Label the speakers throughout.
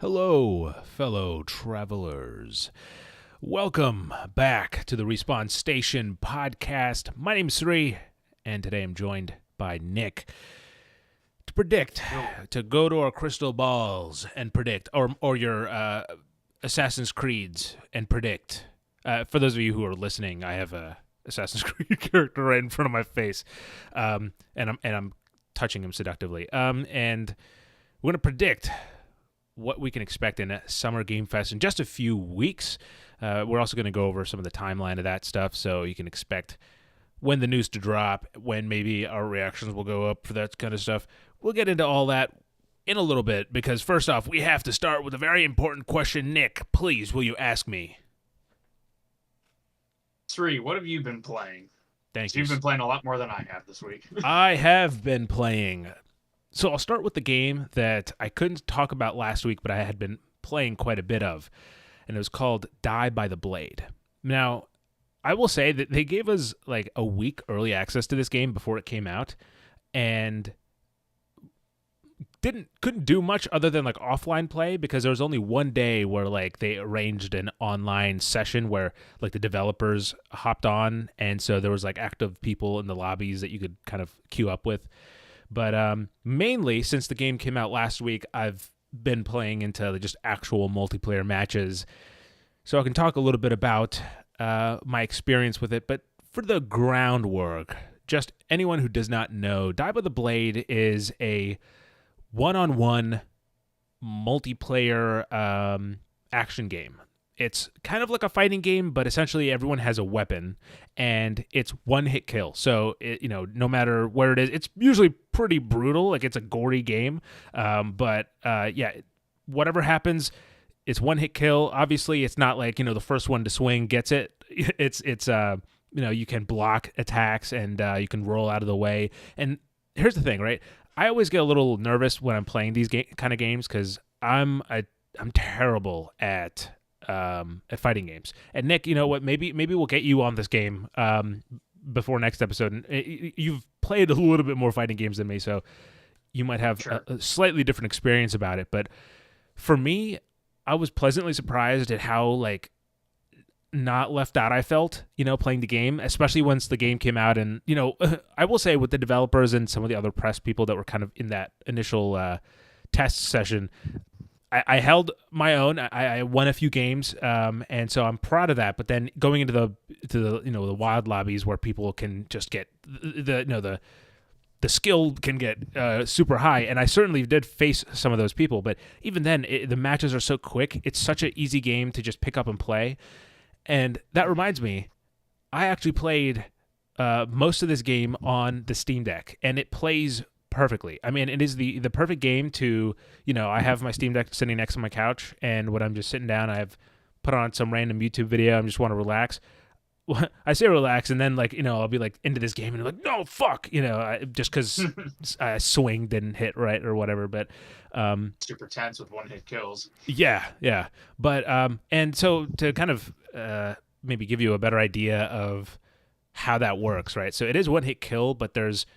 Speaker 1: Hello, fellow travelers. Welcome back to the Respawn Station podcast. My name's Sri, and today I'm joined by Nick to go to our crystal balls and predict, or your Assassin's Creeds and predict. For those of you who are listening, I have a Assassin's Creed character right in front of my face, and I'm touching him seductively. And we're gonna predict what we can expect in a Summer Game Fest in just a few weeks. We're also going to go over some of the timeline of that stuff, so you can expect when the news to drop, when maybe our reactions will go up for that kind of stuff. We'll get into all that in a little bit, because first off, we have to start with a very important question. Nick, please, will you ask me?
Speaker 2: Sri, what have you been playing?
Speaker 1: Thank you.
Speaker 2: You've been playing a lot more than I have this week.
Speaker 1: I have been playing. So I'll start with the game that I couldn't talk about last week, but I had been playing quite a bit of, and it was called Die by the Blade. Now, I will say that they gave us like a week early access to this game before it came out, and couldn't do much other than like offline play, because there was only one day where like they arranged an online session where like the developers hopped on, and so there was like active people in the lobbies that you could kind of queue up with. But mainly, since the game came out last week, I've been playing into just actual multiplayer matches. So I can talk a little bit about my experience with it. But for the groundwork, just anyone who does not know, Die by the Blade is a one-on-one multiplayer action game. It's kind of like a fighting game, but essentially everyone has a weapon, and it's one-hit kill. So, no matter where it is, it's usually pretty brutal. Like, it's a gory game. But whatever happens, it's one-hit kill. Obviously, it's not like, the first one to swing gets it. It's you can block attacks, and you can roll out of the way. And here's the thing, right? I always get a little nervous when I'm playing these kind of games, because I'm terrible at fighting games. And Nick, you know what? Maybe we'll get you on this game before next episode. And you've played a little bit more fighting games than me, so you might have a slightly different experience about it. But for me, I was pleasantly surprised at how like not left out I felt, playing the game, especially once the game came out. And I will say, with the developers and some of the other press people that were kind of in that initial test session, I held my own. I won a few games, and so I'm proud of that. But then going into the wild lobbies where people can just get the skill can get super high, and I certainly did face some of those people. But even then, the matches are so quick. It's such an easy game to just pick up and play. And that reminds me, I actually played most of this game on the Steam Deck, and it plays perfectly. I mean, it is the perfect game to, I have my Steam Deck sitting next to my couch, and when I'm just sitting down, I've put on some random YouTube video. I just want to relax. I say relax, and then I'll be like into this game, and I'm like, no, fuck, just because swing didn't hit right or whatever. But
Speaker 2: super tense with one-hit kills.
Speaker 1: Yeah. But and so to kind of maybe give you a better idea of how that works, right? So it is one-hit kill, but there's,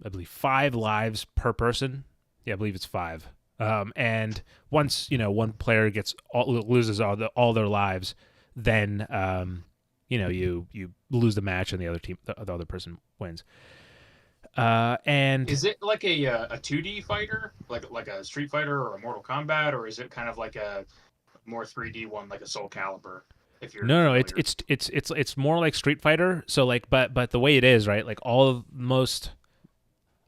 Speaker 1: I believe, 5 lives per person. Yeah, I believe it's 5. And once one player loses all their lives, then you lose the match, and the other person wins. And
Speaker 2: is it like a 2D fighter, like a Street Fighter or a Mortal Kombat, or is it kind of like a more 3D one, like a Soul Calibur? If you're
Speaker 1: no, it's more like Street Fighter. So but the way it is, right? Like I'm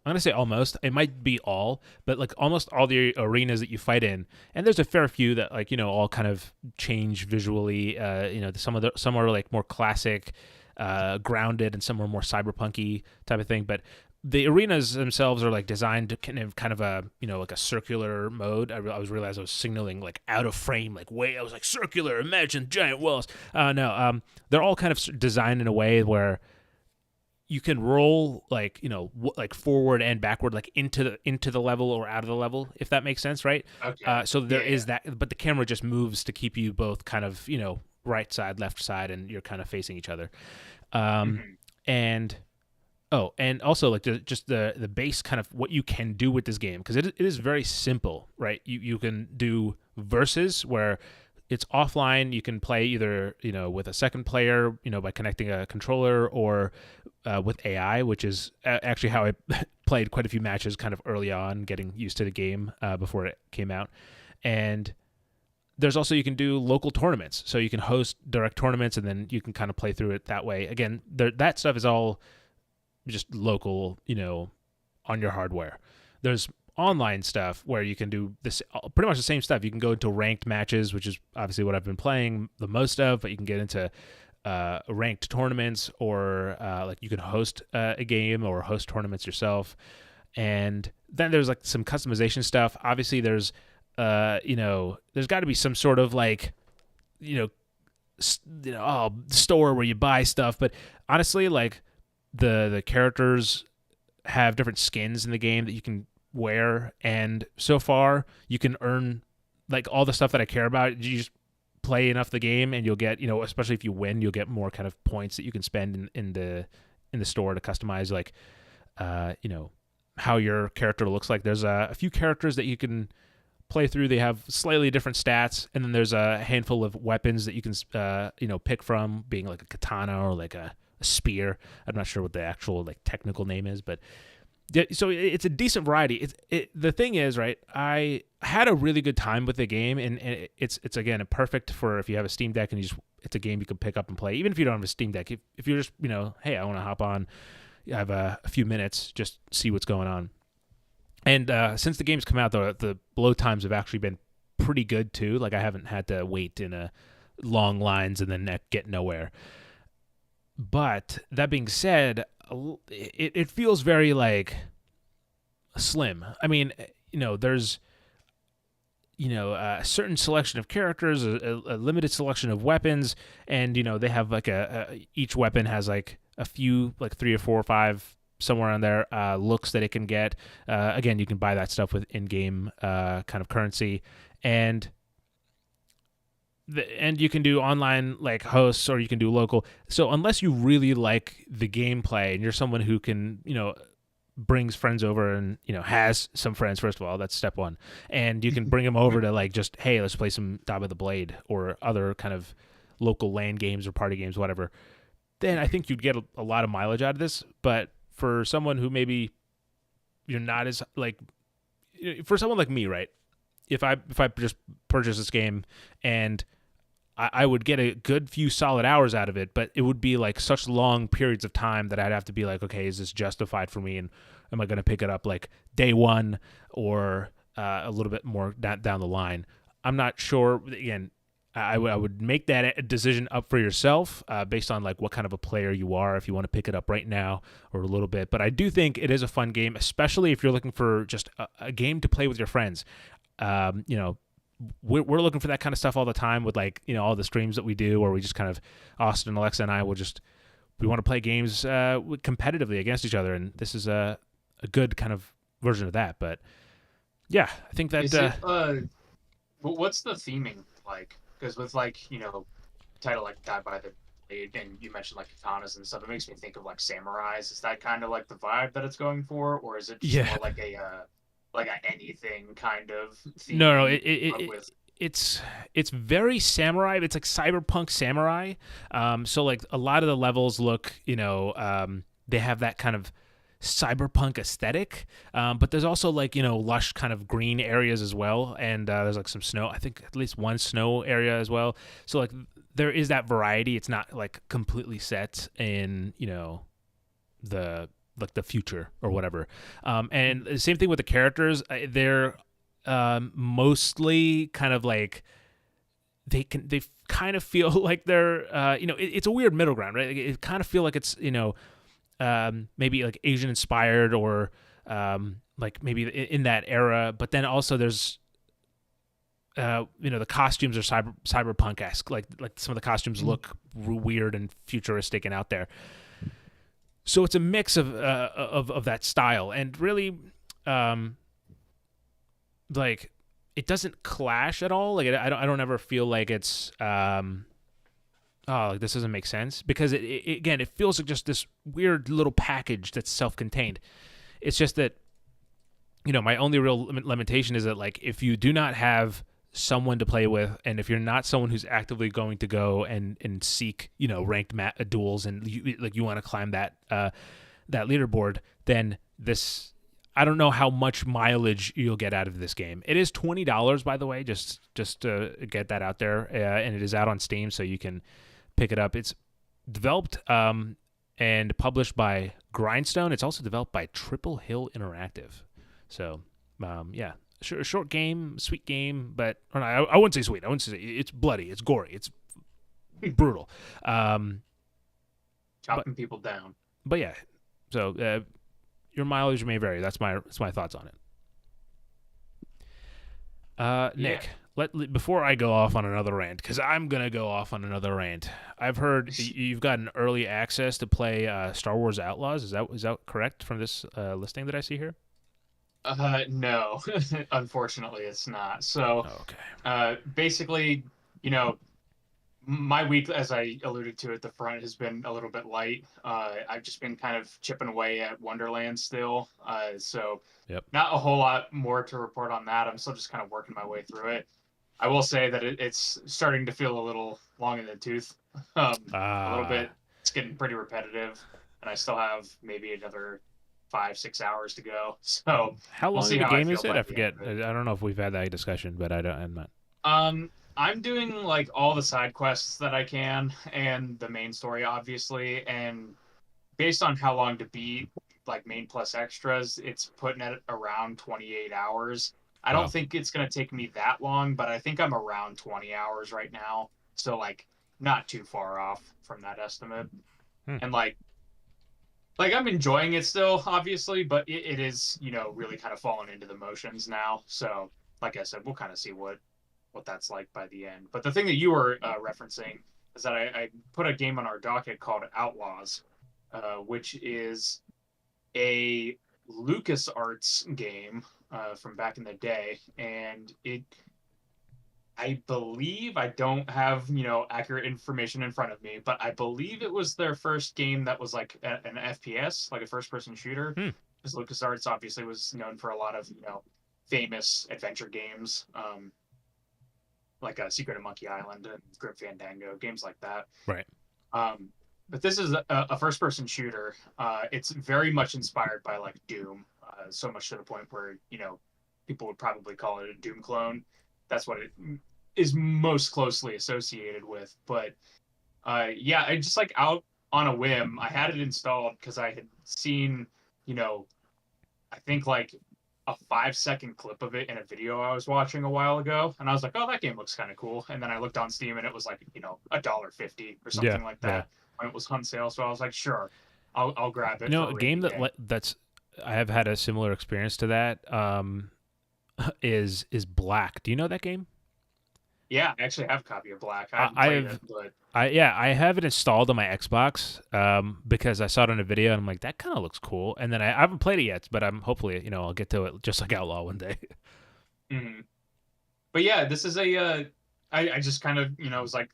Speaker 1: going to say almost. It might be all, but like almost all the arenas that you fight in, and there's a fair few that all kind of change visually. Some are like more classic, grounded, and some are more cyberpunky type of thing. But the arenas themselves are like designed to kind of a like a circular mode. I realized I was signaling like out of frame, like way. I was like circular. Imagine giant walls. They're all kind of designed in a way where you can roll like forward and backward, like into the level or out of the level, if that makes sense, right?
Speaker 2: Okay.
Speaker 1: So there is that, but the camera just moves to keep you both kind of right side, left side, and you're kind of facing each other. And Oh, and also like just the base kind of what you can do with this game, because it is very simple, right? You can do versus where it's offline. You can play either with a second player, by connecting a controller, or with AI, which is actually how I played quite a few matches kind of early on, getting used to the game before it came out. And there's also, you can do local tournaments, so you can host direct tournaments, and then you can kind of play through it that way. Again, that stuff is all just local, on your hardware. There's online stuff where you can do this pretty much the same stuff. You can go into ranked matches, which is obviously what I've been playing the most of, but you can get into ranked tournaments, or like you can host a game or host tournaments yourself. And then there's like some customization stuff. Obviously there's there's got to be some sort of like store where you buy stuff, but honestly, like the characters have different skins in the game that you can wear, and so far you can earn like all the stuff that I care about. You just play enough the game and you'll get, especially if you win, you'll get more kind of points that you can spend in the store to customize like how your character looks like. There's a few characters that you can play through. They have slightly different stats, and then there's a handful of weapons that you can pick from, being like a katana or like a spear. I'm not sure what the actual like technical name is, but so it's a decent variety. The thing is, right, I had a really good time with the game, and it's again perfect for if you have a Steam Deck and it's a game you can pick up and play, even if you don't have a Steam Deck. If you're just hey, I want to hop on, I have a few minutes, just see what's going on. And since the game's come out, the load times have actually been pretty good too. Like I haven't had to wait in a long lines and then get nowhere. But that being said, it feels very like slim. I mean, there's a certain selection of characters, a limited selection of weapons, and they have like each weapon has like a few, like 3 or 4 or 5 somewhere on there looks that it can get. Again, you can buy that stuff with in-game kind of currency, and you can do online like hosts, or you can do local. So unless you really like the gameplay and you're someone who can brings friends over and has some friends, first of all, that's step one, and you can bring them over to like just, hey, let's play some Dive of the Blade or other kind of local LAN games or party games, whatever, then I think you'd get a lot of mileage out of this. But for someone who maybe you're not as like, for someone like me, right, if I just purchase this game, and I would get a good few solid hours out of it, but it would be like such long periods of time that I'd have to be like, okay, is this justified for me? And am I going to pick it up like day one, or a little bit more down the line? I'm not sure. Again, I would make that decision up for yourself based on like what kind of a player you are, if you want to pick it up right now or a little bit. But I do think it is a fun game, especially if you're looking for just a game to play with your friends. We're looking for that kind of stuff all the time with like all the streams that we do, where we just kind of, Austin, Alexa, and I will we want to play games competitively against each other, and this is a good kind of version of that. But yeah, I think that.
Speaker 2: What's the theming like? Because with like title like Die by the Blade, and you mentioned like katanas and stuff, it makes me think of like samurais. Is that kind of like the vibe that it's going for, or is it just more like a anything kind of theme?
Speaker 1: No, it's very samurai. It's like cyberpunk samurai. So like a lot of the levels look, they have that kind of cyberpunk aesthetic. But there's also like, lush kind of green areas as well. And there's like some snow, I think at least one snow area as well. So like there is that variety. It's not like completely set in, the future or whatever. And the same thing with the characters. They're mostly kind of like they kind of feel like they're it's a weird middle ground, right? It kind of feel like it's maybe like Asian inspired, or like maybe in that era, but then also there's the costumes are cyberpunk-esque, like some of the costumes look weird and futuristic and out there. So it's a mix of that style, and really, like it doesn't clash at all. Like I don't ever feel like it's oh, like this doesn't make sense because again, it feels like just this weird little package that's self-contained. It's just that my only real limitation is that like if you do not have someone to play with, and if you're not someone who's actively going to go and seek ranked duels, and you want to climb that leaderboard, then this I don't know how much mileage you'll get out of this game. It is $20, by the way, just to get that out there, and it is out on Steam, so you can pick it up. It's developed and published by Grindstone. It's also developed by Triple Hill Interactive. So, yeah, short game, sweet game, but I wouldn't say sweet. I wouldn't say it's bloody, it's gory, it's brutal.
Speaker 2: Chopping people down.
Speaker 1: But yeah, so your mileage may vary. That's my thoughts on it. Nick, before I go off on another rant, because I'm gonna go off on another rant. I've heard you've gotten early access to play Star Wars Outlaws. Is that correct from this listing that I see here?
Speaker 2: No, unfortunately, it's not. So,
Speaker 1: okay.
Speaker 2: Basically, my week, as I alluded to at the front, has been a little bit light. I've just been kind of chipping away at Wonderland still. So
Speaker 1: yep.
Speaker 2: Not a whole lot more to report on that. I'm still just kind of working my way through it. I will say that it's starting to feel a little long in the tooth. A little bit. It's getting pretty repetitive, and I still have maybe another 5-6 hours to go. So
Speaker 1: how long of the game is it? I forget. I don't know if we've had that discussion, but I'm not.
Speaker 2: I'm doing like all the side quests that I can and the main story, obviously. And based on how long to beat, like main plus extras, it's putting it around 28 hours. I don't think it's going to take me that long, but I think I'm around 20 hours right now. So like not too far off from that estimate. And like I'm enjoying it still, obviously, but it is, really kind of falling into the motions now. So like I said, we'll kind of see what that's like by the end. But the thing that you were referencing is that I put a game on our docket called Outlaws, which is a LucasArts game from back in the day. And I believe, I don't have, accurate information in front of me, but I believe it was their first game that was like an FPS, like a first-person shooter. Because LucasArts obviously was known for a lot of, famous adventure games, like Secret of Monkey Island and Grim Fandango, games like that.
Speaker 1: Right.
Speaker 2: But this is a first-person shooter. It's very much inspired by like Doom, so much to the point where, people would probably call it a Doom clone. That's what it is most closely associated with. But yeah, I just like out on a whim, I had it installed because I had seen, I think like a 5-second clip of it in a video I was watching a while ago, and I was like, oh, that game looks kind of cool. And then I looked on Steam and it was like, $1.50 or something like that when it was on sale. So I was like, sure, I'll grab it.
Speaker 1: A game that's I have had a similar experience to that is Black. Do you know that game?
Speaker 2: Yeah, I actually have a copy of Black. I
Speaker 1: have it installed on my Xbox because I saw it in a video and I'm like, that kind of looks cool. And then I haven't played it yet, but I'm hopefully, I'll get to it just like Outlaw one day.
Speaker 2: Mm-hmm. But yeah, this is I just kind of, was like,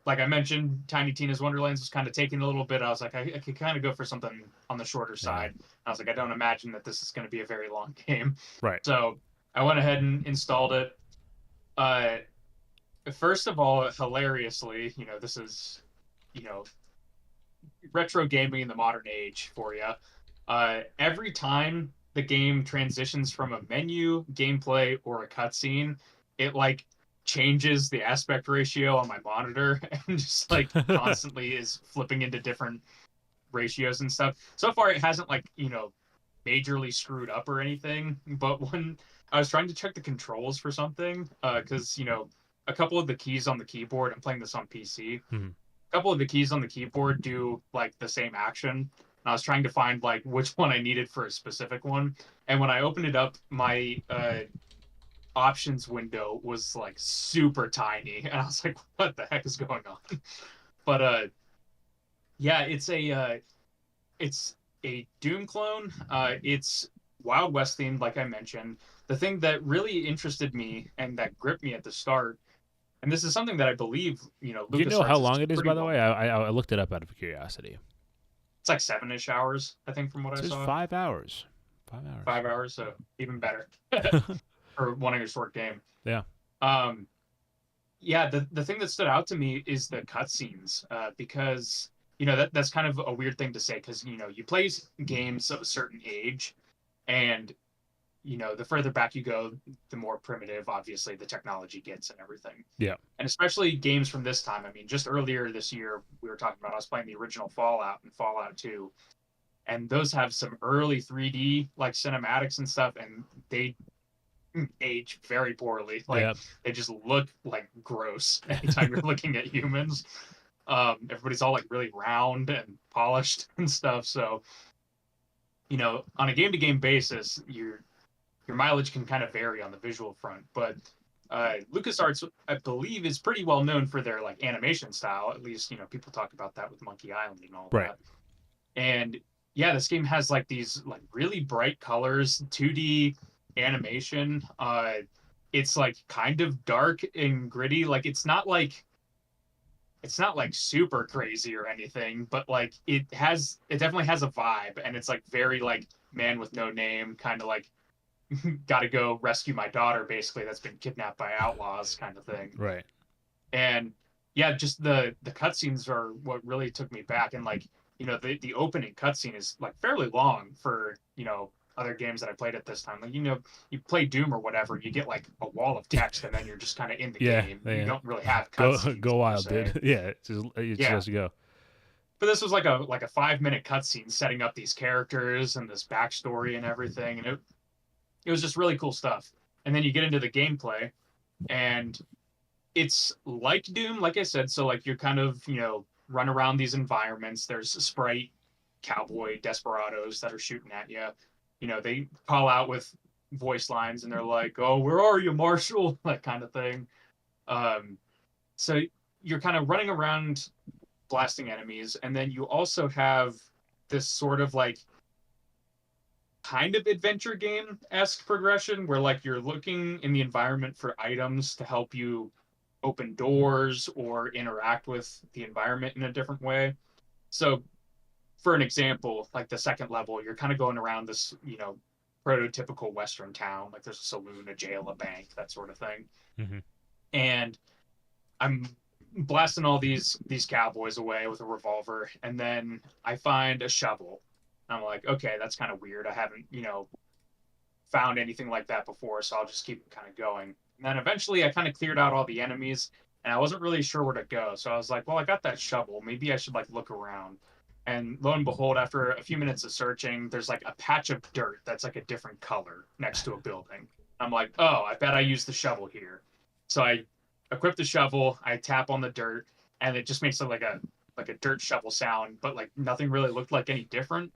Speaker 2: like I mentioned, Tiny Tina's Wonderlands was kind of taking a little bit. I was like, I could kind of go for something on the shorter side. I was like, I don't imagine that this is going to be a very long game.
Speaker 1: Right.
Speaker 2: So I went ahead and installed it. First of all, hilariously, this is, retro gaming in the modern age for you. Every time the game transitions from a menu, gameplay, or a cutscene, it like changes the aspect ratio on my monitor and just like constantly is flipping into different ratios and stuff. So far, it hasn't like, majorly screwed up or anything. But when I was trying to check the controls for something, because, a couple of the keys on the keyboard, I'm playing this on PC.
Speaker 1: Mm-hmm.
Speaker 2: A couple of the keys on the keyboard do like the same action. And I was trying to find like which one I needed for a specific one. And when I opened it up, my options window was like super tiny. And I was like, what the heck is going on? But yeah, it's a Doom clone. It's Wild West themed, like I mentioned. The thing that really interested me and that gripped me at the start And this is something that I believe,
Speaker 1: Do you know how
Speaker 2: LucasArts is
Speaker 1: long it is,
Speaker 2: pretty
Speaker 1: by the
Speaker 2: well
Speaker 1: way?
Speaker 2: known.
Speaker 1: I looked it up out of curiosity.
Speaker 2: It's like 7-ish hours, I think, from what
Speaker 1: It
Speaker 2: I
Speaker 1: says
Speaker 2: saw.
Speaker 1: 5 hours. 5 hours.
Speaker 2: 5 hours, so even better for wanting a short game.
Speaker 1: Yeah.
Speaker 2: Um, yeah, the thing that stood out to me is the cutscenes, because that's kind of a weird thing to say because you play games of a certain age, and the further back you go, the more primitive, obviously, the technology gets and everything.
Speaker 1: Yeah.
Speaker 2: And especially games from this time. I mean, just earlier this year, we were talking about I was playing the original Fallout and Fallout 2, and those have some early 3D like cinematics and stuff, and they age very poorly. Like
Speaker 1: Yeah.
Speaker 2: they just look like gross anytime you're looking at humans. Everybody's all like really round and polished and stuff. So, on a game to game basis, your mileage can kind of vary on the visual front. But LucasArts, I believe, is pretty well known for their like animation style. At least, people talk about that with Monkey Island and all
Speaker 1: Right.
Speaker 2: that. And yeah, this game has like these like really bright colors, 2D animation. It's like kind of dark and gritty. Like it's not like super crazy or anything, but like it definitely has a vibe, and it's like very like man with no name, kind of like got to go rescue my daughter basically that's been kidnapped by outlaws kind of thing.
Speaker 1: Right.
Speaker 2: And yeah, just the cutscenes are what really took me back. And like the opening cutscene is like fairly long for other games that I played at this time. Like you play Doom or whatever, you get like a wall of text and then you're just kind of in the
Speaker 1: Yeah.
Speaker 2: game. You
Speaker 1: Yeah.
Speaker 2: don't really have
Speaker 1: Go
Speaker 2: cutscenes
Speaker 1: go
Speaker 2: per
Speaker 1: wild,
Speaker 2: se.
Speaker 1: dude. Yeah. It's
Speaker 2: Yeah,
Speaker 1: just go.
Speaker 2: but this was like a 5-minute cutscene setting up these characters and this backstory and everything, and it was just really cool stuff. And then you get into the gameplay, and it's like Doom, like I said. So like you're kind of run around these environments. There's sprite cowboy desperados that are shooting at you. They call out with voice lines, and they're like, "Oh, where are you, Marshall?" That kind of thing. Um, so you're kind of running around blasting enemies, and then you also have this sort of like kind of adventure game esque progression where like you're looking in the environment for items to help you open doors or interact with the environment in a different way. So, for an example, like the second level, you're kind of going around this, prototypical Western town. Like there's a saloon, a jail, a bank, that sort of thing.
Speaker 1: Mm-hmm.
Speaker 2: And I'm blasting all these cowboys away with a revolver, and then I find a shovel. I'm like, okay, that's kind of weird. I haven't, found anything like that before, so I'll just keep kind of going. And then eventually I kind of cleared out all the enemies, and I wasn't really sure where to go. So I was like, well, I got that shovel. Maybe I should like look around. And lo and behold, after a few minutes of searching, there's like a patch of dirt that's like a different color next to a building. I'm like, oh, I bet I used the shovel here. So I equip the shovel, I tap on the dirt, and it just makes like a dirt shovel sound, but like nothing really looked like any different.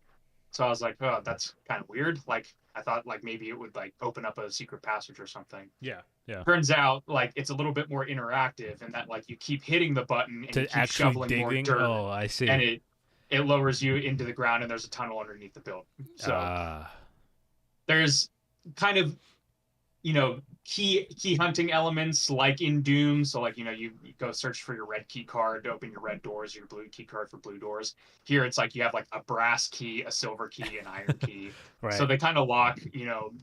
Speaker 2: So I was like, oh, that's kind of weird. Like I thought like maybe it would like open up a secret passage or something.
Speaker 1: Yeah. Yeah.
Speaker 2: Turns out like it's a little bit more interactive and that like you keep hitting the button and you
Speaker 1: To
Speaker 2: keep
Speaker 1: actually
Speaker 2: shoveling more
Speaker 1: digging.
Speaker 2: dirt,
Speaker 1: Oh, I see.
Speaker 2: and it lowers you into the ground and there's a tunnel underneath the building. So
Speaker 1: Ah.
Speaker 2: there's kind of key hunting elements like in Doom. So like you go search for your red key card to open your red doors, your blue key card for blue doors. Here it's like you have like a brass key, a silver key, an iron key.
Speaker 1: Right.
Speaker 2: So they kind of lock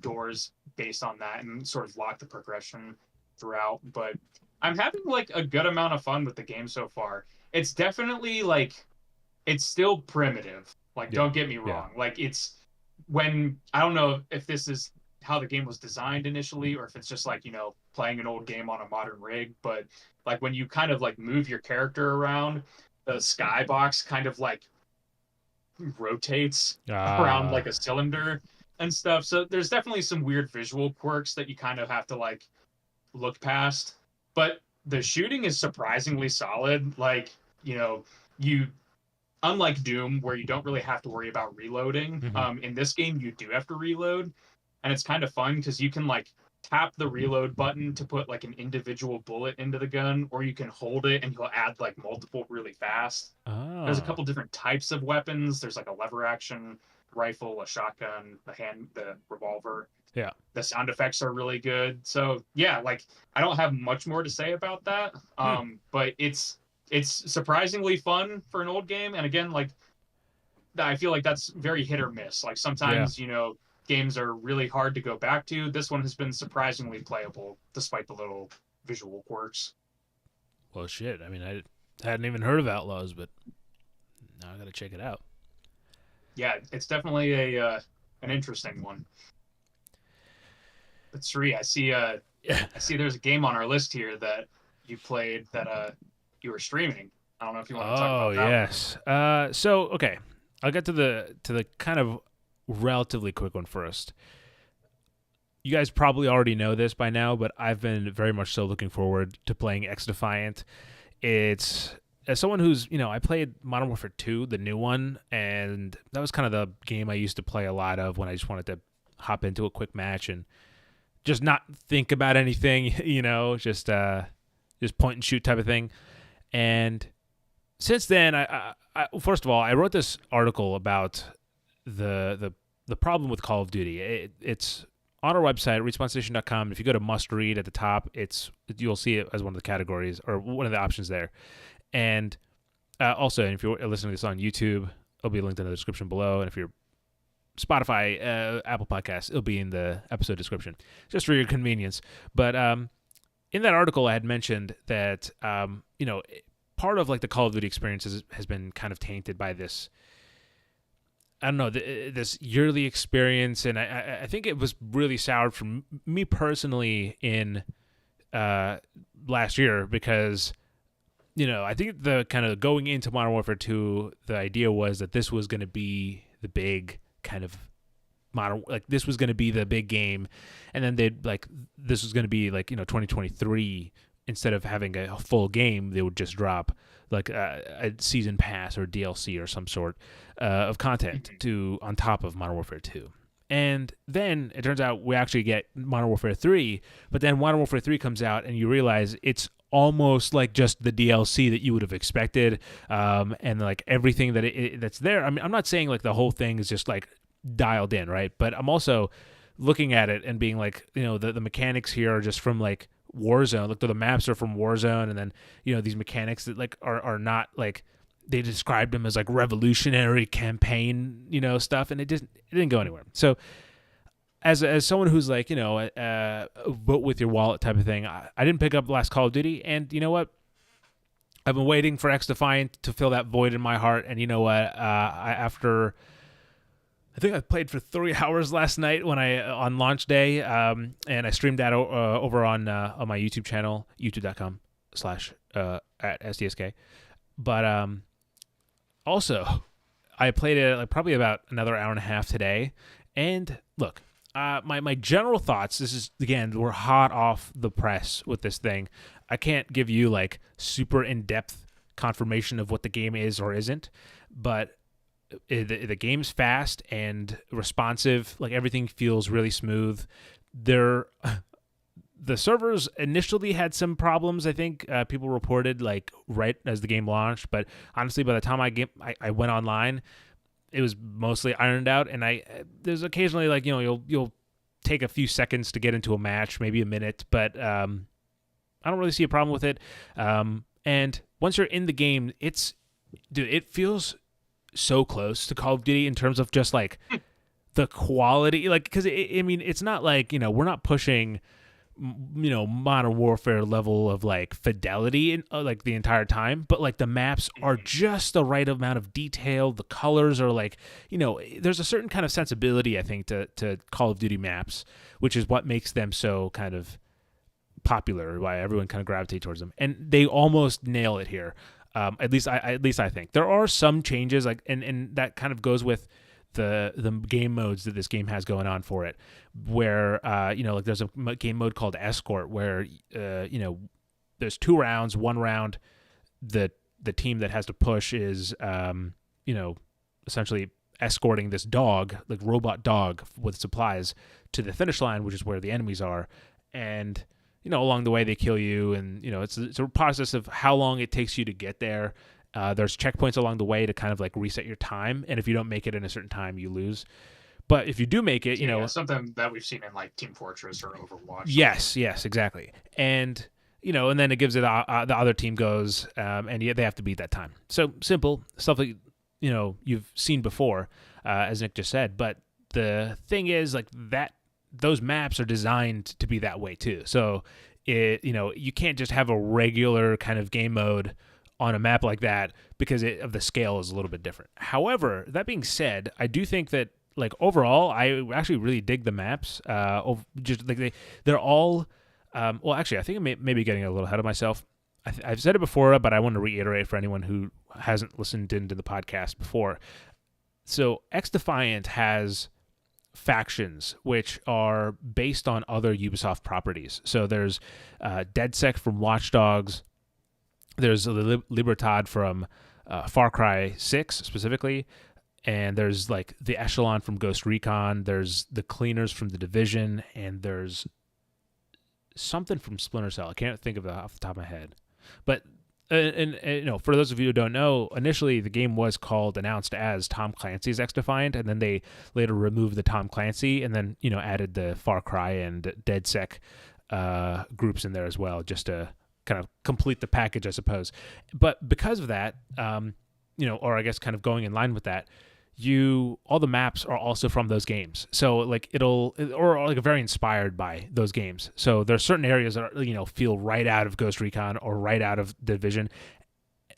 Speaker 2: doors based on that and sort of lock the progression throughout. But I'm having like a good amount of fun with the game so far. It's definitely like it's still primitive. Like
Speaker 1: Yeah.
Speaker 2: don't get me
Speaker 1: Yeah.
Speaker 2: wrong. Like it's when I don't know if this is how the game was designed initially or if it's just like playing an old game on a modern rig, but like when you kind of like move your character around, the skybox kind of like rotates around like
Speaker 1: Ah.
Speaker 2: a cylinder and stuff. So there's definitely some weird visual quirks that you kind of have to like look past, but the shooting is surprisingly solid. Like you unlike Doom where you don't really have to worry about reloading,
Speaker 1: Mhm.
Speaker 2: in this game you do have to reload, and it's kind of fun because you can like tap the reload button to put like an individual bullet into the gun, or you can hold it and you'll add like multiple really fast. There's a
Speaker 1: Ah.
Speaker 2: couple different types of weapons. There's like a lever action rifle, a shotgun, the revolver.
Speaker 1: Yeah.
Speaker 2: The sound effects are really good. So yeah, like I don't have much more to say about that. But it's surprisingly fun for an old game. And again, like I feel like that's very hit or miss. Like
Speaker 1: Yeah.
Speaker 2: sometimes, games are really hard to go back to. This one has been surprisingly playable despite the little visual quirks.
Speaker 1: Well, shit. I mean, I hadn't even heard of Outlaws, but now I got to check it out.
Speaker 2: Yeah, it's definitely a an interesting one. But Sri,
Speaker 1: Yeah.
Speaker 2: I see there's a game on our list here that you played that you were streaming. I don't know if you want to talk
Speaker 1: Oh,
Speaker 2: about that one.
Speaker 1: yes. So okay, I'll get to the kind of relatively quick one first. You guys probably already know this by now, but I've been very much so looking forward to playing X Defiant. It's as someone who's, I played Modern Warfare 2, the new one, and that was kind of the game I used to play a lot of when I just wanted to hop into a quick match and just not think about anything, just point and shoot type of thing. And since then, I first of all, I wrote this article about the problem with Call of Duty. It's on our website, respawnstation.com. If you go to must read at the top, you'll see it as one of the categories or one of the options there. And also, if you're listening to this on YouTube, it'll be linked in the description below. And if you're Spotify, Apple Podcasts, it'll be in the episode description, just for your convenience. But in that article, I had mentioned that part of like the Call of Duty experience has been kind of tainted by this. I don't know, this yearly experience, and I think it was really soured for me personally in last year because, I think the kind of going into Modern Warfare 2, the idea was that this was going to be the big kind of this was going to be the big game, and then this was going to be 2023. Instead of having a full game, they would just drop like a season pass or DLC or some sort of content on top of Modern Warfare 2. And then it turns out we actually get Modern Warfare 3, but then Modern Warfare 3 comes out and you realize it's almost like just the DLC that you would have expected, and like everything that's there. I mean, I'm not saying like the whole thing is just like dialed in, right? But I'm also looking at it and being like, the mechanics here are just from like Warzone. Like the maps are from Warzone, and then these mechanics that like are not like they described them as like revolutionary campaign stuff, and it didn't go anywhere. So as someone who's like vote with your wallet type of thing, I didn't pick up the last Call of Duty, and you know what? I've been waiting for X Defiant to fill that void in my heart, and you know what? I think I played for 3 hours last night on launch day, and I streamed that over on my YouTube channel, youtube.com/@SDSK. But also, I played it like probably about another hour and a half today. And look, my general thoughts. This is again, we're hot off the press with this thing. I can't give you like super in-depth confirmation of what the game is or isn't, but the game's fast and responsive. Like everything feels really smooth. The servers initially had some problems. I think people reported like right as the game launched, but honestly, by the time I went online, it was mostly ironed out. And there's occasionally like you'll take a few seconds to get into a match, maybe a minute, but I don't really see a problem with it. And once you're in the game, it feels so close to Call of Duty in terms of just like the quality, like because it's not like we're not pushing Modern Warfare level of like fidelity in like the entire time, but like the maps are just the right amount of detail. The colors are like there's a certain kind of sensibility I think to Call of Duty maps, which is what makes them so kind of popular, why everyone kind of gravitate towards them, and they almost nail it here. At least I think there are some changes, like and that kind of goes with the game modes that this game has going on for it, where like there's a game mode called Escort, where there's 2 rounds. One round, the team that has to push is essentially escorting this dog, like robot dog with supplies, to the finish line, which is where the enemies are, and along the way they kill you, and it's a process of how long it takes you to get there. There's checkpoints along the way to kind of like reset your time, and if you don't make it in a certain time, you lose. But if you do make it,
Speaker 2: something that we've seen in like Team Fortress or Overwatch.
Speaker 1: yes, exactly. And and then it gives it the other team goes, and they have to beat that time. So simple stuff that you've seen before, as Nick just said. But the thing is, like, that those maps are designed to be that way too. So you can't just have a regular kind of game mode on a map like that because of the scale is a little bit different. However, that being said, I do think that, like, overall, I actually really dig the maps. Just like they're all. Well, actually, I think I may be getting a little ahead of myself. I've said it before, but I want to reiterate for anyone who hasn't listened into the podcast before. So X Defiant has factions which are based on other Ubisoft properties. So there's DedSec from Watch Dogs. There's Libertad from Far Cry 6 specifically. And there's like the Echelon from Ghost Recon. There's the Cleaners from The Division. And there's something from Splinter Cell. I can't think of it off the top of my head. But and for those of you who don't know, initially the game was announced as Tom Clancy's X Defiant, and then they later removed the Tom Clancy and then added the Far Cry and DedSec groups in there as well, just to kind of complete the package, I suppose. But because of that, or I guess kind of going in line with that, all the maps are also from those games. So like or like very inspired by those games. So there's certain areas that are, feel right out of Ghost Recon or right out of Division.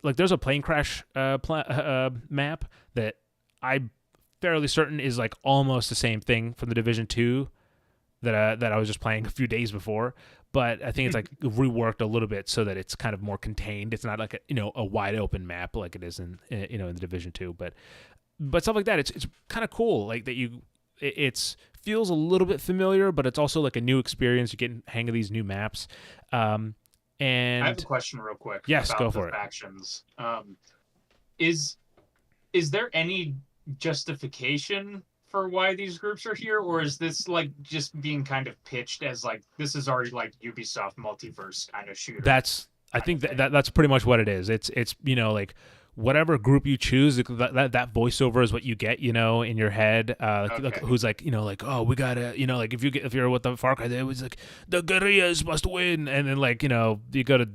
Speaker 1: Like there's a plane crash map that I'm fairly certain is like almost the same thing from the Division 2 that I was just playing a few days before. But I think it's like reworked a little bit so that it's kind of more contained. It's not like a wide open map like it is in in the Division 2, but stuff like that, it's kind of cool. Like that it's feels a little bit familiar, but it's also like a new experience. You're getting hang of these new maps. And
Speaker 2: I have a question real quick.
Speaker 1: Yes,
Speaker 2: about
Speaker 1: go for
Speaker 2: the
Speaker 1: it.
Speaker 2: Factions. Is there any justification for why these groups are here, or is this like just being kind of pitched as like this is our like Ubisoft multiverse kind of shooter?
Speaker 1: I think that's pretty much what it is. It's like whatever group you choose, that voiceover is what you get, in your head. Like who's like, oh, we gotta, like if you're with the Far Cry, it was like the guerrillas must win, and then like you go to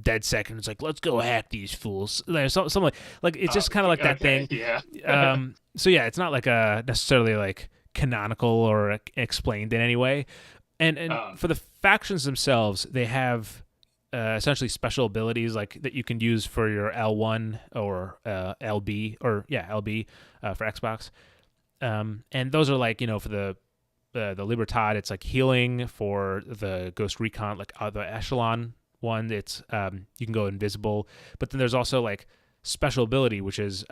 Speaker 1: DedSec and it's like let's go hack these fools. Like, something like it's just kind of like that thing.
Speaker 2: Yeah.
Speaker 1: So yeah, it's not like necessarily like canonical or explained in any way. And for the factions themselves, they have essentially special abilities like that you can use for your L1 or LB for Xbox, and those are like for the Libertad, it's like healing. For the Ghost Recon, like the Echelon one, it's you can go invisible. But then there's also like special ability, which is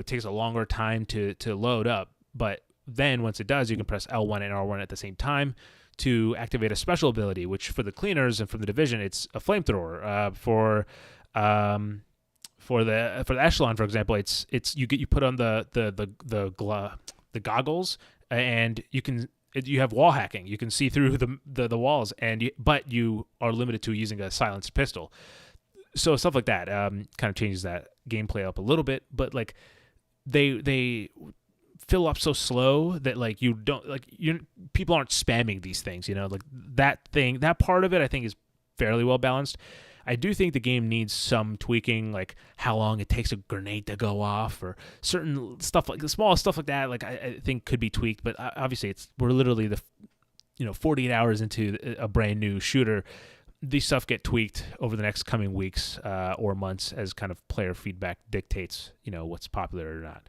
Speaker 1: takes a longer time to load up, but then once it does, you can press L1 and R1 at the same time to activate a special ability, which for the Cleaners and for the Division, it's a flamethrower. For the Echelon, for example, it's you put on the goggles, and you have wall hacking. You can see through the walls, but you are limited to using a silenced pistol. So stuff like that kind of changes that gameplay up a little bit, but like they fill up so slow that like you don't like people aren't spamming these things, like that part of it I think is fairly well balanced. I do think the game needs some tweaking, like how long it takes a grenade to go off or certain stuff, like the small stuff like that, like I think could be tweaked, but obviously we're literally 48 hours into a brand new shooter. These stuff get tweaked over the next coming weeks or months as kind of player feedback dictates what's popular or not.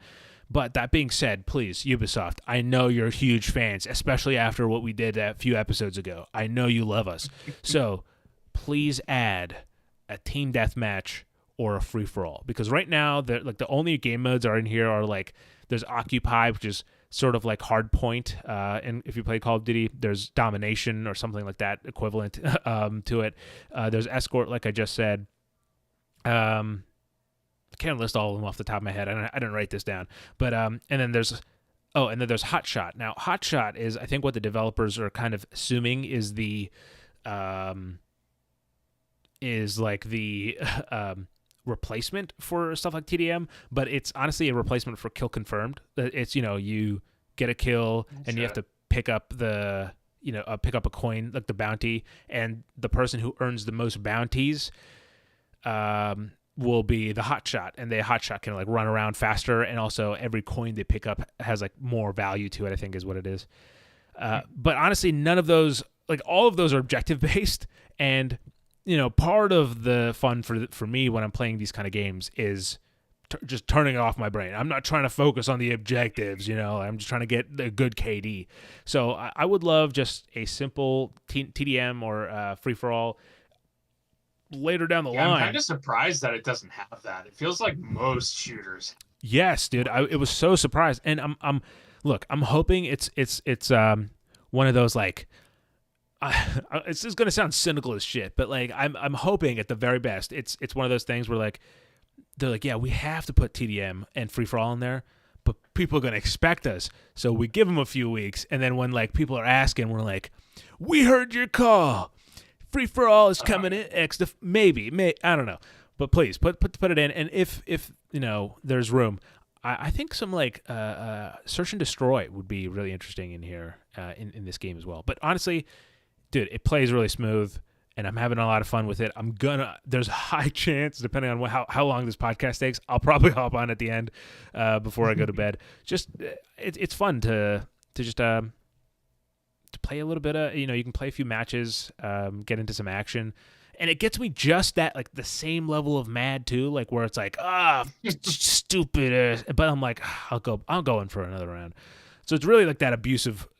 Speaker 1: But that being said, please, Ubisoft, I know you're huge fans, especially after what we did a few episodes ago. I know you love us. So please add a team deathmatch or a free-for-all. Because right now, the only game modes are in here are like, there's Occupy, which is sort of like Hardpoint. And if you play Call of Duty, there's Domination or something like that equivalent to it. There's Escort, like I just said. I can't list all of them off the top of my head. I didn't write this down. But and then there's Hotshot. Now, Hotshot is, I think, what the developers are kind of assuming is the replacement for stuff like TDM, but it's honestly a replacement for Kill Confirmed. It's you get a kill, and you
Speaker 2: Sure.
Speaker 1: have to pick up pick up a coin, like the bounty, and the person who earns the most bounties will be the hotshot, and the hotshot can like run around faster, and also every coin they pick up has like more value to it, I think is what it is. But honestly, none of those, like all of those are objective based, and part of the fun for me when I'm playing these kind of games is just turning it off my brain. I'm not trying to focus on the objectives, I'm just trying to get a good KD. So I would love just a simple TDM or free-for-all later down the line.
Speaker 2: I'm kind of surprised that it doesn't have that. It feels like most shooters.
Speaker 1: Yes, dude. It was so surprised, and I'm hoping it's one of those like. It's just gonna sound cynical as shit, but like I'm hoping at the very best it's one of those things where like they're like, yeah, we have to put TDM and free for all in there, but people are gonna expect us, so we give them a few weeks, and then when like people are asking, we're like, we heard your call, free for all is coming in. Maybe I don't know, but please put it in, and if there's room, I think some like search and destroy would be really interesting in here in this game as well. But honestly, dude, it plays really smooth, and I'm having a lot of fun with it. There's a high chance, depending on how long this podcast takes, I'll probably hop on at the end before I go to bed. Just it's fun to just to play a little bit of, you can play a few matches, get into some action, and it gets me just that, like the same level of mad too, like where it's like, stupid, but I'm like, I'll go in for another round. So it's really like that a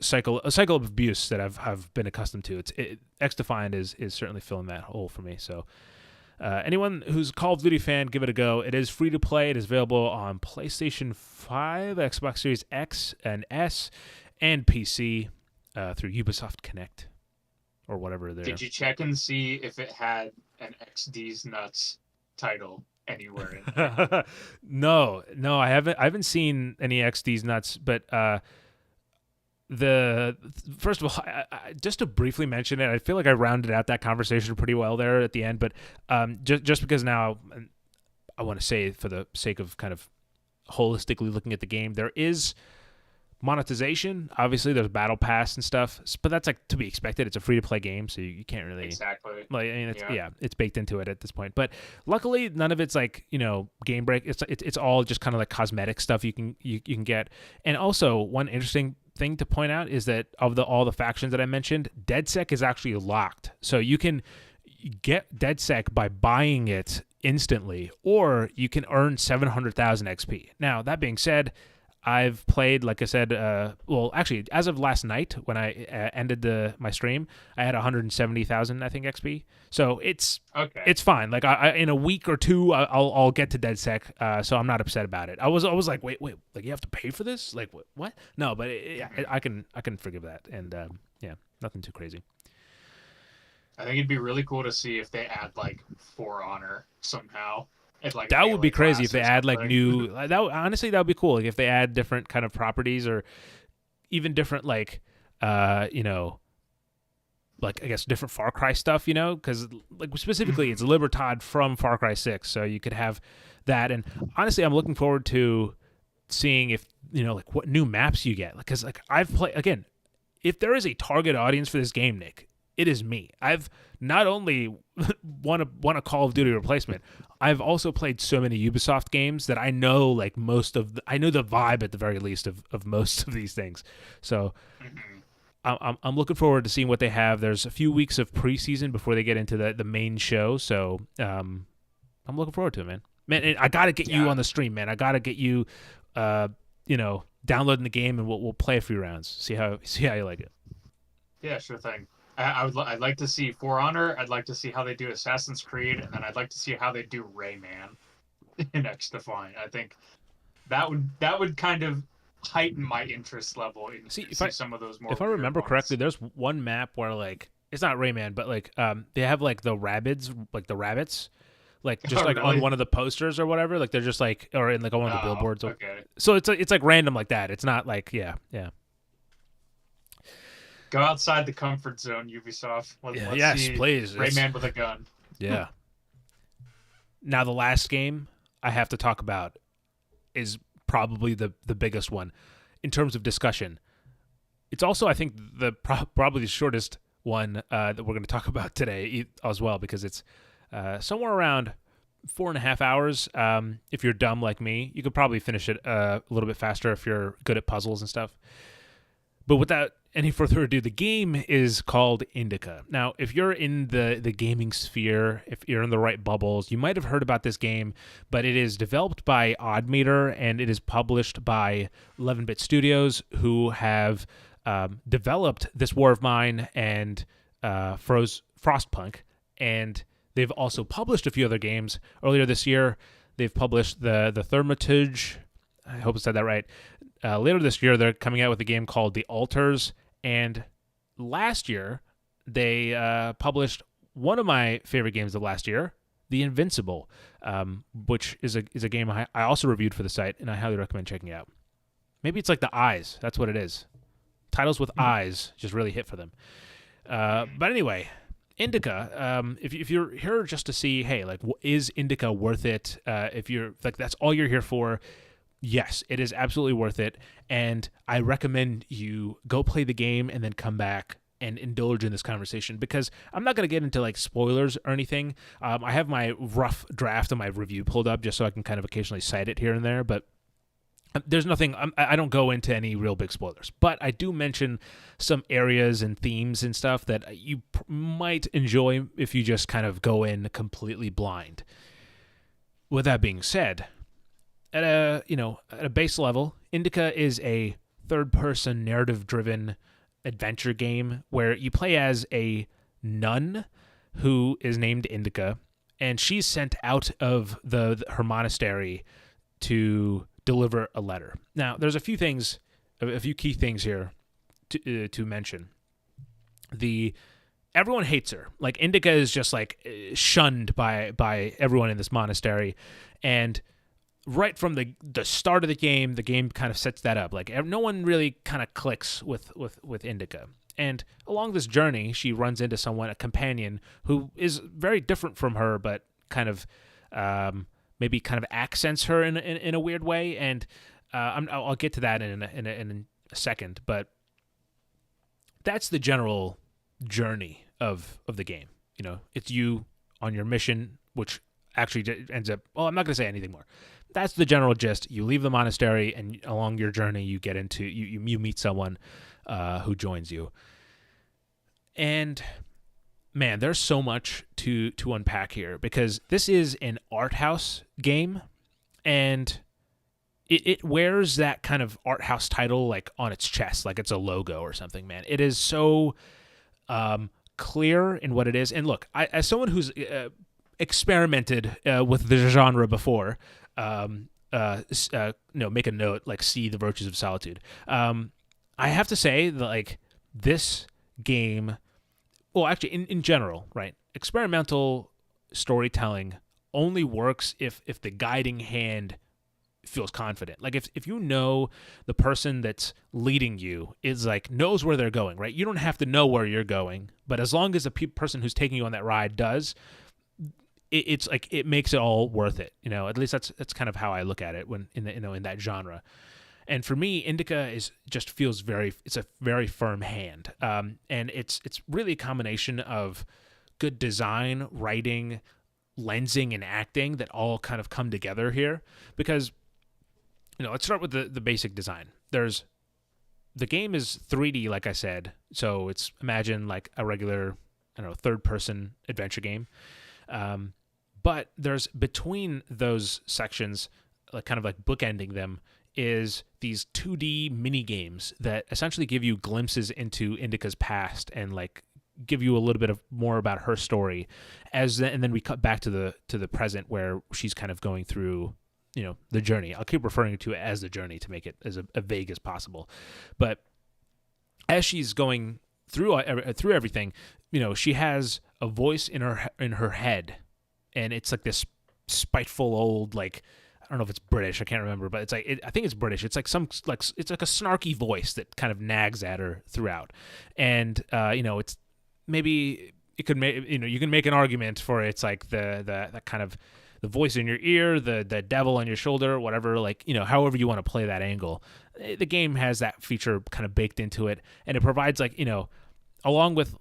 Speaker 1: cycle of abuse that I've been accustomed to. X-Defiant is certainly filling that hole for me. So anyone who's a Call of Duty fan, give it a go. It is free to play. It is available on PlayStation 5, Xbox Series X and S, and PC through Ubisoft Connect or whatever.
Speaker 2: Did you check and see if it had an XD's Nuts title anywhere in there?
Speaker 1: No, I haven't seen any XD's Nuts, but first of all, I just to briefly mention it, I feel like I rounded out that conversation pretty well there at the end, but just because now I want to say, for the sake of kind of holistically looking at the game, there is monetization. Obviously there's battle pass and stuff, but that's like to be expected. It's a free to play game, so you can't really
Speaker 2: exactly,
Speaker 1: like, I mean, it's baked into it at this point. But luckily none of it's like game break. It's all just kind of like cosmetic stuff you can get. And also one interesting thing to point out is that of all the factions that I mentioned, DedSec is actually locked, so you can get DedSec by buying it instantly, or you can earn 700,000 XP. Now that being said, I've played, like I said, well, actually, as of last night when I ended my stream, I had 170,000, I think, XP. So it's fine. Like I in a week or two, I'll get to DedSec. So I'm not upset about it. I was like, wait, like you have to pay for this? Like what? No, but I can forgive that, and nothing too crazy.
Speaker 2: I think it'd be really cool to see if they add like For Honor somehow. Like
Speaker 1: that would be crazy if they add like new. Honestly, that would be cool. Like if they add different kind of properties, or even different like like I guess different Far Cry stuff. Because like specifically it's Libertad from Far Cry 6, so you could have that. And honestly, I'm looking forward to seeing if like what new maps you get. Because like I've played again. If there is a target audience for this game, Nick, it is me. I've not only won a Call of Duty replacement, I've also played so many Ubisoft games that I know like I know the vibe at the very least of most of these things. So I'm looking forward to seeing what they have. There's a few weeks of preseason before they get into the main show. So I'm looking forward to it, man. Man, I gotta get you on the stream, man. I gotta get you, downloading the game, and we'll play a few rounds. See how you like it.
Speaker 2: Yeah, sure thing. I'd like to see For Honor. I'd like to see how they do Assassin's Creed, and then I'd like to see how they do Rayman in X-Defiant. I think that would kind of heighten my interest level in some of those more.
Speaker 1: If I remember correctly, there's one map where like it's not Rayman, but like they have like the rabbits, like just like
Speaker 2: really?
Speaker 1: on one of the posters or whatever. Like they're just like, or in like on one of the billboards.
Speaker 2: Okay.
Speaker 1: So it's like random like that. It's not like yeah.
Speaker 2: Go outside the comfort zone, Ubisoft. Let's see
Speaker 1: please.
Speaker 2: Rayman with a gun.
Speaker 1: Yeah. Now the last game I have to talk about is probably the biggest one. in terms of discussion. It's also, I think, probably the shortest one that we're going to talk about today as well, because it's somewhere around 4.5 hours. If you're dumb like me, you could probably finish it a little bit faster if you're good at puzzles and stuff. But without any further ado, the game is called INDIKA. Now, if you're in the gaming sphere, if you're in the right bubbles, you might have heard about this game, but it is developed by Oddmeter, and it is published by 11-Bit Studios, who have developed This War of Mine and Frostpunk, and they've also published a few other games. Earlier this year, they've published the Thermitage. I hope I said that right. Later this year, they're coming out with a game called The Altars, and last year, they published one of my favorite games of last year, The Invincible, which is a game I also reviewed for the site, and I highly recommend checking out. Maybe it's like the eyes. That's what it is. Titles with eyes just really hit for them. But anyway, INDIKA, if you're here just to see, hey, like, is INDIKA worth it? If you're like, that's all you're here for, yes, it is absolutely worth it. And I recommend you go play the game and then come back and indulge in this conversation, because I'm not going to get into like spoilers or anything. I have my rough draft of my review pulled up just so I can kind of occasionally cite it here and there, but there's nothing, I don't go into any real big spoilers, but I do mention some areas and themes and stuff that you might enjoy if you just kind of go in completely blind. With that being said, at a base level, INDIKA is a third-person narrative-driven adventure game where you play as a nun who is named INDIKA, and she's sent out of her monastery to deliver a letter. Now, there's a few key things here to mention. Everyone hates her. Like, INDIKA is just like shunned by everyone in this monastery, and right from the start of the game kind of sets that up. Like, no one really kind of clicks with INDIKA. And along this journey, she runs into a companion who is very different from her, but kind of maybe kind of accents her in a weird way, and I'll get to that in a second. But that's the general journey of the game. You know, it's you on your mission, which actually ends up. Well, I'm not going to say anything more. That's the general gist. You leave the monastery, and along your journey, you get into you meet someone who joins you, and man, there's so much to unpack here, because this is an art house game, and it wears that kind of art house title like on its chest, like it's a logo or something. Man, it is so clear in what it is. And look, as someone who's experimented with the genre before, make a note, like, see The Virtues of Solitude. I have to say that, like, this game. Well, actually, in general, right? Experimental storytelling only works if the guiding hand feels confident. Like, if you know the person that's leading you is like knows where they're going, right? You don't have to know where you're going, but as long as the person who's taking you on that ride does, it's like it makes it all worth it. You know, at least that's kind of how I look at it when in that genre. And for me, INDIKA feels it's a very firm hand. And it's really a combination of good design, writing, lensing, and acting that all kind of come together here. Because, let's start with the basic design. The game is 3D, like I said. So imagine like a regular, third-person adventure game. But there's between those sections, like kind of like bookending them, is these 2D mini games that essentially give you glimpses into INDIKA's past and like give you a little bit of more about her story, and then we cut back to the present where she's kind of going through the journey. I'll keep referring to it as the journey to make it as a vague as possible, but as she's going through everything, she has a voice in her head, and it's like this spiteful old, like, I don't know if it's British, I can't remember, but it's like I think it's British. It's like it's like a snarky voice that kind of nags at her throughout, and it's maybe it could make you can make an argument for it's like the kind of the voice in your ear, the devil on your shoulder, whatever, like, however you want to play that angle. The game has that feature kind of baked into it, and it provides, like, along with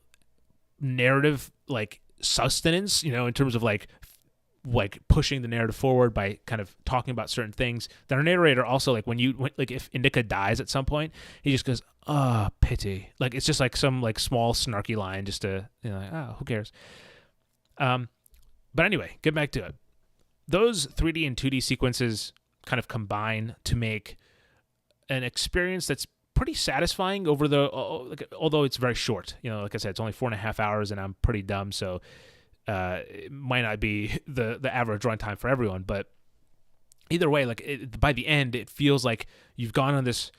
Speaker 1: narrative, like, sustenance, in terms of like pushing the narrative forward by kind of talking about certain things. That our narrator also, like, when if Indika dies at some point, he just goes, "Oh, pity." Like, it's just like some like small snarky line just to, like, oh, who cares? But anyway, get back to it. Those 3D and 2D sequences kind of combine to make an experience that's pretty satisfying over although it's very short. Like I said, it's only 4.5 hours, and I'm pretty dumb, so it might not be the average runtime for everyone. But either way, like, by the end, it feels like you've gone on this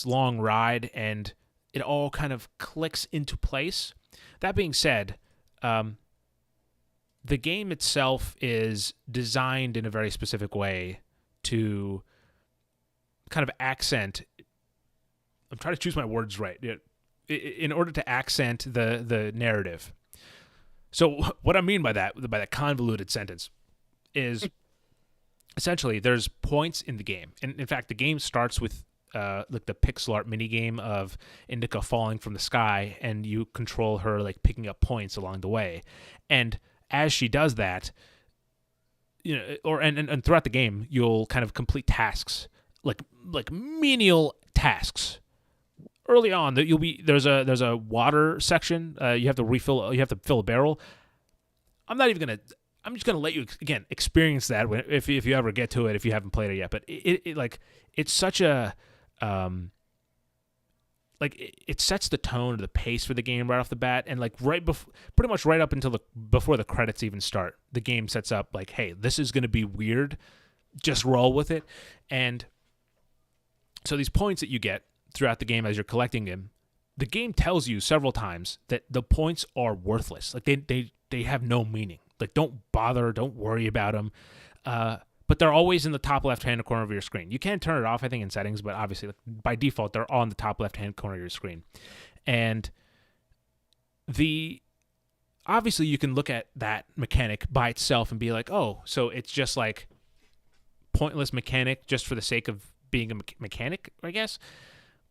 Speaker 1: long ride, and it all kind of clicks into place. That being said, the game itself is designed in a very specific way to kind of accent. I'm trying to choose my words right. In order to accent the narrative. So what I mean by that convoluted sentence, is essentially there's points in the game. And in fact, the game starts with like the pixel art mini game of Indika falling from the sky, and you control her like picking up points along the way. And as she does that, and throughout the game, you'll kind of complete tasks, like menial tasks. Early on, there's a water section. You have to fill a barrel. I'm just gonna let you again experience that if you ever get to it, if you haven't played it yet. But it's such a it sets the tone or the pace for the game right off the bat, and like pretty much right up until before the credits even start, the game sets up like, hey, this is gonna be weird, just roll with it. And so these points that you get throughout the game as you're collecting them, the game tells you several times that the points are worthless. Like, they have no meaning. Like, don't bother, don't worry about them. But they're always in the top left-hand corner of your screen. You can turn it off, I think, in settings, but obviously, like, by default, they're on the top left-hand corner of your screen. And obviously, you can look at that mechanic by itself and be like, oh, so it's just like pointless mechanic just for the sake of being a mechanic, I guess.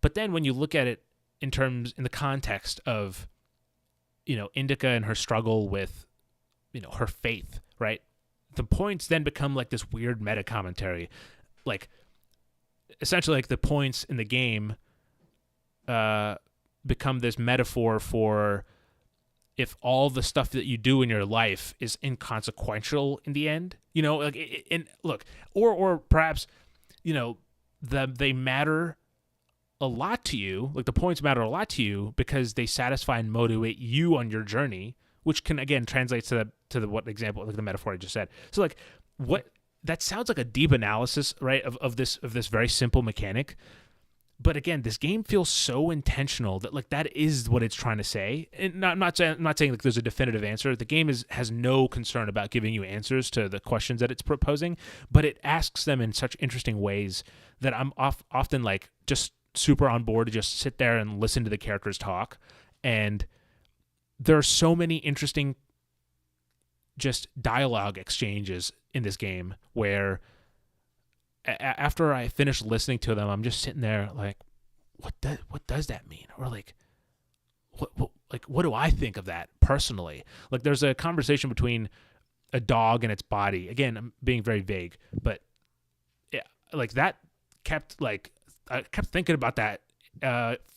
Speaker 1: But then when you look at it in the context of, Indika and her struggle with, her faith, right? The points then become like this weird meta commentary. Like, essentially, like, the points in the game become this metaphor for if all the stuff that you do in your life is inconsequential in the end, or perhaps, they matter a lot to you, like the points matter a lot to you because they satisfy and motivate you on your journey, which can again translate to the what example, like the metaphor I just said. So like, what that sounds like a deep analysis, right, of this very simple mechanic. But again, this game feels so intentional that like that is what it's trying to say. And I'm not saying like there's a definitive answer. The game has no concern about giving you answers to the questions that it's proposing, but it asks them in such interesting ways that I'm often like just super on board to just sit there and listen to the characters talk. And there are so many interesting just dialogue exchanges in this game where after I finish listening to them, I'm just sitting there like, what does that mean? Or like, what do I think of that personally? Like, there's a conversation between a dog and its body. Again, I'm being very vague, but yeah, like that I kept thinking about that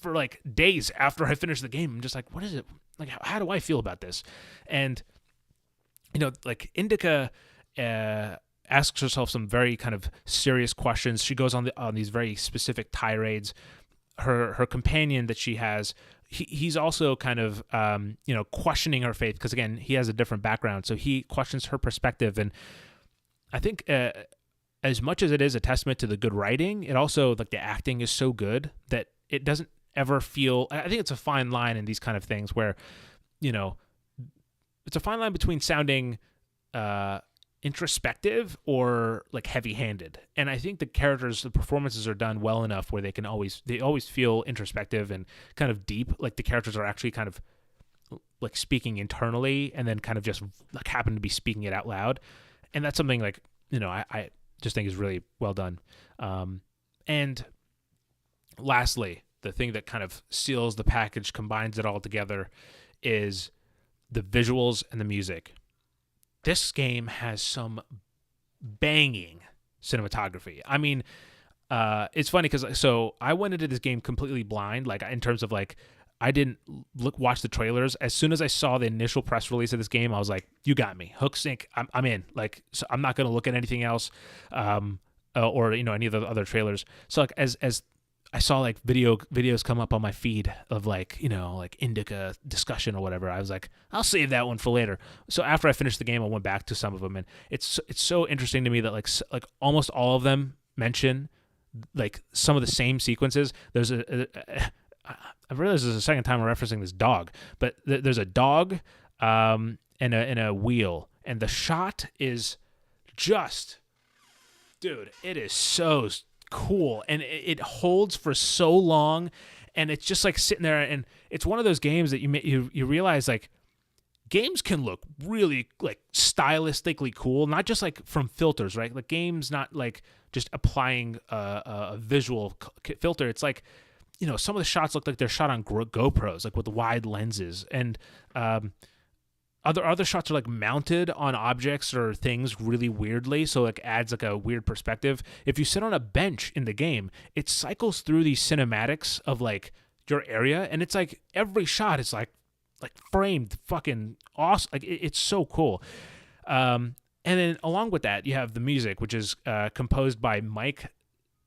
Speaker 1: for like days after I finished the game. I'm just like, what is it? Like, how do I feel about this? And, like Indika asks herself some very kind of serious questions. She goes on these very specific tirades. Her companion that she has, he's also kind of, questioning her faith because, again, he has a different background. So he questions her perspective. And I think as much as it is a testament to the good writing, it also, like, the acting is so good that it doesn't ever feel, I think it's a fine line in these kind of things where, it's a fine line between sounding introspective or like heavy-handed. And I think the performances are done well enough where they always feel introspective and kind of deep, like the characters are actually kind of like speaking internally and then kind of just like happen to be speaking it out loud. and that's something like, I just think is really well done. And lastly, the thing that kind of seals the package, combines it all together, is the visuals and the music. This game has some banging cinematography. I mean, it's funny because so I went into this game completely blind, like in terms of like I didn't watch the trailers. As soon as I saw the initial press release of this game, I was like, "You got me, hook, sink. I'm in." Like, so I'm not gonna look at anything else, or any of the other trailers. So like as I saw like videos come up on my feed of like like INDIKA discussion or whatever, I was like, I'll save that one for later. So after I finished the game, I went back to some of them, and it's so interesting to me that like almost all of them mention like some of the same sequences. There's I realize this is the second time I'm referencing this dog, but there's a dog and a wheel, and the shot is just, dude, it is so cool, and it holds for so long, and it's just like sitting there, and it's one of those games that you realize like games can look really like stylistically cool, not just like from filters, right? Like games not like just applying a visual filter. It's like some of the shots look like they're shot on GoPros, like with wide lenses, and other shots are like mounted on objects or things really weirdly, so it adds like a weird perspective. If you sit on a bench in the game, it cycles through these cinematics of like your area, and it's like every shot is like framed fucking awesome. Like it's so cool. And then along with that, you have the music, which is composed by Mike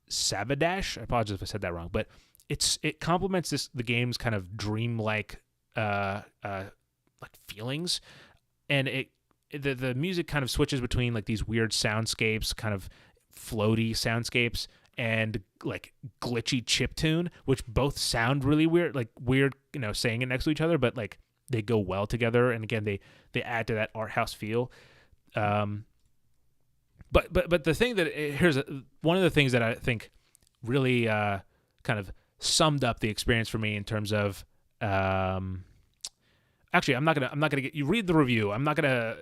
Speaker 1: Sabadash. I apologize if I said that wrong, but it complements the game's kind of dreamlike like feelings, and the music kind of switches between like these weird soundscapes, kind of floaty soundscapes, and like glitchy chiptune, which both sound really weird, saying it next to each other, but like they go well together, and again they add to that art house feel. But the thing that here's one of the things that I think really kind of summed up the experience for me in terms of actually I'm not gonna get you read the review. I'm not gonna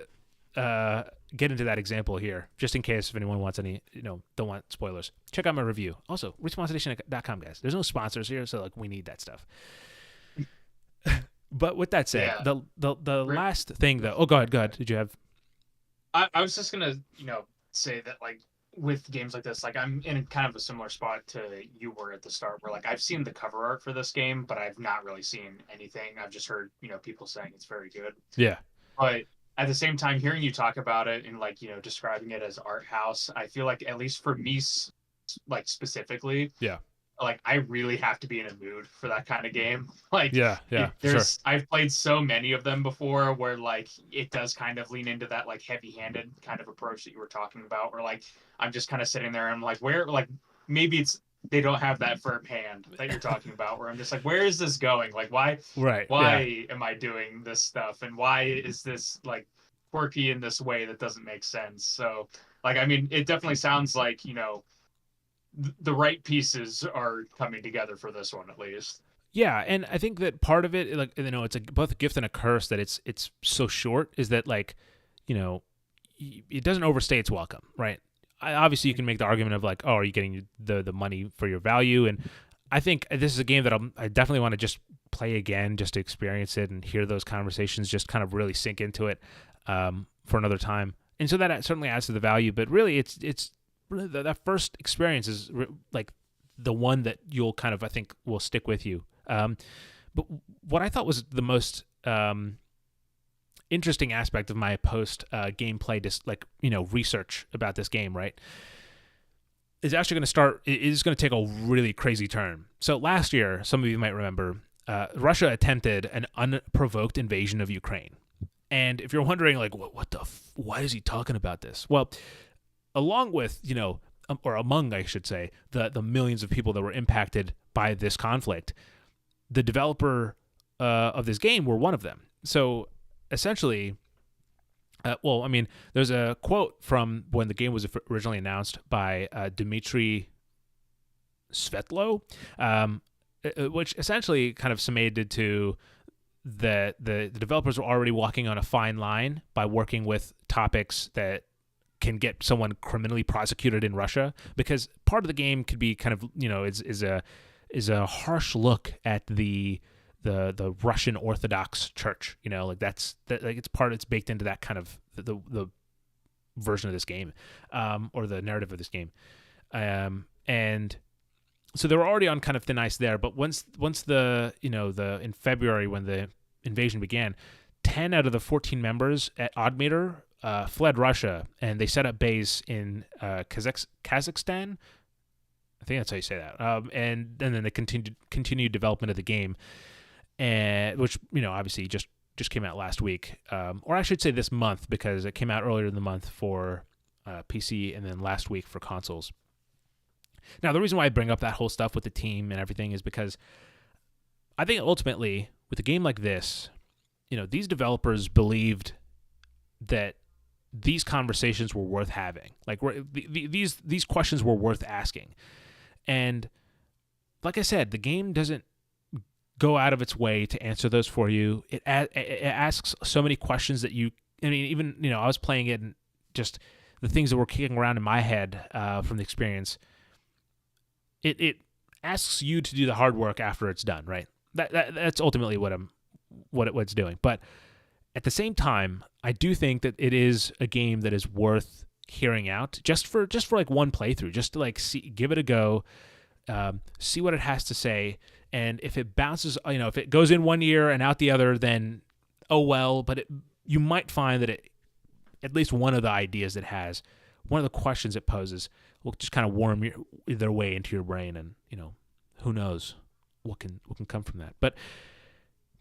Speaker 1: get into that example here, just in case if anyone wants any don't want spoilers. Check out my review. Also, responsedition.com, guys. There's no sponsors here, so like we need that stuff. But with that said, the last thing though. Oh, go ahead. Did you have?
Speaker 2: I was just gonna say that like with games like this, like I'm in kind of a similar spot to you were at the start, where like I've seen the cover art for this game, but I've not really seen anything. I've just heard people saying it's very good.
Speaker 1: Yeah.
Speaker 2: But at the same time, hearing you talk about it and like describing it as art house, I feel like at least for me, like specifically,
Speaker 1: yeah,
Speaker 2: like I really have to be in a mood for that kind of game. Like
Speaker 1: sure.
Speaker 2: I've played so many of them before where like it does kind of lean into that like heavy-handed kind of approach that you were talking about, where like I'm just kind of sitting there and I'm like, where, like maybe they don't have that firm hand that you're talking about, where I'm just like, where is this going? Like why am I doing this stuff, and why is this like quirky in this way that doesn't make sense? So like I mean it definitely sounds like the right pieces are coming together for this one, at least.
Speaker 1: Yeah, and I think that part of it, like it's both a gift and a curse that it's so short. Is that like, it doesn't overstay its welcome, right? Obviously, you can make the argument of like, oh, are you getting the money for your value? And I think this is a game that I definitely want to just play again, just to experience it and hear those conversations, just kind of really sink into it for another time. And so that certainly adds to the value. But really, it's that first experience is like the one that you'll kind of, I think, will stick with you. But what I thought was the most interesting aspect of my post gameplay, research about this game, right, is actually going to start. It is going to take a really crazy turn. So last year, some of you might remember, Russia attempted an unprovoked invasion of Ukraine. And if you're wondering, like, why is he talking about this? Well, along with, or among, I should say, the millions of people that were impacted by this conflict, the developer of this game were one of them. So essentially, there's a quote from when the game was originally announced by Dmitry Svetlo, which essentially kind of summated to the developers were already walking on a fine line by working with topics that can get someone criminally prosecuted in Russia, because part of the game could be kind of, is a harsh look at the Russian Orthodox Church. Like it's baked into that kind of the version of this game, or the narrative of this game, and so they were already on kind of thin ice there. But once the in February, when the invasion began, 10 out of the 14 members at Oddmeter fled Russia, and they set up base in Kazakhstan. I think that's how you say that. And then they continued development of the game, and which obviously just came out last week, or I should say this month, because it came out earlier in the month for PC, and then last week for consoles. Now, the reason why I bring up that whole stuff with the team and everything is because I think ultimately with a game like this, these developers believed that these conversations were worth having. Like these questions were worth asking. And like I said, the game doesn't go out of its way to answer those for you. It asks so many questions that even I was playing it, and just the things that were kicking around in my head from the experience, it asks you to do the hard work after it's done, right? That's ultimately what it's doing. But at the same time, I do think that it is a game that is worth hearing out just for like one playthrough, just to like give it a go, see what it has to say. And if it bounces, if it goes in one ear and out the other, then oh well. But you might find that at least one of the ideas it has, one of the questions it poses, will just kind of worm their way into your brain, and who knows what can come from that. But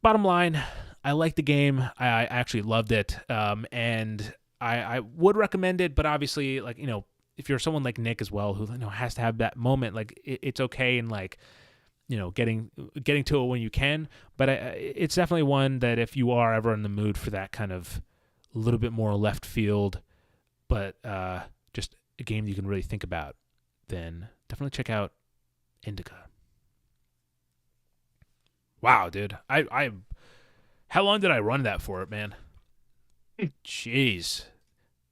Speaker 1: bottom line, I like the game. I actually loved it, and I would recommend it. But obviously, like if you're someone like Nick as well, who has to have that moment, like it's okay, and like getting to it when you can. But it's definitely one that if you are ever in the mood for that kind of a little bit more left field, but just a game that you can really think about, then definitely check out INDIKA. Wow, dude. I how long did I run that for it, man? Jeez.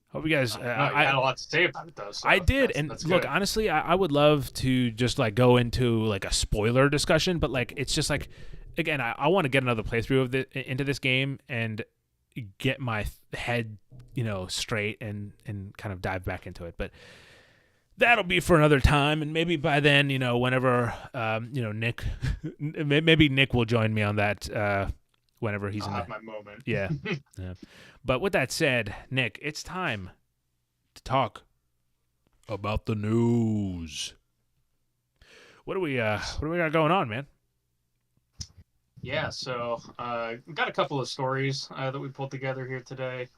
Speaker 1: Hope you guys...
Speaker 2: I had a lot to say about it, though. So
Speaker 1: I did,
Speaker 2: that's
Speaker 1: look,
Speaker 2: good.
Speaker 1: honestly, I would love to just like go into like a spoiler discussion, but like it's just like, again, I want to get another playthrough into this game and get my head, straight and kind of dive back into it. But that'll be for another time, and maybe by then, whenever, Nick, maybe Nick will join me on that whenever he's
Speaker 2: I'll
Speaker 1: in
Speaker 2: have my moment.
Speaker 1: Yeah. Yeah. But with that said, Nick, it's time to talk about the news. What do we got going on, man?
Speaker 2: Yeah, so we've got a couple of stories that we pulled together here today.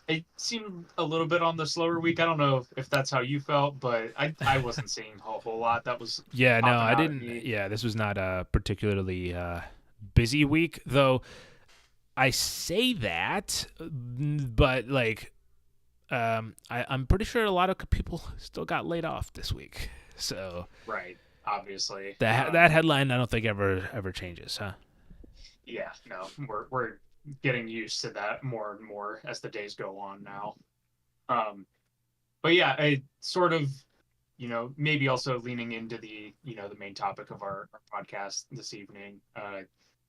Speaker 2: It seemed a little bit on the slower week. I don't know if that's how you felt, but I wasn't seeing a whole lot. That was
Speaker 1: yeah, no, I
Speaker 2: out at
Speaker 1: didn't.
Speaker 2: me.
Speaker 1: Yeah, this was not a particularly busy week, though. I say that, but like, I'm pretty sure a lot of people still got laid off this week. So
Speaker 2: Right, obviously.
Speaker 1: that headline, I don't think ever changes, huh?
Speaker 2: Yeah, no, we're getting used to that more and more as the days go on now. But yeah, I sort of, maybe also leaning into the main topic of our podcast this evening.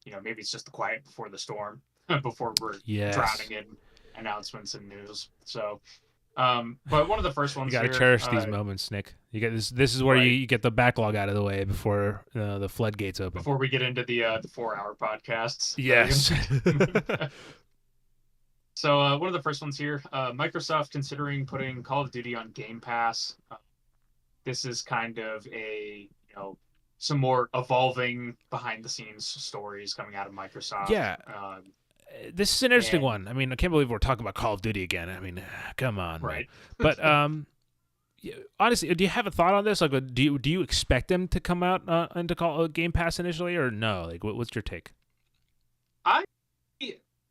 Speaker 2: Maybe it's just the quiet before the storm, before we're
Speaker 1: Yes.
Speaker 2: drowning in announcements and news. So, but one of the first ones
Speaker 1: You got to
Speaker 2: here,
Speaker 1: cherish these moments, Nick. You get this. This is where
Speaker 2: Right.
Speaker 1: you get the backlog out of the way before the floodgates open.
Speaker 2: before we get into the 4-hour podcasts.
Speaker 1: Yes.
Speaker 2: So one of the first ones here, Microsoft considering putting Call of Duty on Game Pass. This is kind of a, some more evolving behind the scenes stories coming out of Microsoft.
Speaker 1: Yeah. This is an interesting
Speaker 2: and-
Speaker 1: one. I mean, I can't believe we're talking about Call of Duty again. I mean, come on, man.
Speaker 2: Right.
Speaker 1: But yeah, honestly, do you have a thought on this? Like, do you expect them to come out into Game Pass initially, or no? Like, what's your take?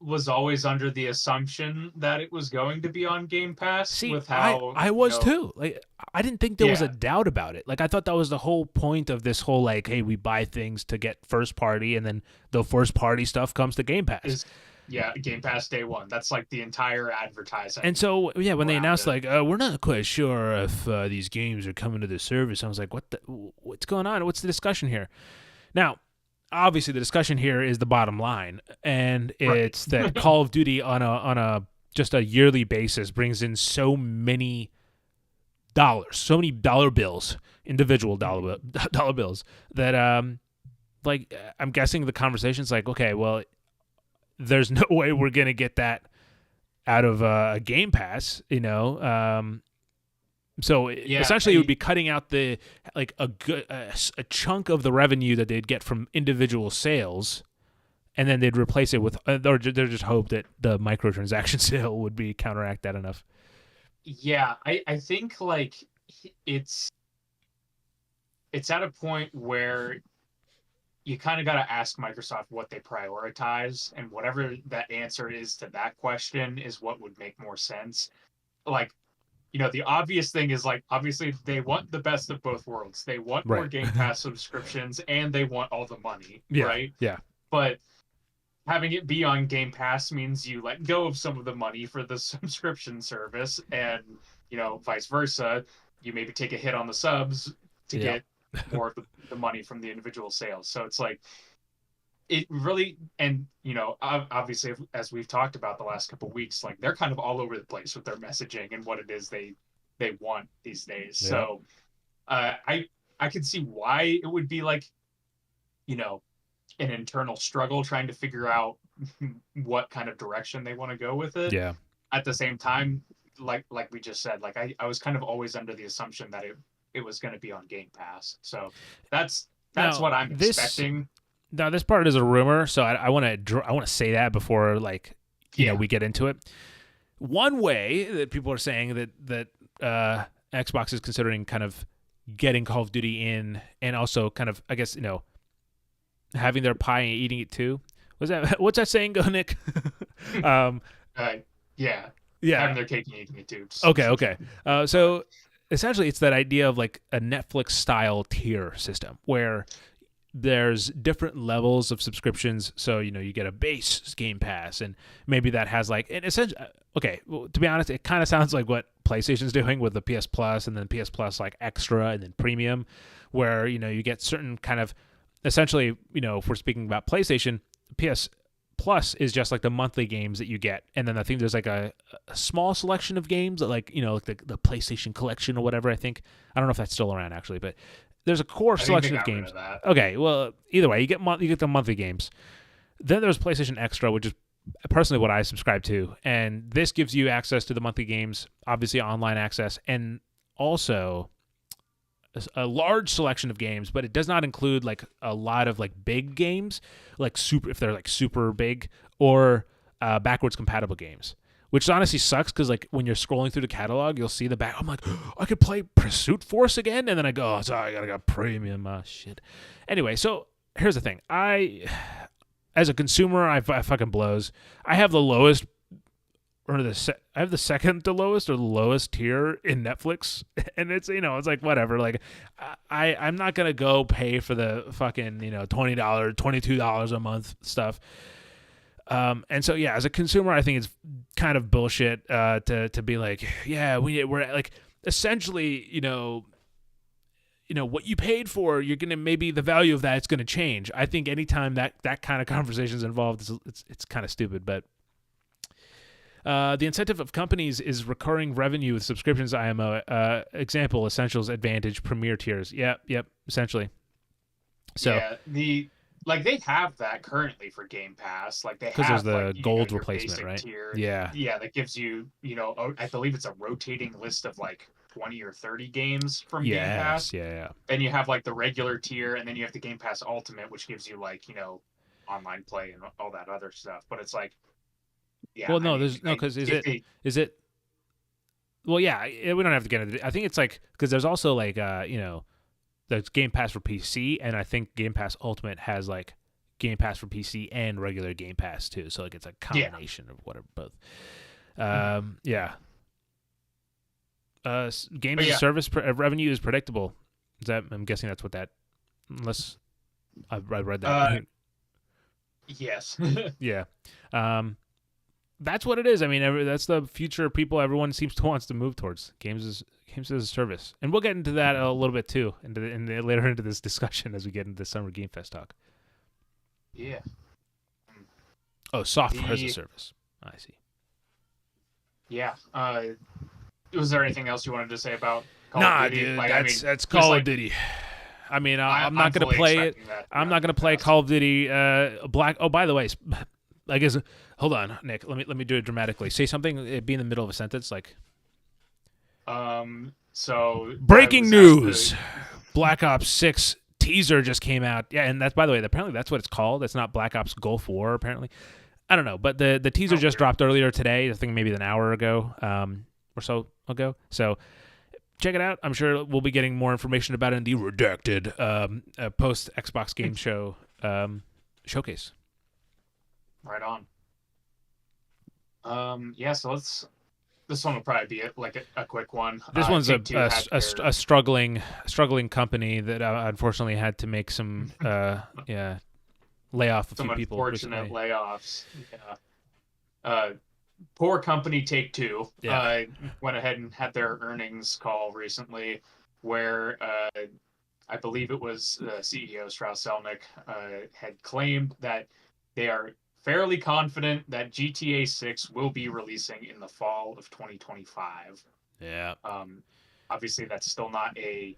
Speaker 2: Was always under the assumption that it was going to be on Game Pass.
Speaker 1: See,
Speaker 2: with how
Speaker 1: I was too. Like, I didn't think there was a
Speaker 2: Yeah.
Speaker 1: doubt about it. Like, I thought that was the whole point of this whole, like, hey, we buy things to get first party, and then the first party stuff comes to Game Pass.
Speaker 2: Yeah, Game Pass day one. That's like the entire advertising.
Speaker 1: And so, yeah, when they announced,
Speaker 2: it.
Speaker 1: like, we're not quite sure if these games are coming to the service, I was like, what's going on? What's the discussion here? Now, obviously, the discussion here is the bottom line, and it's that Call of Duty on a just a yearly basis brings in so many dollars, so many dollar bills, individual dollar bills, that like, I'm guessing the conversation's like, okay, well, there's no way we're gonna get that out of a Game Pass, you know. So essentially, it would be cutting out the like a chunk of the revenue that they'd get from individual sales, and then they'd replace it with, or they just hope that the microtransaction sale would be counteract that enough.
Speaker 2: Yeah, I think like it's at a point where you kind of got to ask Microsoft what they prioritize, and whatever that answer is to that question is what would make more sense. Like, you know, the obvious thing is, like, obviously they want the best of both worlds. They want more Game Pass subscriptions, and they want all the money, right?
Speaker 1: Yeah.
Speaker 2: But having it be on Game Pass means you let go of some of the money for the subscription service, and, you know, vice versa. You maybe take a hit on the subs to get more of the money from the individual sales. So it's like, it really, and, you know, obviously, as we've talked about the last couple of weeks, like, they're kind of all over the place with their messaging and what it is they want these days. So I can see why it would be like, you know, an internal struggle trying to figure out what kind of direction they want to go with it.
Speaker 1: Yeah.
Speaker 2: At the same time, like we just said, like, I was kind of always under the assumption that it was going to be on Game Pass. So that's what I'm expecting.
Speaker 1: Now, this part is a rumor, so I want to say that before, like, you know, we get into it. One way that people are saying that Xbox is considering kind of getting Call of Duty in, and also kind of, I guess, you know, having their pie and eating it too. What's that saying go, Nick?
Speaker 2: Yeah. Having their cake and eating it too.
Speaker 1: Okay. So essentially, it's that idea of like a Netflix style tier system where there's different levels of subscriptions. So, you know, you get a base Game Pass, and maybe that has like, and essentially, well, to be honest, it kind of sounds like what PlayStation's doing with the PS Plus, and then PS Plus like Extra, and then Premium, where, you know, you get certain kind of, essentially, you know, if we're speaking about PlayStation, PS Plus is just like the monthly games that you get, and then I think there's like a small selection of games that, like, you know, like the PlayStation Collection or whatever. I don't know if that's still around actually, but there's a core selection of games. Okay, well, either way, you get the monthly games. Then there's PlayStation Extra, which is personally what I subscribe to, and this gives you access to the monthly games, obviously online access, and also a large selection of games, but it does not include like a lot of like big games, like if they're like super big, or backwards compatible games, which honestly sucks, because like when you're scrolling through the catalog, you'll see the back. I'm like, I could play Pursuit Force again, and then I go, oh, sorry, I gotta go premium. Shit. Anyway, so here's the thing. As a consumer, I fucking blows. I have the lowest, or I have the second to lowest or the lowest tier in Netflix, and it's, you know, it's like whatever. Like, I'm not gonna go pay for the fucking, you know, $20, $22 a month stuff. And so, yeah, as a consumer, I think it's kind of bullshit to be like, yeah, we're like, essentially, you know, what you paid for, you're gonna, maybe the value of that is gonna change. I think anytime that kind of conversation is involved, it's kind of stupid. But the incentive of companies is recurring revenue with subscriptions. IMO example: Essentials, Advantage, Premier tiers. Yep, essentially. So
Speaker 2: yeah, they have that currently for Game Pass. Like, they have,
Speaker 1: because there's the
Speaker 2: like,
Speaker 1: gold replacement, right?
Speaker 2: Tier.
Speaker 1: Yeah,
Speaker 2: that gives you, you know, I believe it's a rotating list of like 20 or 30 games from Game Pass.
Speaker 1: Yeah.
Speaker 2: Then you have like the regular tier, and then you have the Game Pass Ultimate, which gives you, like, you know, online play and all that other stuff. But it's like, yeah.
Speaker 1: Well, no, because is it? Well, yeah, we don't have to get into it. I think it's like, because there's also like, you know, there's Game Pass for PC, and I think Game Pass Ultimate has like Game Pass for PC and regular Game Pass too. So like it's a combination of whatever, both. Yeah. Games as a service revenue is predictable. I'm guessing that's what that, unless I read that.
Speaker 2: Yes.
Speaker 1: Yeah. That's what it is. I mean, that's the future people everyone seems to wants to move towards. Games as a service, and we'll get into that a little bit too, later into this discussion as we get into the Summer Game Fest talk.
Speaker 2: Yeah.
Speaker 1: Oh, software as a service. I see.
Speaker 2: Yeah. Was there anything else you wanted to say about Call of Duty?
Speaker 1: Dude,
Speaker 2: Like,
Speaker 1: that's Call of Duty. I mean, I'm not going to play it. I'm not going to play Call of Duty Black. Oh, by the way, I guess. Hold on, Nick. Let me do it dramatically. Say something. Be in the middle of a sentence, like.
Speaker 2: So.
Speaker 1: Breaking news: Black Ops 6 teaser just came out. Yeah, and that's, by the way, apparently that's what it's called. It's not Black Ops Gulf War. Apparently, I don't know, but the teaser just dropped earlier today. I think maybe an hour ago, or so ago. So. Check it out. I'm sure we'll be getting more information about it in the redacted post Xbox Game Show showcase.
Speaker 2: Right on. Yeah. So this one will probably be like a quick one.
Speaker 1: This one's a struggling company that unfortunately had to make some lay off a few people.
Speaker 2: Some unfortunate layoffs. Yeah. Poor company Take-Two went ahead and had their earnings call recently, where I believe it was CEO Strauss Zelnick had claimed that they are fairly confident that GTA 6 will be releasing in the fall of 2025.
Speaker 1: Yeah.
Speaker 2: Obviously, that's still not a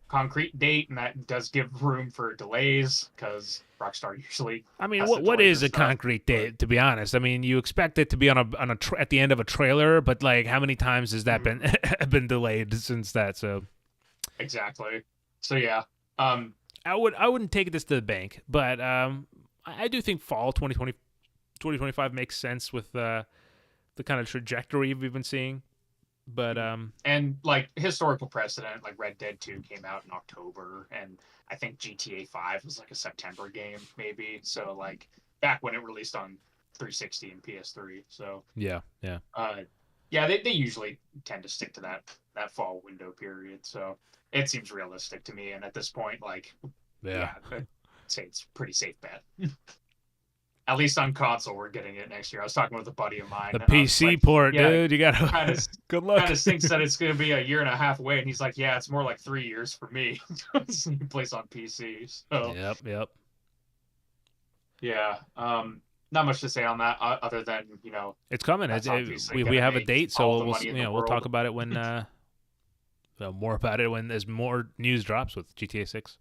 Speaker 2: concrete date, and that does give room for delays because Rockstar usually.
Speaker 1: I mean, what is a concrete date? To be honest, I mean, you expect it to be at the end of a trailer, but like, how many times has that been delayed since that? So. Exactly.
Speaker 2: So yeah.
Speaker 1: I wouldn't take this to the bank, but I do think fall 2025 makes sense with the kind of trajectory we've been seeing. But
Speaker 2: and like historical precedent, like Red Dead 2 came out in October, and I think GTA 5 was like a September game, maybe. So like back when it released on 360 and PS3. So
Speaker 1: yeah.
Speaker 2: They usually tend to stick to that fall window period. So it seems realistic to me. And at this point, like I'd say it's a pretty safe bet. At least on console, we're getting it next year. I was talking with a buddy of mine.
Speaker 1: The PC port, dude. You got to good luck.
Speaker 2: Kind of thinks that it's going to be a year and a half away, and he's like, "Yeah, it's more like 3 years for me." He plays on PC. So.
Speaker 1: Yep.
Speaker 2: Yeah. Not much to say on that, other than
Speaker 1: it's coming. We have a date, so we'll talk about it when more about it when there's more news drops with GTA 6.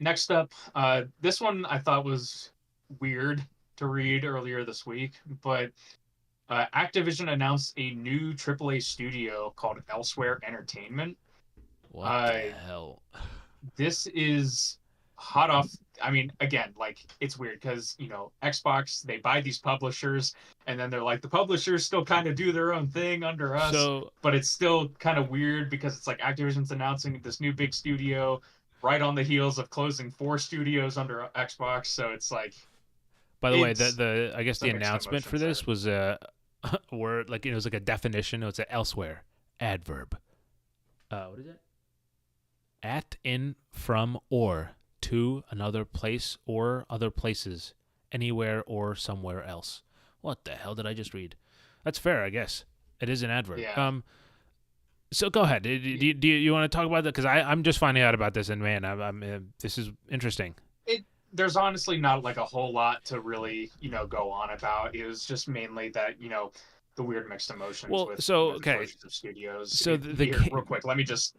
Speaker 2: Next up, this one I thought was weird to read earlier this week, but Activision announced a new AAA studio called Elsewhere Entertainment.
Speaker 1: What the hell?
Speaker 2: This is hot off. I mean, again, like, it's weird because, Xbox, they buy these publishers, and then they're like, the publishers still kind of do their own thing under us, but it's still kind of weird because it's like Activision's announcing this new big studio right on the heels of closing 4 studios under Xbox, so it's like.
Speaker 1: By the way, I guess the announcement for this was a word, like it was like a definition. It was an elsewhere adverb. What is it? At, in, from, or to another place or other places, anywhere or somewhere else. What the hell did I just read? That's fair, I guess. It is an adverb.
Speaker 2: Yeah.
Speaker 1: So go ahead. Do you want to talk about that? Because I'm just finding out about this, and man, this is interesting.
Speaker 2: There's honestly not like a whole lot to really go on about. It was just mainly that the weird mixed emotions.
Speaker 1: Well,
Speaker 2: with,
Speaker 1: so okay.
Speaker 2: Of studios.
Speaker 1: So
Speaker 2: real quick, let me just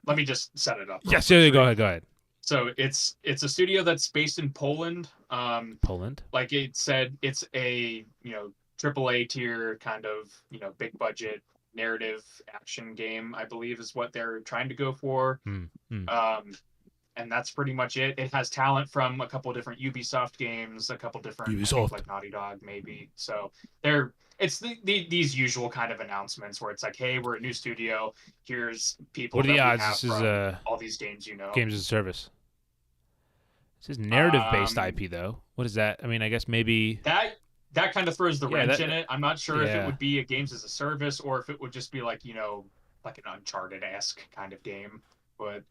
Speaker 2: set it up.
Speaker 1: Yes, yeah, go ahead.
Speaker 2: So it's a studio that's based in Poland.
Speaker 1: Poland.
Speaker 2: Like it said, it's a AAA tier kind of big budget narrative action game, I believe is what they're trying to go for. And that's pretty much it. It has talent from a couple different Ubisoft games, a couple different like Naughty Dog maybe. So it's these usual kind of announcements where it's like, hey, we're a new studio. Here's people.
Speaker 1: What are the odds
Speaker 2: this
Speaker 1: is
Speaker 2: all these games
Speaker 1: games as a service? This is narrative based IP though. What is that? I mean, I guess maybe
Speaker 2: that kind of throws the wrench in it. I'm not sure if it would be a games as a service or if it would just be like, like an Uncharted-esque kind of game. But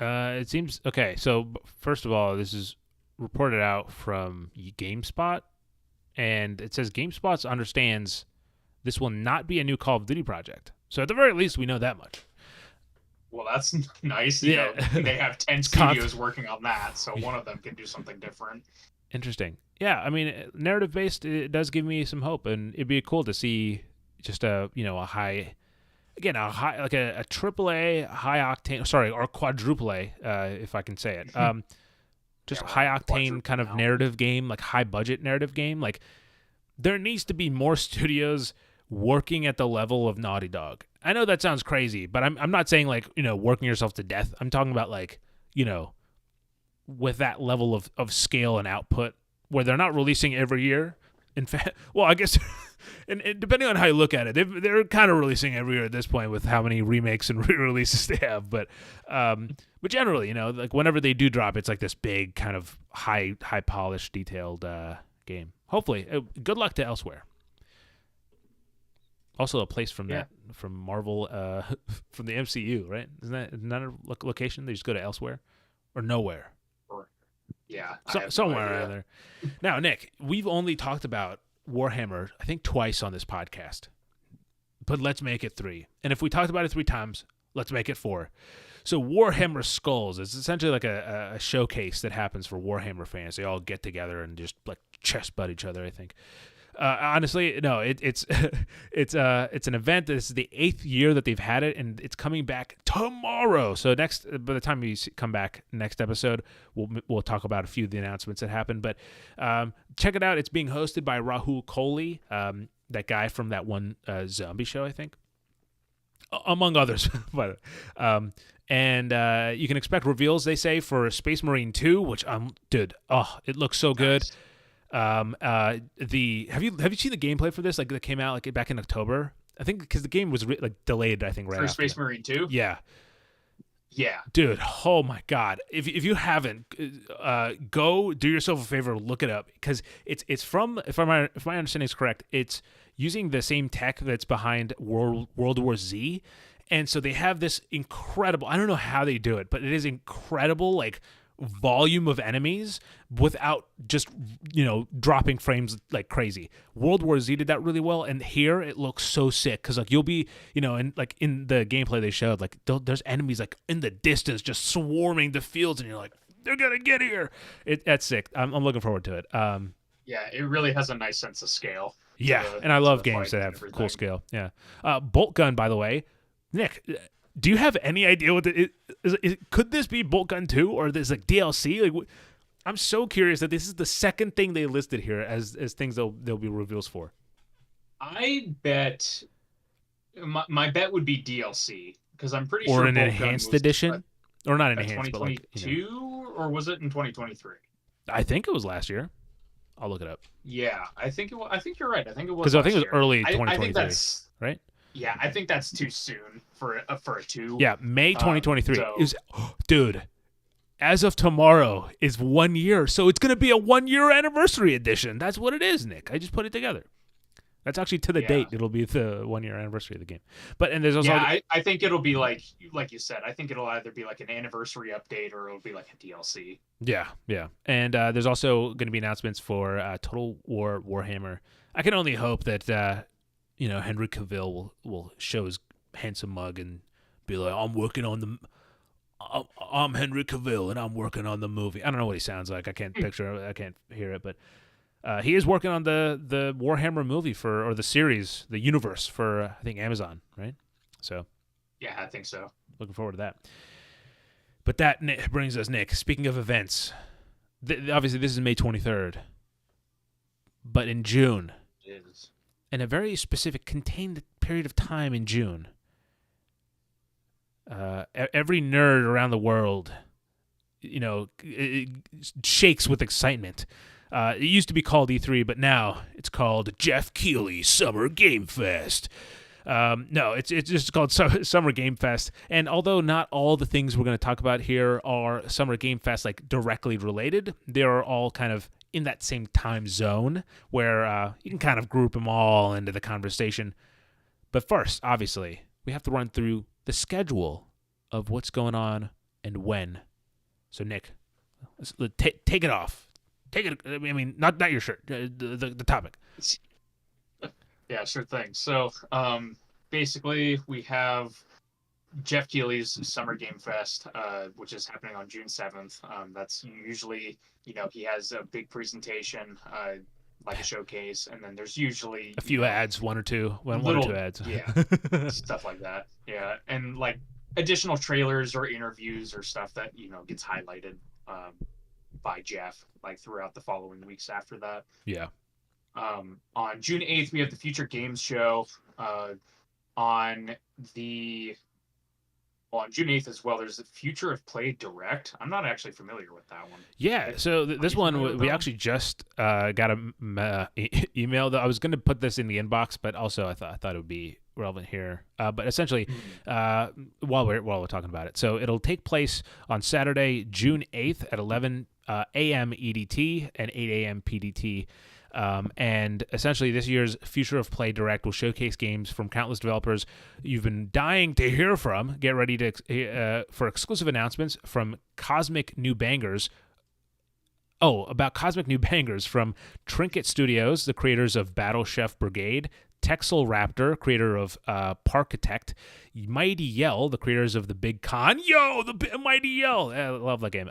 Speaker 1: it seems okay. So first of all, this is reported out from GameSpot. and it says GameSpot understands this will not be a new Call of Duty project. So at the very least, we know that much.
Speaker 2: Well, that's nice.
Speaker 1: Yeah.
Speaker 2: They have 10 studios working on that, so one of them can do something different.
Speaker 1: Interesting. Yeah, I mean, narrative based, it does give me some hope, and it'd be cool to see just a high, again, a high, like a AAA high octane, sorry, or quadruple A, if I can say it. Just high octane kind of narrative game, like high budget narrative game. Like there needs to be more studios working at the level of Naughty Dog. I know that sounds crazy, but I'm not saying like, working yourself to death. I'm talking about like, with that level of scale and output where they're not releasing every year. In fact, well, I guess, and depending on how you look at it, they're kind of releasing every year at this point with how many remakes and re-releases they have. But generally, like whenever they do drop, it's like this big kind of high polished, detailed game. Hopefully, good luck to Elsewhere. Also, a place from Marvel, from the MCU, right? Isn't that another location? They just go to Elsewhere or Nowhere?
Speaker 2: Yeah,
Speaker 1: somewhere around there. Now, Nick, we've only talked about Warhammer, I think, twice on this podcast, but let's make it 3. And if we talked about it 3 times, let's make it 4. So Warhammer Skulls is essentially like a showcase that happens for Warhammer fans. They all get together and just like chest butt each other, I think. Honestly, no, it's an event. This is the 8th year that they've had it, and it's coming back tomorrow. So by the time we come back next episode, we'll talk about a few of the announcements that happened. But check it out. It's being hosted by Rahul Kohli, that guy from that one zombie show, I think, among others. But and you can expect reveals, they say, for Space Marine 2, which it looks so good. Have you seen the gameplay for this? Like that came out like back in October, I think, because the game was delayed. I think right
Speaker 2: for
Speaker 1: after
Speaker 2: Space Marine 2.
Speaker 1: Yeah,
Speaker 2: dude.
Speaker 1: Oh my god! If you haven't, go do yourself a favor, look it up, because it's from, if my understanding is correct, it's using the same tech that's behind World War Z, and so they have this incredible. I don't know how they do it, but it is incredible. Like volume of enemies without just dropping frames like crazy. World War Z did that really well, and here it looks so sick because like you'll be and like in the gameplay they showed, like there's enemies like in the distance just swarming the fields, and you're like, they're gonna get here. That's sick. I'm looking forward to it.
Speaker 2: Yeah, it really has a nice sense of scale.
Speaker 1: Yeah, and I love games that have cool scale. Yeah. Bolt Gun, by the way, Nick, do you have any idea what could this be Bolt Gun 2 or this like DLC? Like, I'm so curious that this is the second thing they listed here as things there'll be reveals for.
Speaker 2: I bet my bet would be DLC, because I'm pretty sure
Speaker 1: or an enhanced edition, or not an enhanced,
Speaker 2: 2022, or was it in 2023?
Speaker 1: I think it was last year. I'll look it up.
Speaker 2: Yeah, I think you're right. I think it was
Speaker 1: because I think it was early 2023,
Speaker 2: I think that's
Speaker 1: right?
Speaker 2: Yeah, I think that's too soon for a 2.
Speaker 1: Yeah, May 2023. Dude, as of tomorrow is 1 year, so it's going to be a 1-year anniversary edition. That's what it is, Nick. I just put it together. That's actually to the date. It'll be the 1-year anniversary of the game. And there's also
Speaker 2: I think it'll be like you said. I think it'll either be like an anniversary update or it'll be like a DLC.
Speaker 1: Yeah. And there's also going to be announcements for Total War Warhammer. I can only hope that Henry Cavill will show his handsome mug and be like, I'm Henry Cavill and I'm working on the movie. I don't know what he sounds like. I can't picture it. I can't hear it, but he is working on the Warhammer movie or the series, the universe for I think Amazon, right? So
Speaker 2: yeah, I think so.
Speaker 1: Looking forward to that. But that brings us, Nick, speaking of events, obviously this is May 23rd, but in June,
Speaker 2: it is.
Speaker 1: In a very specific contained period of time in June, every nerd around the world, it shakes with excitement. It used to be called E3, but now it's called Jeff Keighley Summer Game Fest. No, it's just called Summer Game Fest. And although not all the things we're going to talk about here are Summer Game Fest like directly related, they are all kind of in that same time zone where you can kind of group them all into the conversation. But first, obviously, we have to run through the schedule of what's going on and when. So, Nick, take it off. Take it. I mean, not your shirt. The topic.
Speaker 2: Yeah, sure thing. So, basically, we have Jeff Keighley's Summer Game Fest, which is happening on June 7th. That's usually, he has a big presentation, like a showcase, and then there's usually
Speaker 1: a few ads, one or two ads.
Speaker 2: Yeah, stuff like that. Yeah, and like additional trailers or interviews or stuff that, gets highlighted by Jeff, like throughout the following weeks after that.
Speaker 1: Yeah.
Speaker 2: On June 8th, we have the Future Games Show. On June 8th as well, there's the Future of Play Direct. I'm not actually familiar with that one.
Speaker 1: Yeah, so this one, we actually just got a email. I was going to put this in the inbox, but also I thought it would be relevant here. But essentially, while we're talking about it, so it'll take place on Saturday, June 8th at 11 a.m. EDT and 8 a.m. PDT. And essentially, this year's Future of Play Direct will showcase games from countless developers you've been dying to hear from. Get ready for exclusive announcements from Cosmic New Bangers. About Cosmic New Bangers from Trinket Studios, the creators of Battle Chef Brigade, Texel Raptor, creator of Parkitect, Mighty Yell, the creators of The Big Con, the Mighty Yell, I love that game,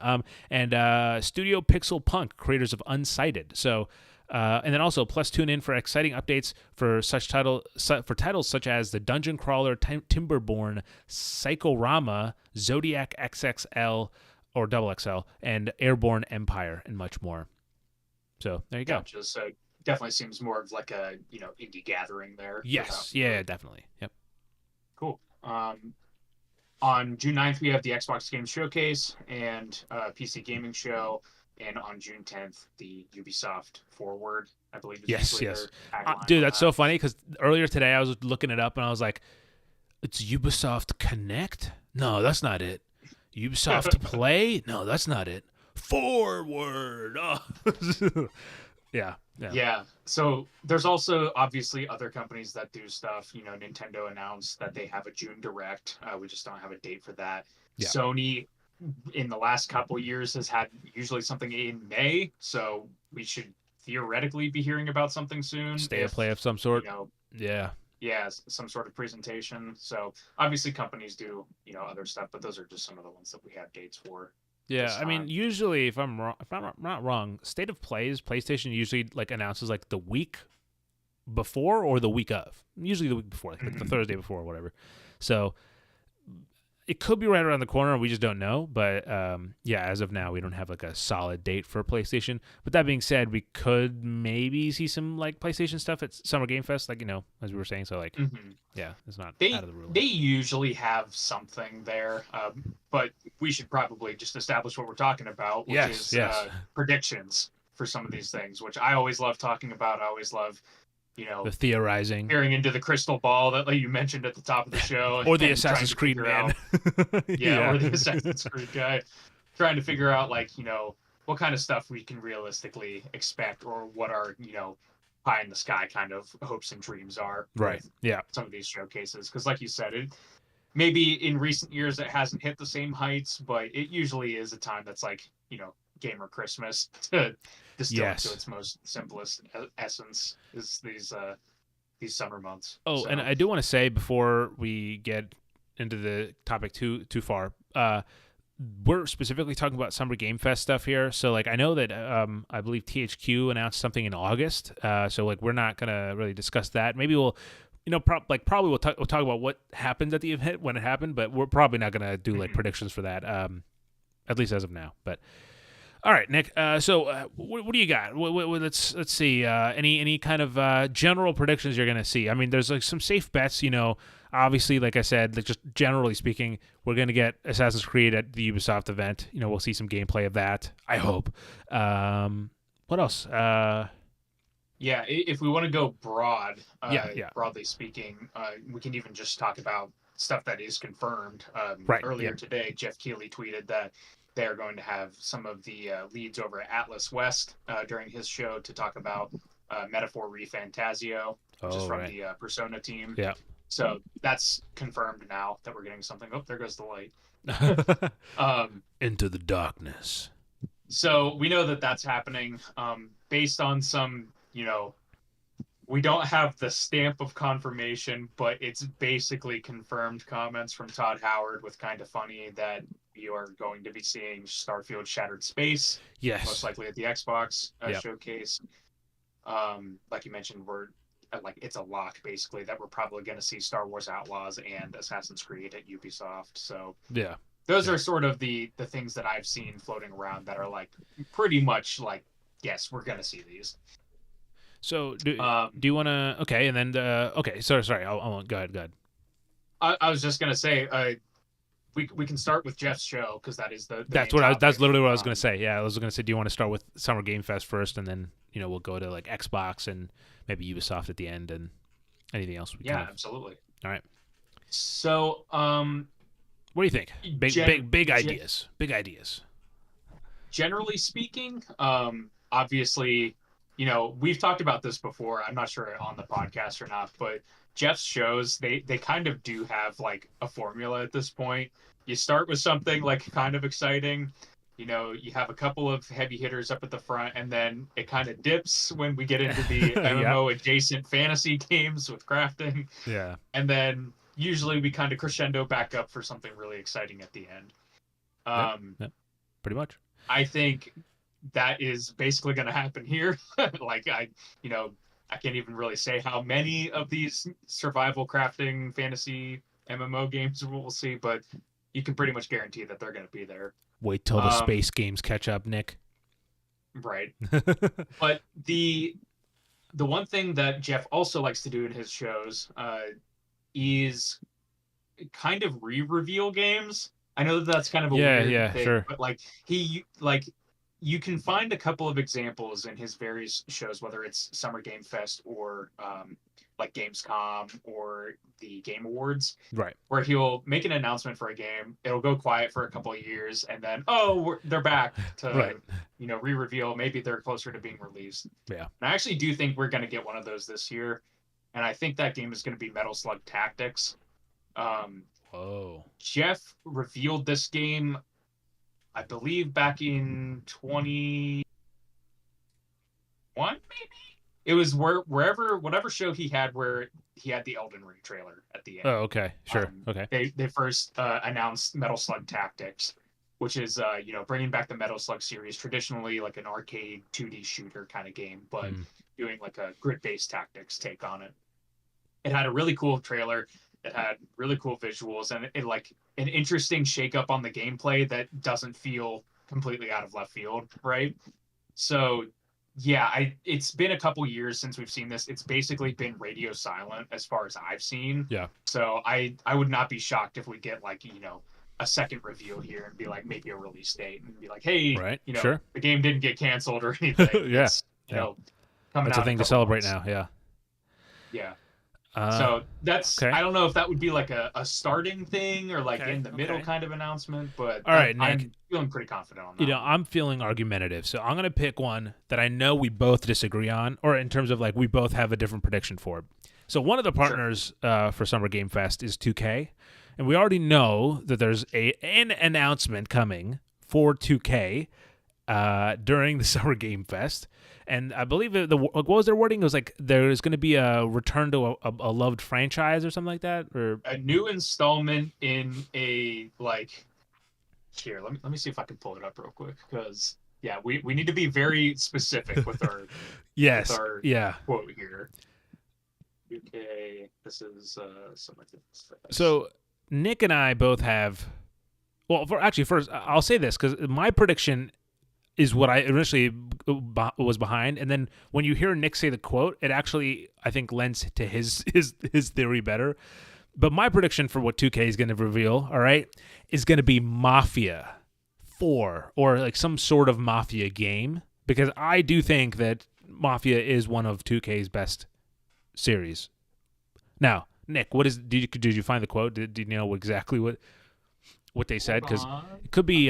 Speaker 1: and Studio Pixel Punk, creators of Unsighted. So, and then also, plus tune in for exciting updates for titles such as the Dungeon Crawler Timberborn, Psychorama, Zodiac XXL or Double XL, and Airborne Empire, and much more. So there you go.
Speaker 2: Gotcha. So definitely seems more of like a indie gathering there.
Speaker 1: Yes. Yeah. Definitely. Yep.
Speaker 2: Cool. On June 9th, we have the Xbox Game Showcase and PC Gaming Show. And on June 10th, the Ubisoft Forward, I believe.
Speaker 1: Yes. Dude, that's so funny because earlier today I was looking it up and I was like, it's Ubisoft Connect? No, that's not it. Ubisoft Play? No, that's not it. Forward. Oh. Yeah.
Speaker 2: So there's also obviously other companies that do stuff. Nintendo announced that they have a June Direct. We just don't have a date for that. Yeah. Sony, in the last couple years, has had usually something in May, so we should theoretically be hearing about something soon.
Speaker 1: State of play of some sort.
Speaker 2: Yeah, some sort of presentation. So obviously companies do other stuff, but those are just some of the ones that we have dates for.
Speaker 1: Yeah, I mean, usually if I'm not wrong, State of Plays, PlayStation usually like announces like the week before or the week of. Usually the week before, like the Thursday before or whatever. So it could be right around the corner. We just don't know. But as of now, we don't have like a solid date for PlayStation. But that being said, we could maybe see some like PlayStation stuff at Summer Game Fest, like as we were saying. So like, it's not out of the rule.
Speaker 2: They usually have something there, but we should probably just establish what we're talking about, which is predictions for some of these things, which I always love talking about. I always love.
Speaker 1: The theorizing,
Speaker 2: peering into the crystal ball that you mentioned at the top of the show,
Speaker 1: or the Assassin's Creed man,
Speaker 2: or the Assassin's Creed guy, trying to figure out what kind of stuff we can realistically expect, or what our pie in the sky kind of hopes and dreams are.
Speaker 1: Right. Yeah.
Speaker 2: Some of these showcases, because like you said, maybe in recent years it hasn't hit the same heights, but it usually is a time that's gamer Christmas to distill it to its most simplest essence is these summer months.
Speaker 1: And I do want to say before we get into the topic too far, we're specifically talking about Summer Game Fest stuff here. So I know that I believe THQ announced something in August. So we're not gonna really discuss that. Maybe we'll probably we'll talk about what happened at the event when it happened, but we're probably not gonna do predictions for that. At least as of now, but. All right, Nick. So what do you got? Let's see. Any kind of general predictions you're gonna see? I mean, there's some safe bets. Obviously, like I said, just generally speaking, we're gonna get Assassin's Creed at the Ubisoft event. We'll see some gameplay of that. I hope. What else?
Speaker 2: If we want to go broad, broadly speaking, we can even just talk about stuff that is confirmed. Earlier today, Jeff Keighley tweeted that. They're going to have some of the leads over at Atlas West during his show to talk about Metaphor Refantasio, which is from the Persona team.
Speaker 1: Yeah.
Speaker 2: So that's confirmed now that we're getting something. Oh, there goes the light.
Speaker 1: Into the darkness.
Speaker 2: So we know that that's happening. Based on some, we don't have the stamp of confirmation, but it's basically confirmed comments from Todd Howard with Kind of Funny that we are going to be seeing Starfield Shattered Space, most
Speaker 1: Yes.
Speaker 2: likely at the Xbox
Speaker 1: Yep.
Speaker 2: showcase. Like you mentioned, we're like it's a lock basically that we're probably going to see Star Wars Outlaws and Assassin's Creed at Ubisoft. So
Speaker 1: Yeah.
Speaker 2: those
Speaker 1: Yeah.
Speaker 2: are sort of the things that I've seen floating around that are like pretty much like yes, we're going to see these.
Speaker 1: So do you want to? Okay, and then okay. Sorry. I'll go ahead. Go ahead.
Speaker 2: I was just going to say we can start with Jeff's show because that is the
Speaker 1: That's
Speaker 2: main
Speaker 1: what I was. That's
Speaker 2: topic.
Speaker 1: literally what I was gonna say. Yeah, I was gonna say, do you want to start with Summer Game Fest first, and then we'll go to like Xbox and maybe Ubisoft at the end, and anything else we
Speaker 2: Yeah,
Speaker 1: kind of.
Speaker 2: absolutely.
Speaker 1: All right.
Speaker 2: So
Speaker 1: What do you think? Big ideas. Big ideas.
Speaker 2: generally speaking, obviously, we've talked about this before. I'm not sure on the podcast or not, but Jeff's shows, they kind of do have like a formula at this point. You start with something like kind of exciting. You have a couple of heavy hitters up at the front, and then it kind of dips when we get into the MMO adjacent fantasy games with crafting.
Speaker 1: Yeah.
Speaker 2: And then usually we kind of crescendo back up for something really exciting at the end.
Speaker 1: Yep. Pretty much.
Speaker 2: I think that is basically going to happen here. Like I can't even really say how many of these survival crafting fantasy MMO games we'll see, but you can pretty much guarantee that they're going to be there.
Speaker 1: Wait till the space games catch up, Nick.
Speaker 2: Right. But the one thing that Jeff also likes to do in his shows is kind of re-reveal games. I know that that's kind of a weird thing,
Speaker 1: sure.
Speaker 2: but like you can find a couple of examples in his various shows, whether it's Summer Game Fest or like Gamescom or the Game Awards,
Speaker 1: Right.
Speaker 2: where he'll make an announcement for a game. It'll go quiet for a couple of years, and then they're back to
Speaker 1: Right.
Speaker 2: re-reveal. Maybe they're closer to being released.
Speaker 1: Yeah.
Speaker 2: And I actually do think we're going to get one of those this year, and I think that game is going to be Metal Slug Tactics.
Speaker 1: Whoa.
Speaker 2: Jeff revealed this game, I believe, back in 2021, maybe? It was whatever show he had where he had the Elden Ring trailer at the end.
Speaker 1: Oh, okay. Sure. Okay.
Speaker 2: They first announced Metal Slug Tactics, which is bringing back the Metal Slug series, traditionally like an arcade 2D shooter kind of game, but doing like a grid-based tactics take on it. It had a really cool trailer. It had really cool visuals, and it like an interesting shake-up on the gameplay that doesn't feel completely out of left field, right? So yeah, it's been a couple years since we've seen this. It's basically been radio silent as far as I've seen.
Speaker 1: Yeah.
Speaker 2: So I would not be shocked if we get like, a second reveal here and be like maybe a release date and be like, hey,
Speaker 1: right. Sure.
Speaker 2: the game didn't get canceled or anything.
Speaker 1: Yeah.
Speaker 2: It's, coming
Speaker 1: that's
Speaker 2: out
Speaker 1: a thing to celebrate now. Yeah.
Speaker 2: Yeah. So that's
Speaker 1: okay.
Speaker 2: I don't know if that would be like a starting thing or like in the middle kind of announcement, but
Speaker 1: all right, Nick,
Speaker 2: I'm feeling pretty confident on that.
Speaker 1: I'm feeling argumentative, so I'm gonna pick one that I know we both disagree on, or in terms of like we both have a different prediction for. So one of the partners for Summer Game Fest is 2K, and we already know that there's an announcement coming for 2K during the Summer Game Fest. And I believe what was their wording? It was like there's going to be a return to a loved franchise or something like that, or
Speaker 2: a new installment in a like. Here, let me see if I can pull it up real quick because we need to be very specific with our
Speaker 1: yes,
Speaker 2: with our
Speaker 1: yeah
Speaker 2: quote here. UK, this is something like this.
Speaker 1: So Nick and I both have. Well, first I'll say this because my prediction is what I initially was behind, and then when you hear Nick say the quote, it actually I think lends to his theory better. But my prediction for what 2K is going to reveal, all right, is going to be Mafia 4 or like some sort of Mafia game, because I do think that Mafia is one of 2K's best series. Now, Nick, did you find the quote? Did you know exactly what they said? Because it could be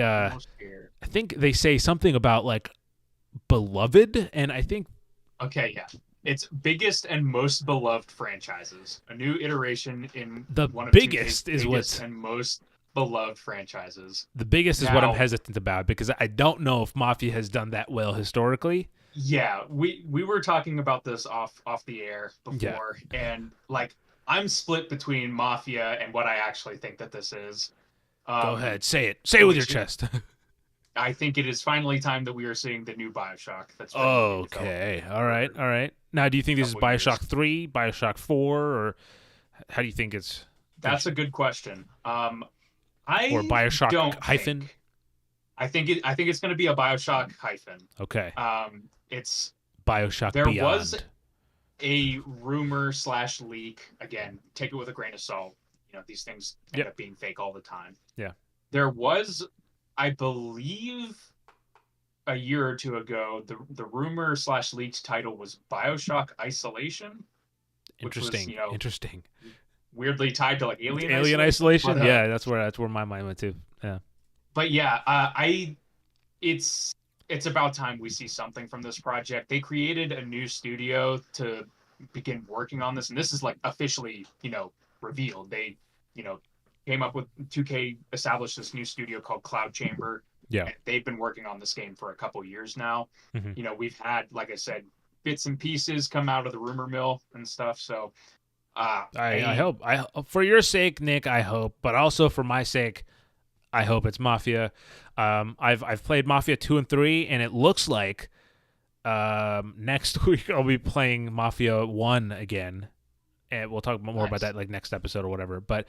Speaker 1: I think they say something about like beloved, and I think
Speaker 2: it's biggest and most beloved franchises. A new iteration in
Speaker 1: the
Speaker 2: one of
Speaker 1: biggest is
Speaker 2: biggest
Speaker 1: what's
Speaker 2: and most beloved franchises.
Speaker 1: The biggest is what I'm
Speaker 2: Now,
Speaker 1: hesitant about because I don't know if Mafia has done that well historically.
Speaker 2: yeah, we were talking about this off the air
Speaker 1: Yeah.
Speaker 2: before, and like I'm split between Mafia and what I actually think that this is.
Speaker 1: Go
Speaker 2: Um,
Speaker 1: ahead. Say it. Say it with your
Speaker 2: which
Speaker 1: chest.
Speaker 2: I think it is finally time that we are seeing the new BioShock that's been in development
Speaker 1: Okay. All right.
Speaker 2: for
Speaker 1: All right. Now, do you think
Speaker 2: a
Speaker 1: this is
Speaker 2: couple years.
Speaker 1: BioShock 3, BioShock 4, or how do you think it's
Speaker 2: That's a good question.
Speaker 1: or
Speaker 2: I
Speaker 1: BioShock
Speaker 2: don't
Speaker 1: hyphen?
Speaker 2: think. I think it's going to be a BioShock hyphen.
Speaker 1: Okay.
Speaker 2: It's
Speaker 1: BioShock
Speaker 2: there was
Speaker 1: Beyond.
Speaker 2: a rumor slash leak. Again, take it with a grain of salt. You know, these things end
Speaker 1: Yep.
Speaker 2: up being fake all the time.
Speaker 1: Yeah.
Speaker 2: There was, I believe, a year or two ago, the rumor slash leaked title was BioShock Isolation, which was,
Speaker 1: Interesting. Interesting.
Speaker 2: weirdly tied to like Alien
Speaker 1: Alien
Speaker 2: Isolation.
Speaker 1: Isolation?
Speaker 2: But,
Speaker 1: Yeah, that's where my mind went to. Yeah.
Speaker 2: but yeah, it's about time we see something from this project. They created a new studio to begin working on this, and this is like officially, revealed. They, you know, came up with 2K established this new studio called Cloud Chamber.
Speaker 1: Yeah.
Speaker 2: And they've been working on this game for a couple years now.
Speaker 1: Mhm.
Speaker 2: We've had, like I said, bits and pieces come out of the rumor mill and stuff. So
Speaker 1: I hope for your sake, Nick, I hope, but also for my sake, I hope it's Mafia. I've played Mafia 2 and 3, and it looks like next week I'll be playing Mafia 1 again, and we'll talk more about that like next episode or whatever. But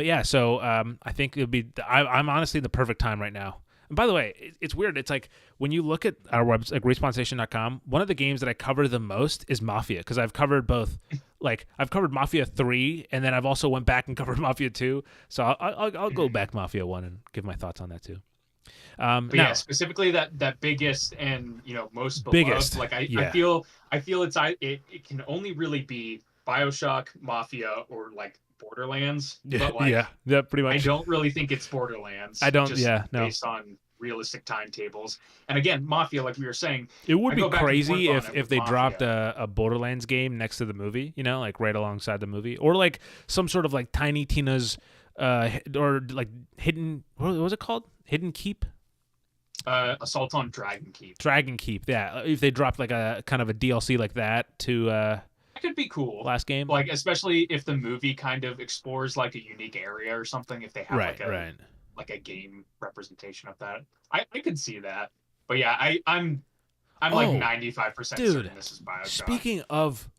Speaker 1: yeah, so I think it'll be. I'm honestly in the perfect time right now. And by the way, it's weird. It's like when you look at our website, like RespawnStation.com, one of the games that I cover the most is Mafia because I've covered both. Like I've covered Mafia 3, and then I've also went back and covered Mafia 2. So I'll go back Mafia 1 and give my thoughts on that too.
Speaker 2: But
Speaker 1: now,
Speaker 2: yeah, specifically that biggest and most beloved.
Speaker 1: Biggest,
Speaker 2: Like I
Speaker 1: yeah.
Speaker 2: I feel it can only really be BioShock, Mafia, or like Borderlands.
Speaker 1: Yeah,
Speaker 2: But like
Speaker 1: yeah, pretty much.
Speaker 2: I don't really think it's Borderlands.
Speaker 1: I don't.
Speaker 2: Just
Speaker 1: Yeah, no.
Speaker 2: based on realistic timetables. And again, Mafia, like we were saying,
Speaker 1: It would
Speaker 2: I
Speaker 1: be
Speaker 2: go back and
Speaker 1: crazy
Speaker 2: forth on it
Speaker 1: if
Speaker 2: with
Speaker 1: they
Speaker 2: Mafia.
Speaker 1: dropped a Borderlands game next to the movie, like right alongside the movie, or like some sort of like Tiny Tina's, or like Hidden. What was it called? Hidden Keep.
Speaker 2: Assault on Dragon Keep.
Speaker 1: Dragon Keep. Yeah, if they dropped like a kind of a DLC like that to
Speaker 2: That could be cool.
Speaker 1: last game,
Speaker 2: Like especially if the movie kind of explores like a unique area or something. If they have
Speaker 1: right.
Speaker 2: like a game representation of that, I could see that. But yeah, I'm like 95% certain this is BioShock.
Speaker 1: Speaking of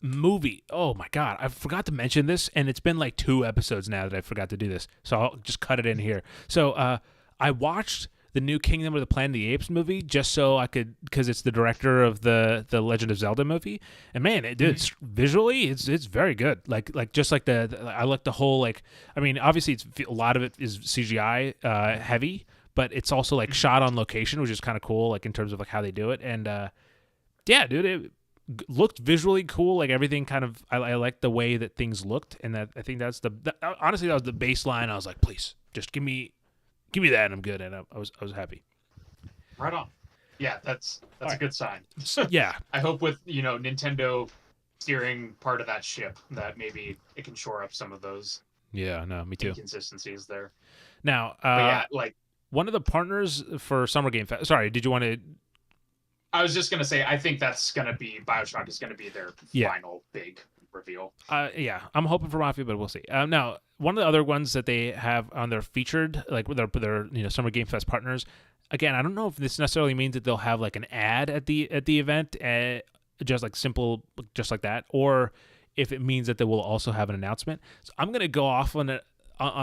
Speaker 1: movie, oh my god, I forgot to mention this, and it's been like 2 episodes now that I forgot to do this, so I'll just cut it in here. So I watched the new Kingdom of the Planet of the Apes movie just so I could, because it's the director of the Legend of Zelda movie, and man, it's visually it's very good. Like just like I like the whole, like, I mean, obviously a lot of it is CGI heavy, but it's also like shot on location, which is kind of cool, like in terms of like how they do it. And yeah, dude, it looked visually cool. Like everything kind of, I like the way that things looked, and that I think that's honestly that was the baseline. I was like, please, just give me that, and I'm good. And I was happy.
Speaker 2: Right on. Yeah, that's a good sign.
Speaker 1: Yeah,
Speaker 2: I hope with Nintendo steering part of that ship that maybe it can shore up some of those
Speaker 1: yeah, no, me too.
Speaker 2: inconsistencies there.
Speaker 1: Now,
Speaker 2: But yeah, like
Speaker 1: one of the partners for Summer Game Fest. Sorry, did you want to?
Speaker 2: I was just gonna say, I think that's gonna be BioShock is gonna be their final big reveal.
Speaker 1: Yeah, I'm hoping for Mafia, but we'll see. Now, one of the other ones that they have on their featured, like with their Summer Game Fest partners. Again, I don't know if this necessarily means that they'll have like an ad at the event, just like simple, just like that, or if it means that they will also have an announcement. So I'm gonna go off on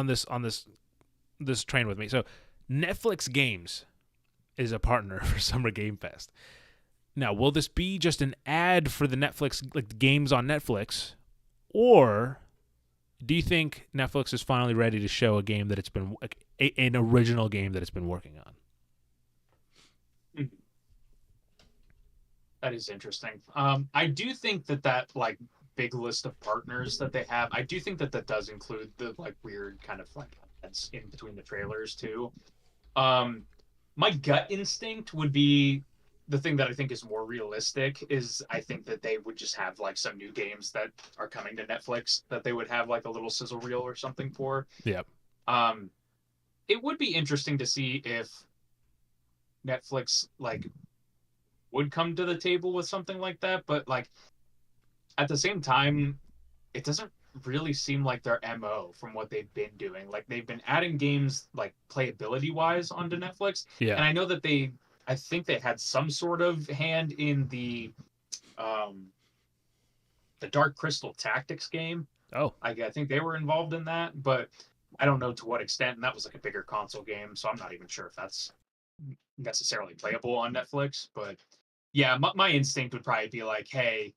Speaker 1: this train with me. So Netflix Games is a partner for Summer Game Fest. Now, will this be just an ad for the Netflix, like the games on Netflix, or do you think Netflix is finally ready to show a game that it's been, like, an original game that it's been working on?
Speaker 2: That is interesting. I do think that like big list of partners that they have, I do think that does include the like weird kind of like ads in between the trailers too. My gut instinct would be the thing that I think is more realistic is I think that they would just have like some new games that are coming to Netflix that they would have like a little sizzle reel or something for.
Speaker 1: Yep.
Speaker 2: It would be interesting to see if Netflix like would come to the table with something like that, but like at the same time, it doesn't really seem like their MO from what they've been doing. Like they've been adding games like playability wise onto Netflix.
Speaker 1: Yeah.
Speaker 2: And I know that I think they had some sort of hand in the Dark Crystal Tactics game.
Speaker 1: Oh.
Speaker 2: I think they were involved in that, but I don't know to what extent. And that was like a bigger console game, so I'm not even sure if that's necessarily playable on Netflix. But yeah, my instinct would probably be like, hey,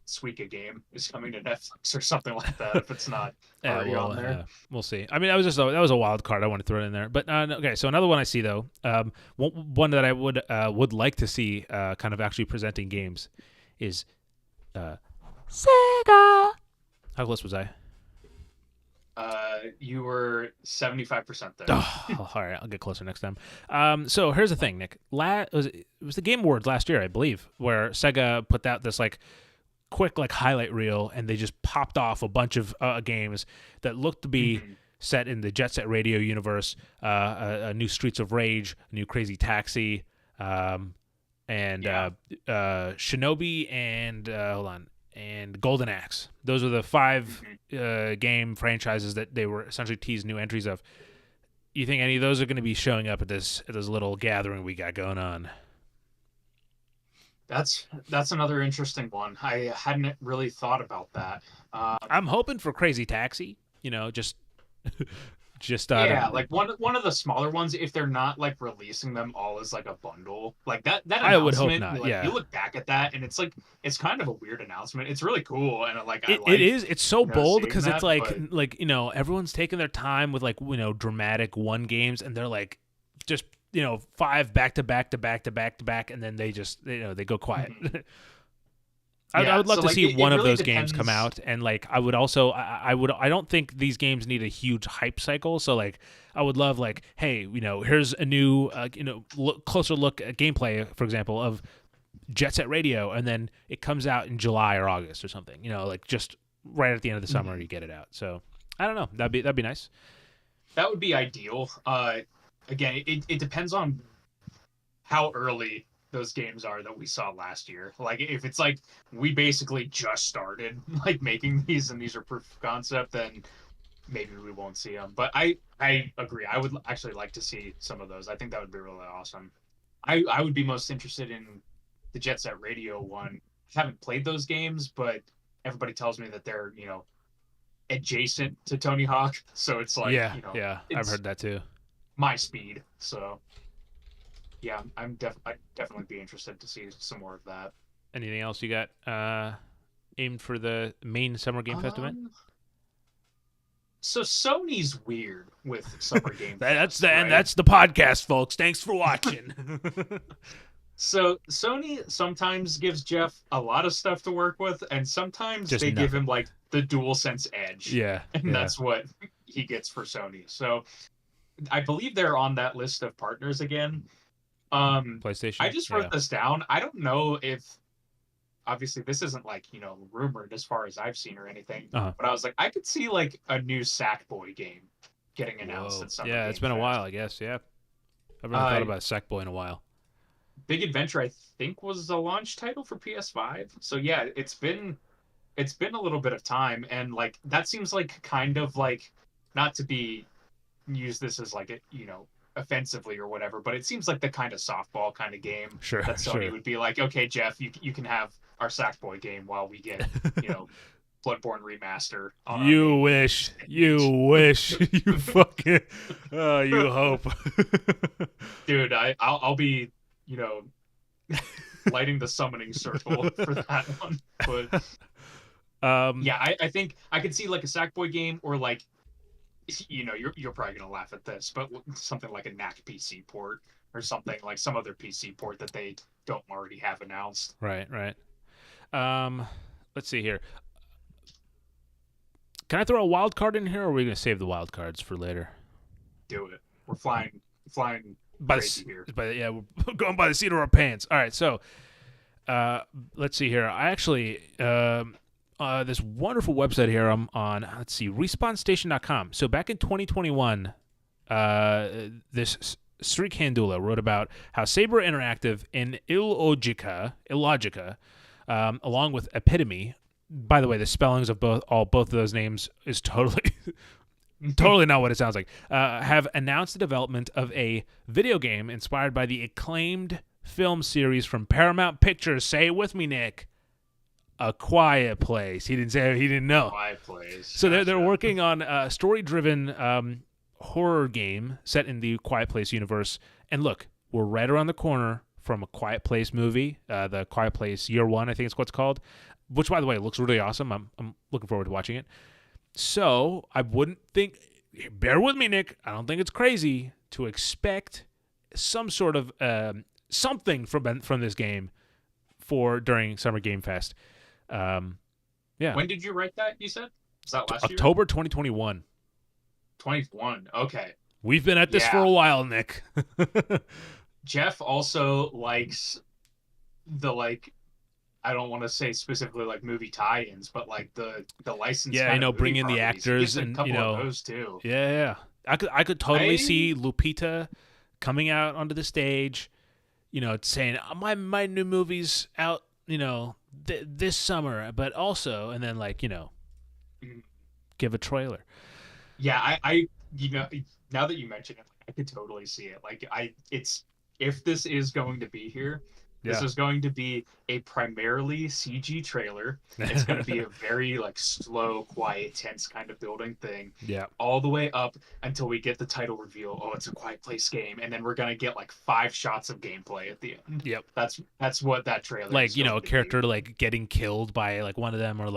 Speaker 2: Suika game is coming to Netflix or something like that if it's not already on there.
Speaker 1: We'll see. I mean, that was a wild card. I want to throw it in there. But okay, so another one I see though, one that I would like to see kind of actually presenting games is Sega. How close was I?
Speaker 2: You were 75% there.
Speaker 1: Oh, all right, I'll get closer next time. So here's the thing, Nick. It was the Game Awards last year, I believe, where Sega put out this like quick like highlight reel, and they just popped off a bunch of games that looked to be set in the Jet Set Radio universe. A new Streets of Rage, a new Crazy Taxi, and Shinobi, and hold on. And Golden Axe. Those are the 5 game franchises that they were essentially teased new entries of. You think any of those are going to be showing up at this little gathering we got going on?
Speaker 2: That's another interesting one. I hadn't really thought about that.
Speaker 1: I'm hoping for Crazy Taxi. Just
Speaker 2: like one of the smaller ones, if they're not like releasing them all as like a bundle, like that
Speaker 1: I would hope not.
Speaker 2: Like,
Speaker 1: yeah,
Speaker 2: you look back at that and it's like it's kind of a weird announcement. It's really cool, and
Speaker 1: it is. It's so bold because it's like
Speaker 2: but...
Speaker 1: everyone's taking their time with like dramatic one games, and they're like just 5 back to back to back to back to back, and then they just they go quiet. I would love to see one of those games come out, and like I would also I don't think these games need a huge hype cycle, so like I would love like, hey, here's a new closer look at gameplay, for example, of Jet Set Radio, and then it comes out in July or August or something, like just right at the end of the summer you get it out. So I don't know, that'd be nice.
Speaker 2: That would be ideal. Again, it depends on how early those games are that we saw last year. Like if it's like we basically just started like making these and these are proof of concept, then maybe we won't see them. But I agree. I would actually like to see some of those. I think that would be really awesome. I would be most interested in the Jet Set Radio one. I haven't played those games, but everybody tells me that they're adjacent to Tony Hawk, so it's like
Speaker 1: I've heard that too.
Speaker 2: My speed, so. Yeah, I'd definitely be interested to see some more of that.
Speaker 1: Anything else you got aimed for the main Summer Game Fest event?
Speaker 2: So Sony's weird with Summer Game
Speaker 1: Fest.
Speaker 2: Right?
Speaker 1: That's the podcast, folks. Thanks for watching.
Speaker 2: So Sony sometimes gives Jeff a lot of stuff to work with, and sometimes
Speaker 1: Just
Speaker 2: they
Speaker 1: nothing.
Speaker 2: give him like the DualSense Edge.
Speaker 1: Yeah.
Speaker 2: And that's what he gets for Sony. So I believe they're on that list of partners again.
Speaker 1: PlayStation.
Speaker 2: I just wrote this down. I don't know if obviously this isn't like rumored as far as I've seen or anything, but I was like, I could see like a new Sackboy game getting announced at Summer Game
Speaker 1: it's been
Speaker 2: Fest.
Speaker 1: a while, I guess. Yeah, I've really thought about Sackboy in a while.
Speaker 2: Big Adventure, I think, was a launch title for PS5. So yeah, it's been a little bit of time, and like that seems like kind of like, not to be use this as like offensively or whatever, but it seems like the kind of softball kind of game that Sony would be like, okay, Jeff, you can have our Sackboy game while we get Bloodborne remaster.
Speaker 1: You wish, you fucking, you hope,
Speaker 2: dude. I'll be lighting the summoning circle for that one, but I think I could see like a Sackboy game, or like. You're probably gonna laugh at this, but something like a NAC PC port or something like some other PC port that they don't already have announced.
Speaker 1: Right. Let's see here. Can I throw a wild card in here, or are we gonna save the wild cards for later?
Speaker 2: Do it. We're flying
Speaker 1: by
Speaker 2: Great to
Speaker 1: the
Speaker 2: hear.
Speaker 1: we're going by the seat of our pants. All right, so let's see here. I actually this wonderful website here I'm on. Let's see, respawnstation.com. So back in 2021, this Sri Kandula wrote about how Saber Interactive and Illogica, along with Epitome. By the way, the spellings of both of those names is totally totally not what it sounds like. Have announced the development of a video game inspired by the acclaimed film series from Paramount Pictures. Say it with me, Nick. A Quiet Place. He didn't know.
Speaker 2: Quiet Place.
Speaker 1: So they're working on a story-driven horror game set in the Quiet Place universe. And look, we're right around the corner from a Quiet Place movie, the Quiet Place Year One, I think it's what's called. Which, by the way, looks really awesome. I'm looking forward to watching it. So I wouldn't think. Bear with me, Nick. I don't think it's crazy to expect some sort of something from this game during Summer Game Fest. Yeah.
Speaker 2: When did you write that? You said, is that last year?
Speaker 1: October 2021.
Speaker 2: 21. Okay.
Speaker 1: We've been at this for a while, Nick.
Speaker 2: Jeff also likes the I don't want to say specifically like movie tie-ins, but like the license.
Speaker 1: Yeah, bring in the actors and
Speaker 2: of those too.
Speaker 1: Yeah. I could totally see Lupita coming out onto the stage, saying my new movie's out, this summer, but also, and then give a trailer.
Speaker 2: Yeah, I now that you mention it, I could totally see it. If this is going to be here, this is going to be a primarily CG trailer. It's going to be a very slow, quiet, tense kind of building thing.
Speaker 1: Yeah.
Speaker 2: All the way up until we get the title reveal. Oh, it's a Quiet Place game, and then we're going to get 5 shots of gameplay at the end.
Speaker 1: Yep.
Speaker 2: That's what that trailer is.
Speaker 1: A character getting killed by one of them, or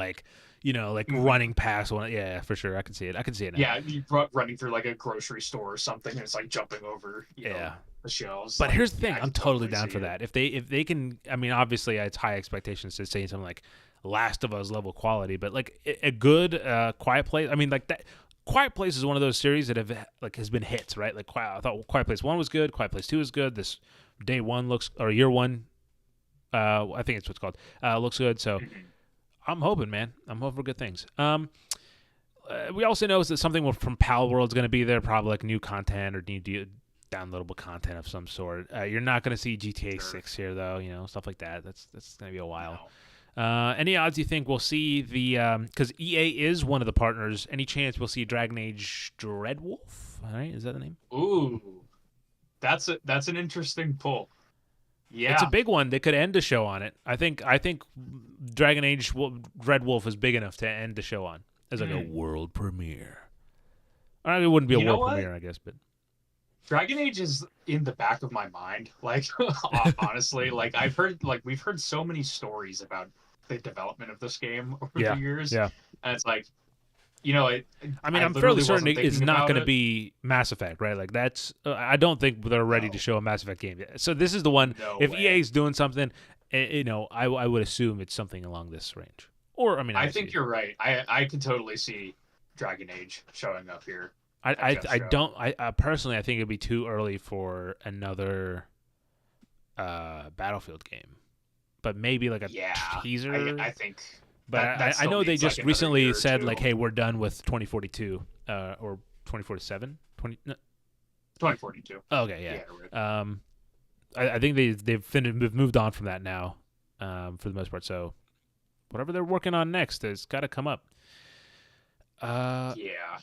Speaker 1: running past one. Yeah, for sure. I can see it. Now.
Speaker 2: Yeah, you running through a grocery store or something, and it's jumping over. You know, the shelves.
Speaker 1: But here's the thing: I'm totally down for that. If they can, obviously it's high expectations to say something like Last of Us level quality, but a good Quiet Place. That Quiet Place is one of those series that has been hits, right? I thought Quiet Place 1 was good, Quiet Place 2 is good. This Year 1, I think it's what's called, looks good. So I'm hoping, man. I'm hoping for good things. We also know that something from Pal World is going to be there, probably new content or new downloadable content of some sort. You're not going to see GTA 6 here, though. Stuff like that. That's going to be a while. No. Any odds you think we'll see because EA is one of the partners? Any chance we'll see Dragon Age Dreadwolf? All right, is that the name?
Speaker 2: Ooh, that's an interesting pull. Yeah,
Speaker 1: it's a big one. They could end the show on it. I think Dragon Age Dreadwolf is big enough to end the show on as a world premiere. It wouldn't be a world premiere, I guess, but
Speaker 2: Dragon Age is in the back of my mind. Honestly, we've heard so many stories about the development of this game over the years. Yeah, and it's I'm
Speaker 1: fairly certain it's not going to be Mass Effect, right? That's I don't think they're ready to show a Mass Effect game yet. So this is the one. No if way. EA's doing something, I would assume it's something along this range. Or I
Speaker 2: think you're right. I could totally see Dragon Age showing up here.
Speaker 1: I personally I think it'd be too early for another Battlefield game, but maybe a teaser.
Speaker 2: I think.
Speaker 1: But I know they just recently said hey, we're done with 2042 or 2047.
Speaker 2: 2042.
Speaker 1: Okay, yeah. Right. I think they've moved on from that now, for the most part. So whatever they're working on next has got to come up.
Speaker 2: Yeah.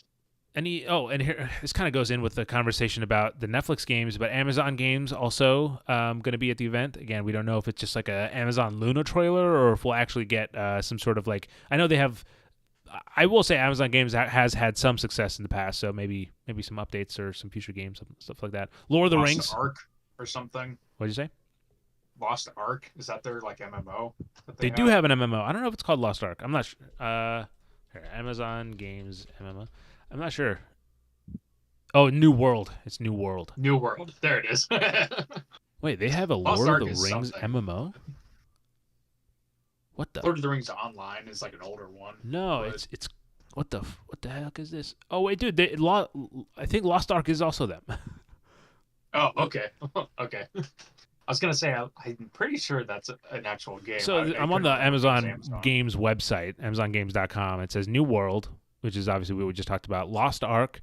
Speaker 1: And here this kind of goes in with the conversation about the Netflix games, but Amazon games also going to be at the event. Again, we don't know if it's just a Amazon Luna trailer or if we'll actually get some sort of I know they have. I will say Amazon Games has had some success in the past, so maybe some updates or some future games, stuff like that. Lord of the Rings,
Speaker 2: Ark or something.
Speaker 1: What'd you say?
Speaker 2: Lost Ark, is that their MMO?
Speaker 1: They do have an MMO. I don't know if it's called Lost Ark. I'm not sure. Amazon Games MMO. I'm not sure. Oh, New World. It's New World.
Speaker 2: New World. There it is.
Speaker 1: Wait, they have a Lord of the Rings MMO? What the?
Speaker 2: Lord of the Rings Online is an older one.
Speaker 1: No, but... it's what the heck is this? Oh wait, dude, I think Lost Ark is also them.
Speaker 2: Oh, okay. Okay. I was gonna say I'm pretty sure that's an actual game.
Speaker 1: So
Speaker 2: I
Speaker 1: I'm on
Speaker 2: couldn't
Speaker 1: the
Speaker 2: remember if it was
Speaker 1: Amazon
Speaker 2: Amazon.
Speaker 1: Games website, AmazonGames.com. It says New World, which is obviously what we just talked about, Lost Ark,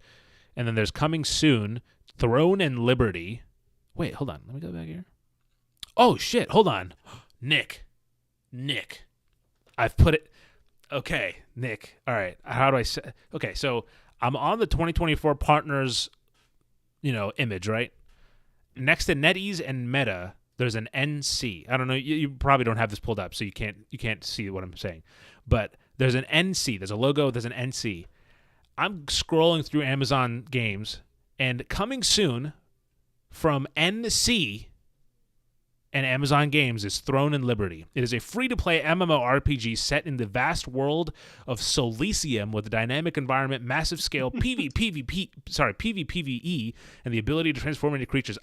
Speaker 1: and then there's Coming Soon, Throne and Liberty. Wait, hold on. Let me go back here. Oh shit! Hold on, Nick. I've put it. Okay, Nick. All right. How do I say? Okay, so I'm on the 2024 partners, image, right? Next to NetEase and Meta, there's an NC. I don't know. You probably don't have this pulled up, so you can't see what I'm saying. But there's an NC. There's a logo. There's an NC. I'm scrolling through Amazon Games, and Coming Soon from NC and Amazon Games is Throne and Liberty. It is a free-to-play MMORPG set in the vast world of Solicium with a dynamic environment, massive scale PvPvE, and the ability to transform into creatures.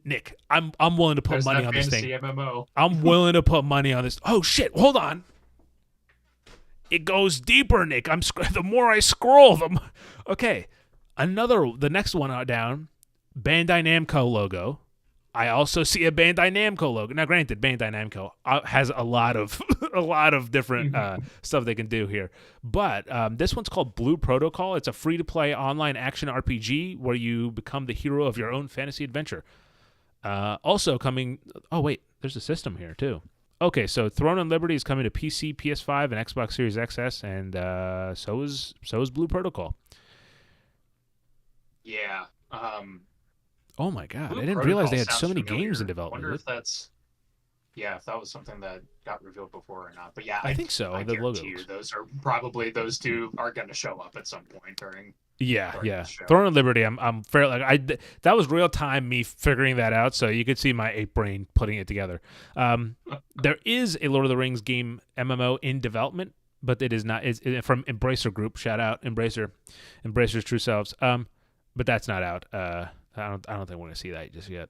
Speaker 1: Nick, I'm willing to put money on this thing.
Speaker 2: MMO.
Speaker 1: I'm willing to put money on this. Oh shit! Hold on. It goes deeper, Nick. The more I scroll, okay. The next one down, Bandai Namco logo. I also see a Bandai Namco logo. Now, granted, Bandai Namco has a lot of different stuff they can do here, but this one's called Blue Protocol. It's a free-to-play online action RPG where you become the hero of your own fantasy adventure. Also coming. Oh wait, there's a system here too. Okay, so Throne and Liberty is coming to PC, PS5, and Xbox Series XS, and so is Blue Protocol.
Speaker 2: Yeah.
Speaker 1: Oh my god,
Speaker 2: Blue
Speaker 1: I didn't realize they had
Speaker 2: Protocol
Speaker 1: so many
Speaker 2: sounds familiar.
Speaker 1: games in
Speaker 2: I
Speaker 1: development.
Speaker 2: wonder if that's if that was something that got revealed before or not. But yeah,
Speaker 1: I think so.
Speaker 2: I
Speaker 1: The
Speaker 2: guarantee
Speaker 1: logos.
Speaker 2: you those two are going to show up at some point during.
Speaker 1: Yeah.
Speaker 2: the show.
Speaker 1: Throne and Liberty. I'm fairly that was real time me figuring that out. So you could see my ape brain putting it together. There is a Lord of the Rings game MMO in development, but it is not. It's from Embracer Group. Shout out Embracer's true selves. But that's not out. I don't think we're gonna see that just yet.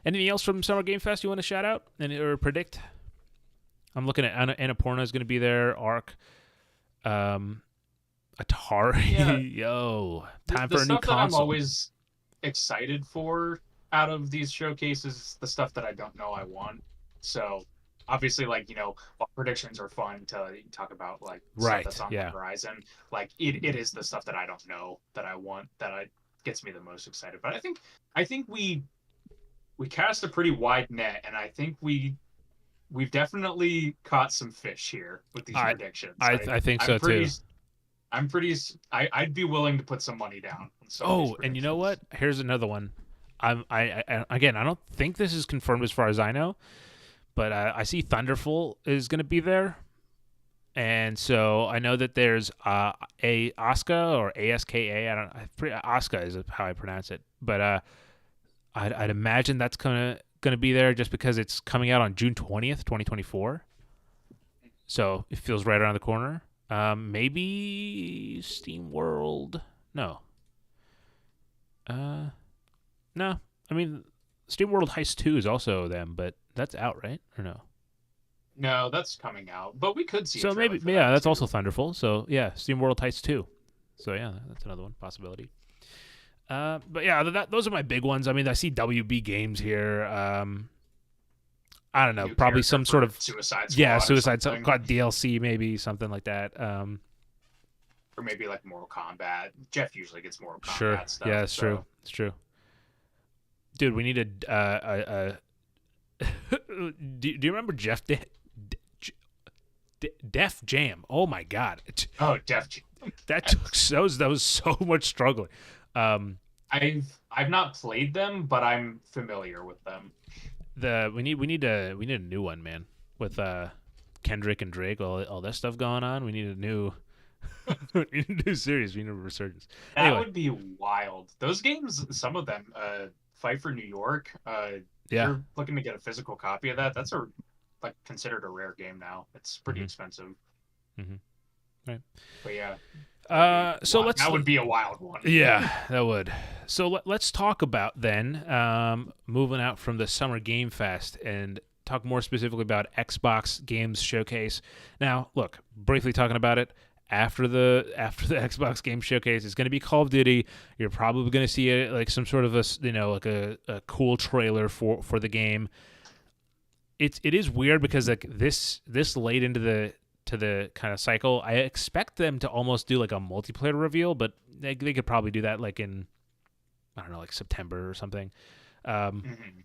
Speaker 1: Anything else from Summer Game Fest you want to shout out or predict? I'm looking at Annapurna is going to be there. Arc, Atari.
Speaker 2: Yeah.
Speaker 1: Yo, time
Speaker 2: the
Speaker 1: for a new
Speaker 2: stuff that I'm
Speaker 1: console.
Speaker 2: always excited for out of these showcases is the stuff that I don't know I want. So obviously, while predictions are fun to talk about, stuff that's on the horizon, it is the stuff that I don't know that I want gets me the most excited. But I think we cast a pretty wide net, and I think we've definitely caught some fish here with these predictions.
Speaker 1: I think so too.
Speaker 2: I'd be willing to put some money down on some of these
Speaker 1: and you know what? Here's another one. I don't think this is confirmed as far as I know, but I see Thunderful is going to be there, and so I know that there's a Aska or ASKA. Aska is how I pronounce it, but I'd imagine that's gonna be there just because it's coming out on June 20th, 2024. So it feels right around the corner. Maybe Steam World. No. No. I mean, Steam World Heist 2 is also them, but that's out, right? Or no?
Speaker 2: No, that's coming out. But we could see.
Speaker 1: So maybe, that's also Thunderful. So yeah, Steam World Heist 2. So yeah, that's another one possibility. But yeah, those are my big ones. I mean, I see WB Games here. I don't know, probably some sort of
Speaker 2: Suicide Squad.
Speaker 1: Yeah, Suicide Squad DLC, maybe something like that.
Speaker 2: Or maybe like Mortal Kombat. Jeff usually gets Mortal
Speaker 1: Sure.
Speaker 2: Kombat stuff.
Speaker 1: Yeah, it's true. It's true. Dude, we need a do you remember Def Jam? Oh my god.
Speaker 2: Oh, Def Jam.
Speaker 1: That was so much struggling.
Speaker 2: I've not played them, but I'm familiar with them.
Speaker 1: We need a new one, man. With Kendrick and Drake, all that stuff going on. We need a new series. We need a resurgence.
Speaker 2: That would be wild. Those games, some of them, Fight for New York. You're looking to get a physical copy of that. That's considered a rare game now. It's pretty expensive.
Speaker 1: Mm-hmm. Right.
Speaker 2: But yeah.
Speaker 1: That
Speaker 2: would be a wild one.
Speaker 1: Yeah, that would. So let's talk about then moving out from the Summer Game Fest and talk more specifically about Xbox Games Showcase. Now, look, briefly talking about it, after the Xbox Game Showcase. It's going to be Call of Duty. You're probably going to see like some sort of like a cool trailer for the game. It is weird because like this late into the kind of cycle, I expect them to almost do like a multiplayer reveal, but they could probably do that like in, I don't know, like September or something.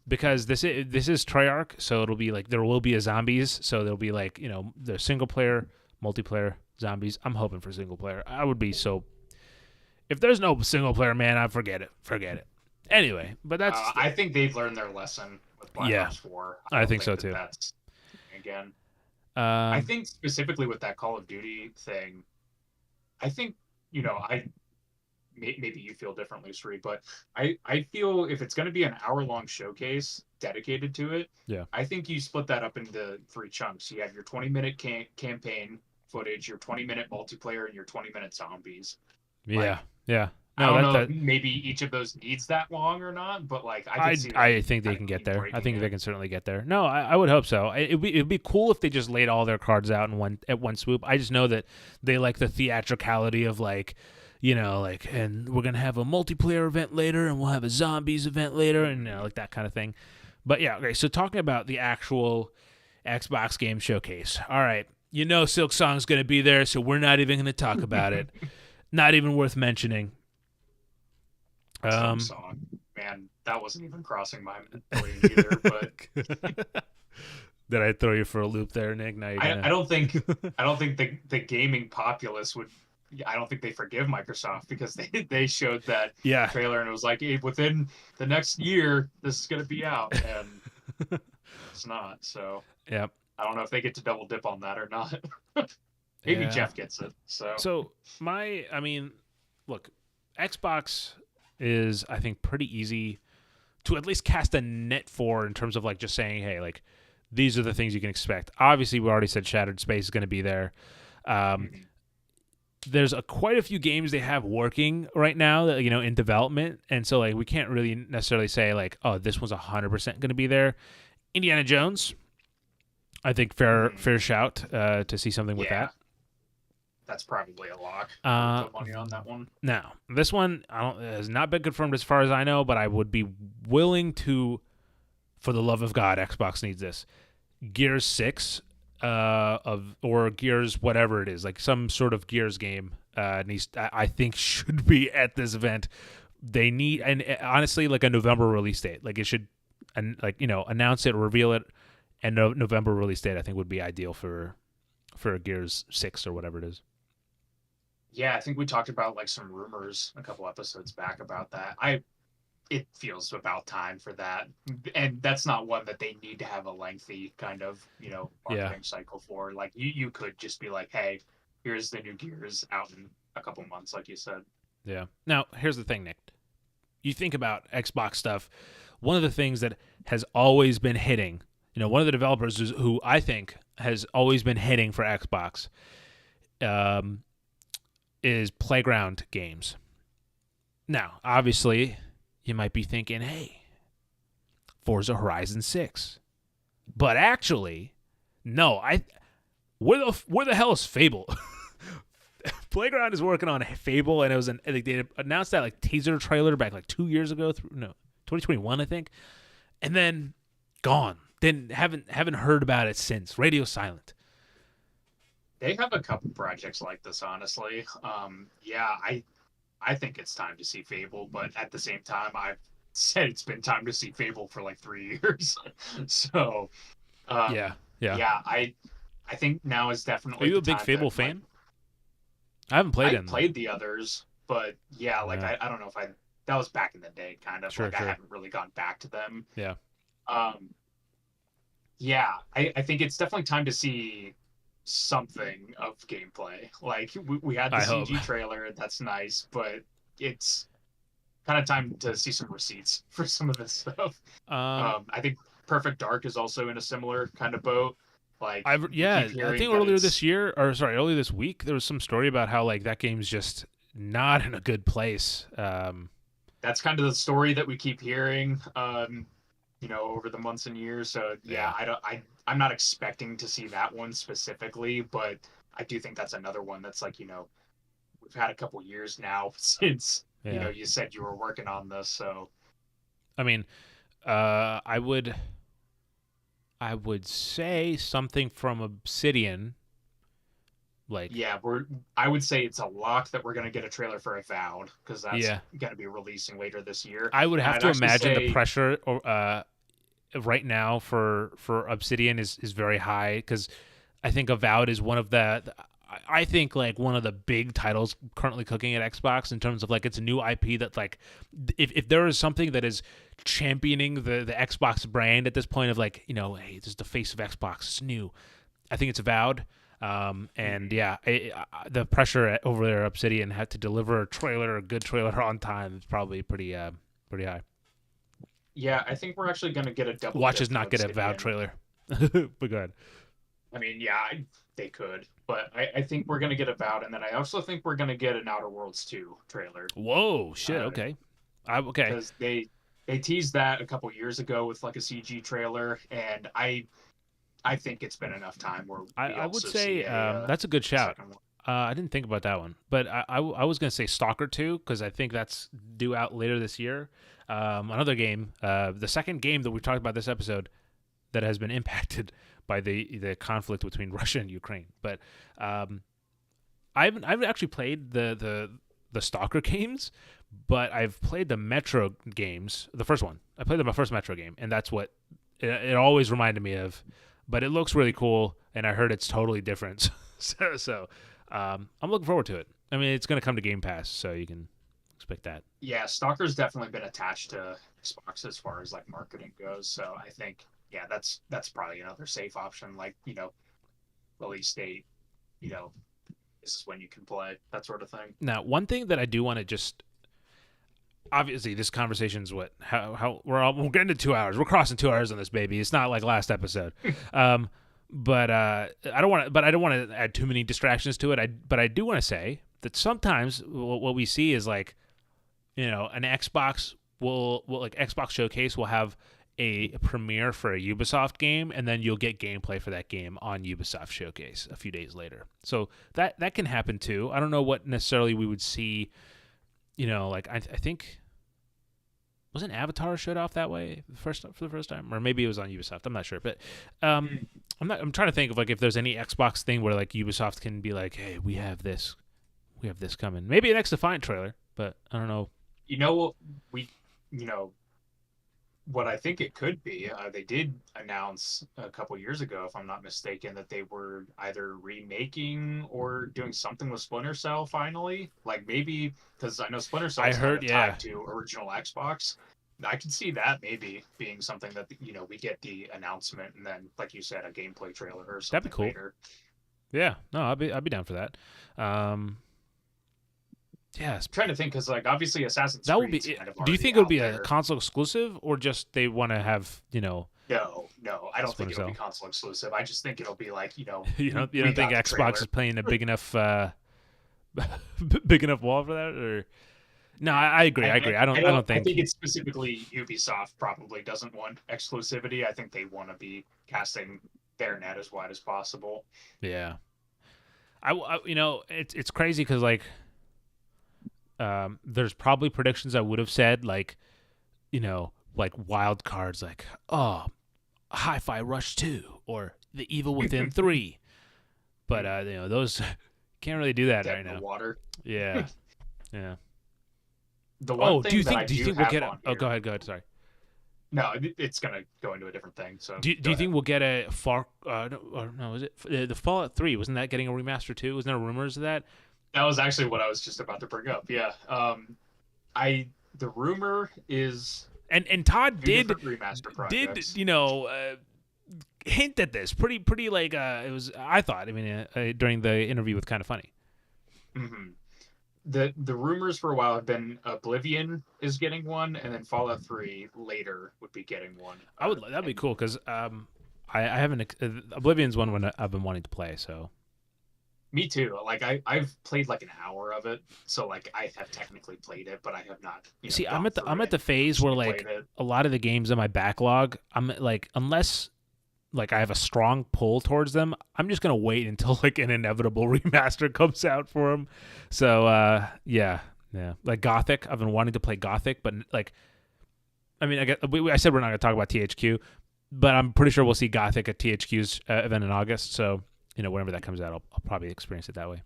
Speaker 1: Because this is Treyarch, so it'll be like there will be a zombies, so there'll be like, the single player, multiplayer, zombies. I'm hoping for single player. I would be so. If there's no single player, man, I forget it. Anyway, but that's.
Speaker 2: I think they've learned their lesson with Black Ops 4.
Speaker 1: I think so too.
Speaker 2: That's again. I think specifically with that Call of Duty thing, I think maybe you feel differently, Sri, but I feel if it's going to be an hour-long showcase dedicated to it, I think you split that up into 3 chunks. You have your 20-minute campaign footage, your 20-minute multiplayer, and your 20-minute zombies.
Speaker 1: Yeah. No,
Speaker 2: I don't know if maybe each of those needs that long or not, but like I
Speaker 1: think they can get there. I think they can certainly get there. No, I would hope so. It'd be cool if they just laid all their cards out at one swoop. I just know that they like the theatricality of like, and we're gonna have a multiplayer event later, and we'll have a zombies event later, and like that kind of thing. But yeah, okay. So talking about the actual Xbox Game Showcase. All right, Silk Song's gonna be there, so we're not even gonna talk about it. Not even worth mentioning.
Speaker 2: Song, man, that wasn't even crossing my brain either. But
Speaker 1: did I throw you for a loop there, Nick? Now
Speaker 2: I don't think the gaming populace would. I don't think they forgive Microsoft because they showed that trailer and it was like, hey, within the next year this is going to be out, and it's not. So
Speaker 1: yeah,
Speaker 2: I don't know if they get to double dip on that or not. Maybe Jeff gets it. So
Speaker 1: look, Xbox is, I think, pretty easy to at least cast a net for in terms of like just saying, hey, like these are the things you can expect. Obviously, we already said Shattered Space is going to be there. There's quite a few games they have working right now that, in development, and so like we can't really necessarily say like, oh, this one's 100% going to be there. Indiana Jones, I think fair shout to see something with that.
Speaker 2: That's probably a lock. Put money on that one.
Speaker 1: Now, this one has not been confirmed as far as I know, but I would be willing to, for the love of God, Xbox needs this. Gears 6 or Gears whatever it is, like some sort of Gears game I think should be at this event. They need, and honestly, like a November release date. Like it should, and like announce it, reveal it, and November release date I think would be ideal for Gears 6 or whatever it is.
Speaker 2: Yeah, I think we talked about like some rumors a couple episodes back about that. It feels about time for that, and that's not one that they need to have a lengthy kind of marketing cycle for. Like you could just be like, hey, here's the new Gears out in a couple months, like you said.
Speaker 1: Yeah. Now here's the thing, Nick. You think about Xbox stuff. One of the things that has always been hitting, one of the developers who I think has always been hitting for Xbox, is Playground Games. Now, obviously, you might be thinking, hey, Forza Horizon 6. But actually, no, where the hell is Fable? Playground is working on Fable, and they announced that like teaser trailer back like 2 years ago, 2021, I think. And then gone. Then haven't heard about it since. Radio silent.
Speaker 2: They have a couple projects like this, honestly. I think it's time to see Fable, but at the same time, I've said it's been time to see Fable for like 3 years. So, I think now is definitely.
Speaker 1: Are you a big Fable fan? I haven't played it.
Speaker 2: I played the others, but I don't know if that was back in the day, kind of. I haven't really gone back to them.
Speaker 1: Yeah.
Speaker 2: I think it's definitely time to see something of gameplay. Like we had the CG trailer, that's nice, but it's kind of time to see some receipts for some of this stuff. I think Perfect Dark is also in a similar kind of boat. Like
Speaker 1: I think earlier this week there was some story about how like that game's just not in a good place.
Speaker 2: That's kind of the story that we keep hearing over the months and years. So I'm not expecting to see that one specifically, but I do think that's another one that's like, we've had a couple years now since,
Speaker 1: Yeah.
Speaker 2: you said you were working on this. So,
Speaker 1: I mean, I would say something from Obsidian, like
Speaker 2: yeah, I would say it's a lock that we're going to get a trailer for Avowed because that's
Speaker 1: yeah.
Speaker 2: going to be releasing later this year.
Speaker 1: I would
Speaker 2: And
Speaker 1: have
Speaker 2: I'd
Speaker 1: to
Speaker 2: actually
Speaker 1: imagine the
Speaker 2: say,
Speaker 1: pressure right now for Obsidian is very high because I think Avowed is one of I think like one of the big titles currently cooking at Xbox in terms of like it's a new IP that like if there is something that is championing the Xbox brand at this point of like hey, this is the face of Xbox, it's new. I think it's Avowed. And yeah, the pressure over there, Obsidian had to deliver a good trailer on time. Is probably pretty high.
Speaker 2: yeah, I think we're actually going to get a double
Speaker 1: Watch
Speaker 2: dip
Speaker 1: us
Speaker 2: from
Speaker 1: not get a Avowed
Speaker 2: Obsidian.
Speaker 1: trailer. But go ahead.
Speaker 2: I mean, yeah, they could, but I think we're going to get Avowed, and then I also think we're going to get an Outer Worlds 2 trailer.
Speaker 1: Whoa, shit.
Speaker 2: Uh,
Speaker 1: Okay, okay.
Speaker 2: because they teased that a couple years ago with like a CG trailer, and I think it's been enough time where we
Speaker 1: I would
Speaker 2: also
Speaker 1: say
Speaker 2: see a
Speaker 1: that's a good shout.
Speaker 2: second one.
Speaker 1: I didn't think about that one, but I was gonna say Stalker 2 because I think that's due out later this year. Another game, the second game that we talked about this episode that has been impacted by the conflict between Russia and Ukraine. But I haven't actually played the Stalker games, but I've played the Metro games. The first one, I played my first Metro game, and that's what it always reminded me of. But it looks really cool, and I heard it's totally different. so I'm looking forward to it. I mean, it's going to come to Game Pass, so you can expect that.
Speaker 2: Yeah, Stalker's definitely been attached to Xbox as far as like marketing goes. So I think that's probably another safe option. Like release date, you know, this is when you can play that sort of thing.
Speaker 1: Now, one thing that I do want to just obviously this conversation's what how we're getting to 2 hours. We're crossing 2 hours on this baby. It's not like last episode. But I don't want to add too many distractions to it. But I do want to say that sometimes what we see is like an Xbox will like Xbox Showcase will have a premiere for a Ubisoft game, and then you'll get gameplay for that game on Ubisoft Showcase a few days later. So that can happen too. I don't know what necessarily we would see. Like I think wasn't Avatar showed off that way for the first time, or maybe it was on Ubisoft. I'm not sure, but I'm trying to think of like if there's any Xbox thing where like Ubisoft can be like, hey, we have this coming. Maybe an X Defiant trailer, but I don't know.
Speaker 2: You know what you know what I think it could be. They did announce a couple years ago, if I'm not mistaken, that they were either remaking or doing something with Splinter Cell finally. Like maybe because I know Splinter Cell
Speaker 1: I
Speaker 2: is kind
Speaker 1: heard,
Speaker 2: of
Speaker 1: yeah.
Speaker 2: tied to original Xbox. I could see that maybe being something that we get the announcement and then, like you said, a gameplay trailer or
Speaker 1: That'd be
Speaker 2: something
Speaker 1: cool.
Speaker 2: later.
Speaker 1: Yeah, no, I'd be down for that. Yeah,
Speaker 2: I'm trying to think because like obviously Assassin's
Speaker 1: that would
Speaker 2: Creed's
Speaker 1: be.
Speaker 2: kind of
Speaker 1: Do you
Speaker 2: already
Speaker 1: think it would
Speaker 2: out
Speaker 1: be
Speaker 2: there.
Speaker 1: a console exclusive, or just they want to have
Speaker 2: No, I don't think
Speaker 1: Splinter
Speaker 2: it'll be
Speaker 1: Cell.
Speaker 2: console exclusive. I just think it'll be like,
Speaker 1: you
Speaker 2: we
Speaker 1: don't
Speaker 2: got
Speaker 1: think
Speaker 2: the
Speaker 1: Xbox
Speaker 2: trailer.
Speaker 1: is playing a big enough big enough wall for that? Or no, I agree. I agree. I don't think.
Speaker 2: I think it's specifically Ubisoft probably doesn't want exclusivity. I think they want to be casting their net as wide as possible.
Speaker 1: Yeah, it's crazy because like there's probably predictions I would have said like like wild cards like Hi-Fi Rush 2 or The Evil Within 3, but those can't really do that
Speaker 2: Dead
Speaker 1: right
Speaker 2: in the
Speaker 1: now.
Speaker 2: water.
Speaker 1: Yeah, yeah.
Speaker 2: The one
Speaker 1: do
Speaker 2: thing
Speaker 1: you
Speaker 2: that I
Speaker 1: think
Speaker 2: do
Speaker 1: we'll
Speaker 2: have
Speaker 1: get
Speaker 2: on
Speaker 1: Oh,
Speaker 2: here-
Speaker 1: go ahead. Sorry.
Speaker 2: No, it's gonna go into a different thing. So
Speaker 1: Do
Speaker 2: go
Speaker 1: you
Speaker 2: ahead.
Speaker 1: think we'll get a Far? No, is it the Fallout 3? Wasn't that getting a remaster too? Wasn't there rumors of that?
Speaker 2: That was actually what I was just about to bring up. Yeah. The rumor is
Speaker 1: And Todd
Speaker 2: two
Speaker 1: did
Speaker 2: different remaster projects.
Speaker 1: hint at this pretty like it was. I thought. I mean, during the interview with Kind of Funny.
Speaker 2: Mm-hmm. The rumors for a while have been Oblivion is getting one, and then Fallout 3 later would be getting one.
Speaker 1: That'd be cool because I haven't Oblivion's one when I've been wanting to play. So
Speaker 2: Me too. Like I've played like an hour of it, so like I have technically played it, but I have not.
Speaker 1: see,
Speaker 2: gone through
Speaker 1: I'm
Speaker 2: it
Speaker 1: at the
Speaker 2: and
Speaker 1: phase where
Speaker 2: actually
Speaker 1: like
Speaker 2: played it.
Speaker 1: a lot of the games in my backlog, I'm like unless like I have a strong pull towards them. I'm just gonna wait until like an inevitable remaster comes out for them. So yeah, like Gothic. I've been wanting to play Gothic, but like, I mean, I said we're not gonna talk about THQ, but I'm pretty sure we'll see Gothic at THQ's event in August. So whenever that comes out, I'll probably experience it that way.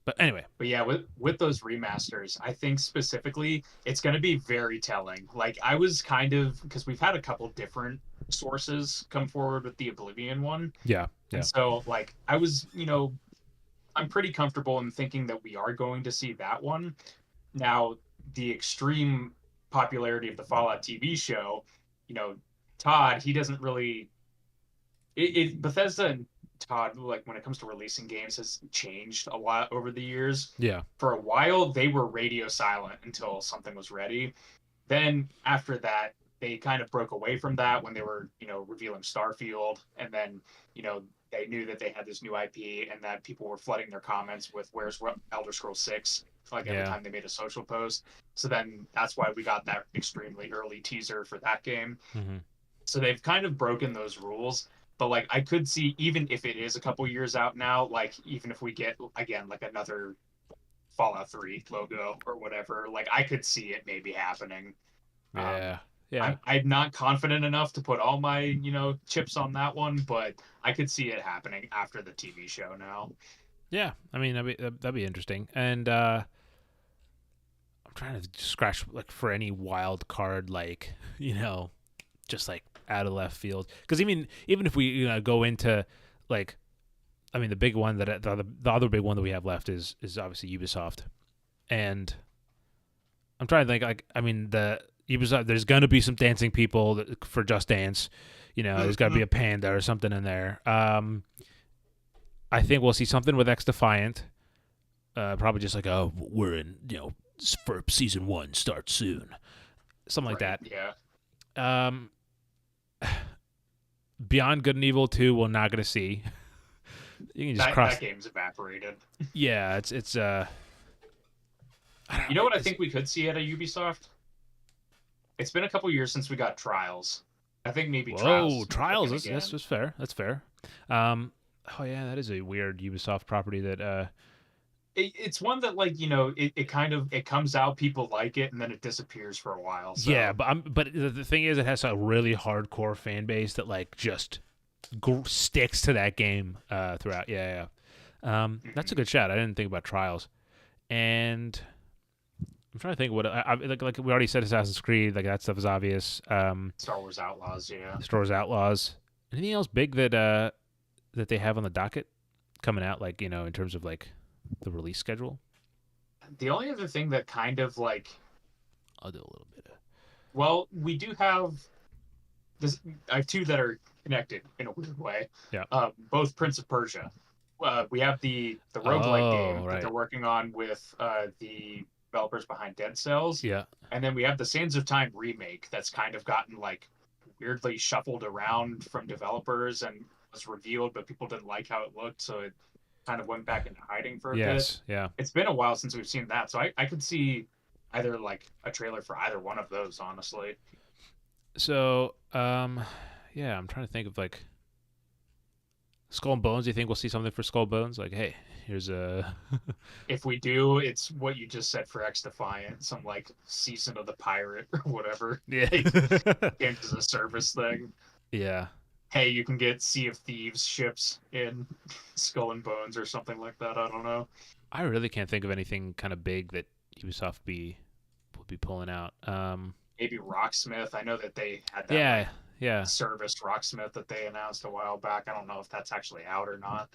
Speaker 1: But anyway.
Speaker 2: But yeah, with those remasters, I think specifically it's going to be very telling. Like I was kind of because we've had a couple different sources come forward with the Oblivion one.
Speaker 1: Yeah.
Speaker 2: And so like I was, I'm pretty comfortable in thinking that we are going to see that one. Now, the extreme popularity of the Fallout TV show, Todd, he doesn't really Bethesda and Todd, like when it comes to releasing games, has changed a lot over the years.
Speaker 1: Yeah.
Speaker 2: For a while, they were radio silent until something was ready. Then after that, they kind of broke away from that when they were, revealing Starfield, and then, they knew that they had this new IP and that people were flooding their comments with "Where's Elder Scrolls 6?" like every time they made a social post. So then that's why we got that extremely early teaser for that game.
Speaker 1: Mm-hmm.
Speaker 2: So they've kind of broken those rules. But like I could see, even if it is a couple years out now, like even if we get again like another Fallout 3 logo or whatever, like I could see it maybe happening.
Speaker 1: Yeah.
Speaker 2: I'm not confident enough to put all my chips on that one, but I could see it happening after the TV show now.
Speaker 1: Yeah, I mean that'd be interesting, and I'm trying to scratch like for any wild card, like just like out of left field. Because even if we go into like, I mean the big one that the other big one that we have left is obviously Ubisoft, and I'm trying to think like, I mean the Ubisoft, there's gonna be some dancing people for Just Dance, there's gotta be a panda or something in there. I think we'll see something with X Defiant, probably just like, oh, we're in for season 1 starts soon, something like that.
Speaker 2: Yeah.
Speaker 1: Beyond Good and Evil 2, we're not going to see. You can just cross.
Speaker 2: That game's evaporated.
Speaker 1: Yeah, it's
Speaker 2: You know what I think we could see at a Ubisoft? It's been a couple years since we got Trials. I think maybe
Speaker 1: Trials. That's fair. That's fair. Oh yeah, that is a weird Ubisoft property that.
Speaker 2: It's one that like it comes out, people like it, and then it disappears for a while. So.
Speaker 1: Yeah, but the thing is, it has a really hardcore fan base that like just sticks to that game throughout. Yeah. That's a good shot. I didn't think about Trials, and I'm trying to think what I like we already said Assassin's Creed, like that stuff is obvious.
Speaker 2: Star Wars Outlaws, yeah.
Speaker 1: Star Wars Outlaws. Anything else big that they have on the docket coming out, like in terms of like the release schedule?
Speaker 2: The only other thing that kind of like
Speaker 1: I'll do a little bit.
Speaker 2: Well, we do have this. I have two that are connected in a weird way.
Speaker 1: Yeah.
Speaker 2: Both Prince of Persia. We have the roguelike game
Speaker 1: right.
Speaker 2: that they're working on with the developers behind Dead Cells.
Speaker 1: Yeah.
Speaker 2: And then we have the Sands of Time remake that's kind of gotten like weirdly shuffled around from developers and was revealed, but people didn't like how it looked, so it kind of went back into hiding for a bit.
Speaker 1: Yeah.
Speaker 2: It's been a while since we've seen that, so I could see either like a trailer for either one of those, honestly.
Speaker 1: So, yeah, I'm trying to think of like Skull and Bones. Do you think we'll see something for Skull and Bones? Like, hey, here's a.
Speaker 2: If we do, it's what you just said for X Defiant, some like Season of the Pirate or whatever.
Speaker 1: Yeah.
Speaker 2: Games as a service thing.
Speaker 1: Yeah.
Speaker 2: Hey, you can get Sea of Thieves ships in Skull and Bones or something like that. I don't know.
Speaker 1: I really can't think of anything kind of big that Ubisoft would be pulling out.
Speaker 2: Maybe Rocksmith. I know that they had that service Rocksmith that they announced a while back. I don't know if that's actually out or not.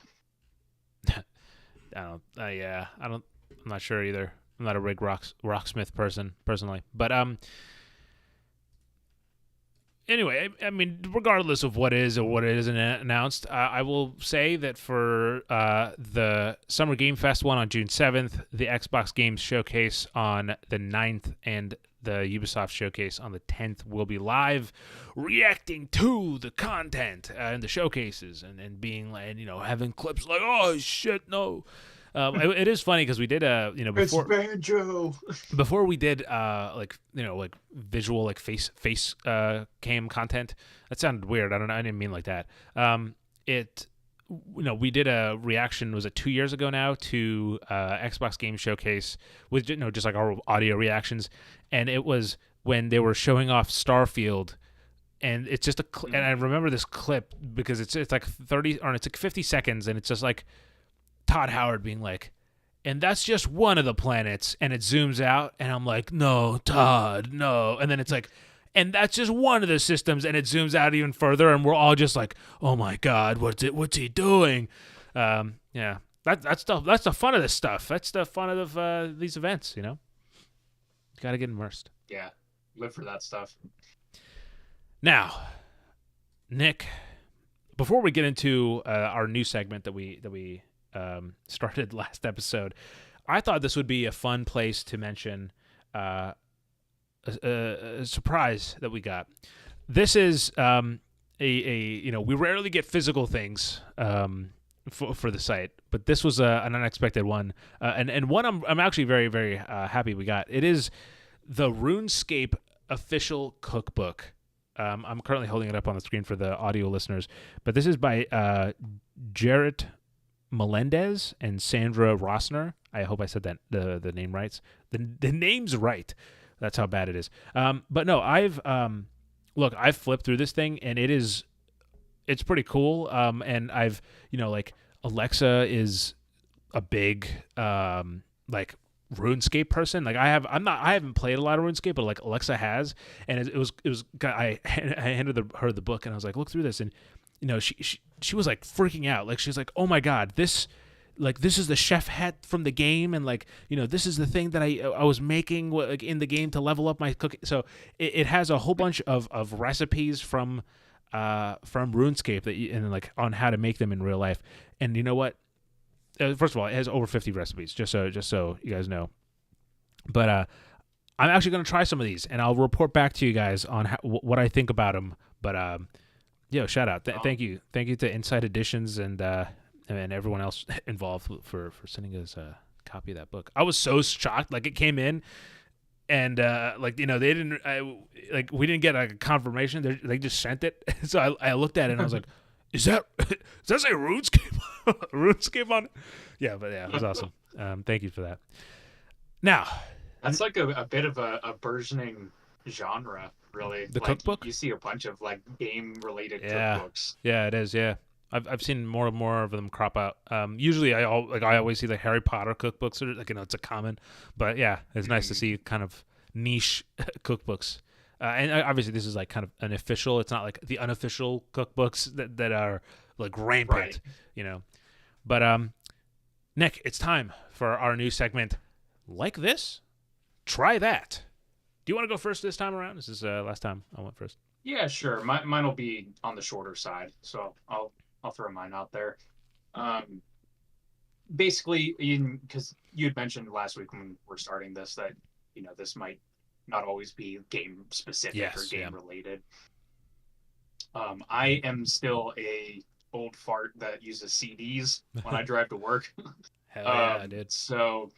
Speaker 1: I don't. I'm not sure either. I'm not a big Rocksmith person personally, but Anyway, I mean, regardless of what is or what isn't announced, I will say that for the Summer Game Fest one on June 7th, the Xbox Games Showcase on the 9th, and the Ubisoft Showcase on the 10th will be live, reacting to the content and the showcases, and being like, having clips like, oh shit, no. It is funny because we did before
Speaker 2: Banjo.
Speaker 1: before we did like visual like face cam content. That sounded weird. I don't know. I didn't mean like that. We did a reaction. Was it 2 years ago now to Xbox Game Showcase with just like our audio reactions, and it was when they were showing off Starfield. And it's just and I remember this clip because it's like 30 or it's like 50 seconds, and it's just like Todd Howard being like, and that's just one of the planets, and it zooms out, and I'm like, no, Todd, no, and then it's like, and that's just one of the systems, and it zooms out even further, and we're all just like, oh my God, what's he doing? Yeah, that's the fun of this stuff. That's the fun of these events, Got to get immersed.
Speaker 2: Yeah, live for that stuff.
Speaker 1: Now, Nick, before we get into our new segment that we started last episode, I thought this would be a fun place to mention a surprise that we got. This is we rarely get physical things for the site, but this was an unexpected one, and one I'm actually very very happy we got. It is the RuneScape official cookbook. I'm currently holding it up on the screen for the audio listeners, but this is by Jarrett Melendez and Sandra Rossner. I hope I said that the name right. The name's right. That's how bad it is. But no, I've flipped through this thing, and it's pretty cool. And I've like Alexa is a big like RuneScape person. Like I haven't played a lot of RuneScape, but like Alexa has, and it was I handed her the book, and I was like, look through this, and she was like freaking out. Like she's like, oh my God, this is the chef hat from the game, and like this is the thing that I was making like in the game to level up my cooking. So it has a whole bunch of recipes from RuneScape and like on how to make them in real life. And you know what? First of all, it has over 50 recipes, just so you guys know. But I'm actually going to try some of these, and I'll report back to you guys on what I think about them. But shout out, thank you to Inside Editions and everyone else involved for sending us a copy of that book. I was so shocked, like it came in, and they didn't we didn't get a confirmation. They just sent it, so I looked at it and I was like, does that say RuneScape? RuneScape on it? Yeah, but yeah, it was awesome. Thank you for that. Now,
Speaker 2: that's like a bit of a burgeoning genre, really.
Speaker 1: The cookbook?
Speaker 2: You see a bunch of like game related cookbooks.
Speaker 1: Yeah, it is. Yeah, I've seen more and more of them crop out. Usually, I always see like Harry Potter cookbooks, or like it's a common. But yeah, it's nice to see kind of niche cookbooks. And obviously, this is like kind of an official. It's not like the unofficial cookbooks that are like rampant,
Speaker 2: right.
Speaker 1: But Nick, it's time for our new segment. Like this, try that. Do you want to go first this time around? This is last time I went first.
Speaker 2: Yeah, sure. Mine will be on the shorter side, so I'll throw mine out there. Basically, because you had mentioned last week when we're starting this that this might not always be game specific or game related. I am still a old fart that uses CDs when I drive to work.
Speaker 1: Hell yeah, I did.
Speaker 2: So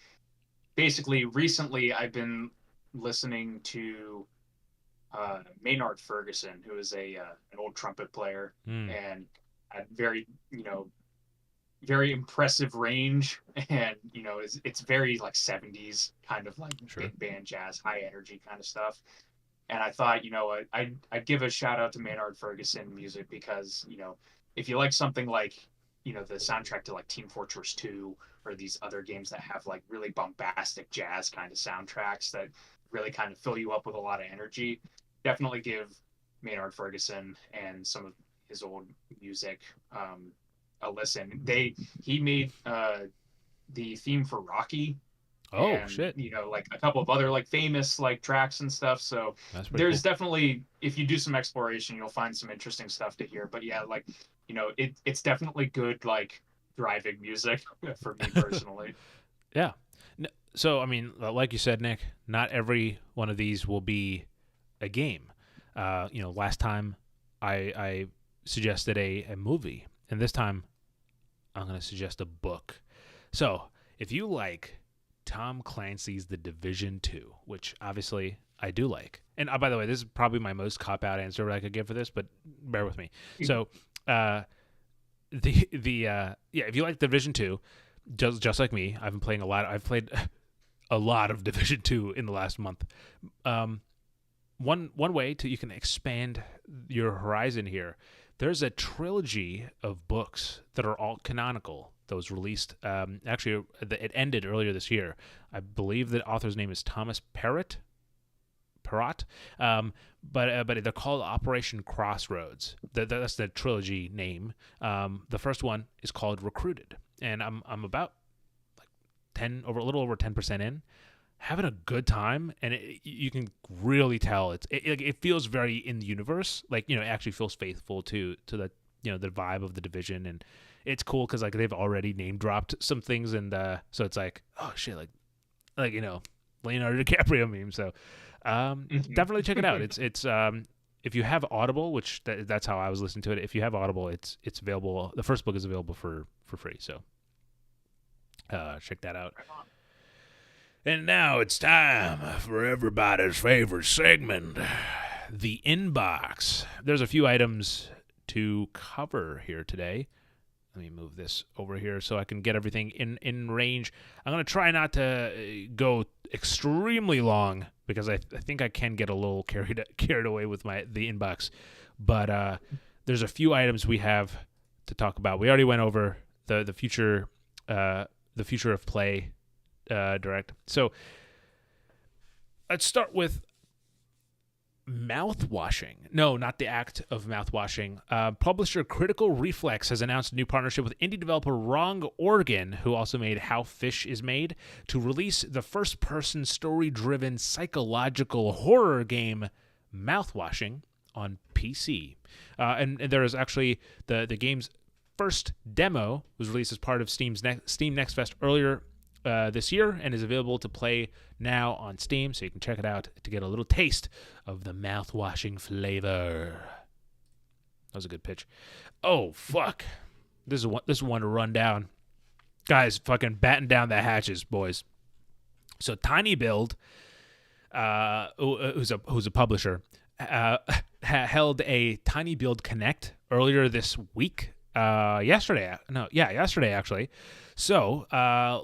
Speaker 2: basically, recently I've been listening to Maynard Ferguson, who is an old trumpet player and had very very impressive range, and it's very like 70s kind of like big band jazz, high energy kind of stuff. And I thought, I'd give a shout out to Maynard Ferguson music because if you like something like the soundtrack to like Team Fortress 2 or these other games that have like really bombastic jazz kind of soundtracks that really kind of fill you up with a lot of energy, definitely give Maynard Ferguson and some of his old music a listen. He made the theme for Rocky.
Speaker 1: Oh,
Speaker 2: and,
Speaker 1: shit.
Speaker 2: Like a couple of other like famous like tracks and stuff. So there's definitely, if you do some exploration, you'll find some interesting stuff to hear. But yeah, like it's definitely good like driving music for me personally.
Speaker 1: Yeah. So I mean, like you said, Nick, not every one of these will be a game. Last time I suggested a movie, and this time I'm going to suggest a book. So if you like Tom Clancy's The Division 2, which obviously I do like. And by the way, this is probably my most cop-out answer I could give for this, but bear with me. So, if you like Division 2, just like me, I've played a lot of Division 2 in the last month. One way you can expand your horizon here. There's a trilogy of books that are all canonical. Those released actually it ended earlier this year. I believe the author's name is Thomas Perrott. But they're called Operation Crossroads. That's the trilogy name. The first one is called Recruited, and I'm about like a little over 10% in, having a good time, and you can really tell it feels very in the universe, like it actually feels faithful to the the vibe of the Division, and it's cool because like they've already name dropped some things, and so it's like, oh shit, like Leonardo DiCaprio meme. So definitely check it out. It's if you have Audible, which that's how I was listening to it. If you have Audible, it's available. The first book is available for free. So check that out. And now it's time for everybody's favorite segment, the inbox. There's a few items to cover here today. Let me move this over here so I can get everything in range. I'm going to try not to go extremely long because I think I can get a little carried away with the inbox. But there's a few items we have to talk about. We already went over the future of play direct. So let's start with mouthwashing. No, not the act of mouthwashing. Publisher Critical Reflex has announced a new partnership with indie developer Wrong Organ, who also made How Fish is Made, to release the first-person story-driven psychological horror game Mouthwashing on PC. And there is actually the game's first demo was released as part of Steam Next Fest earlier this year and is available to play now on Steam, so you can check it out to get a little taste of the mouth-washing flavor. That was a good pitch. Oh, fuck. This is one to run down. Guys, fucking batten down the hatches, boys. So Tiny Build, who's a publisher, held a Tiny Build Connect earlier this week. Yesterday actually. So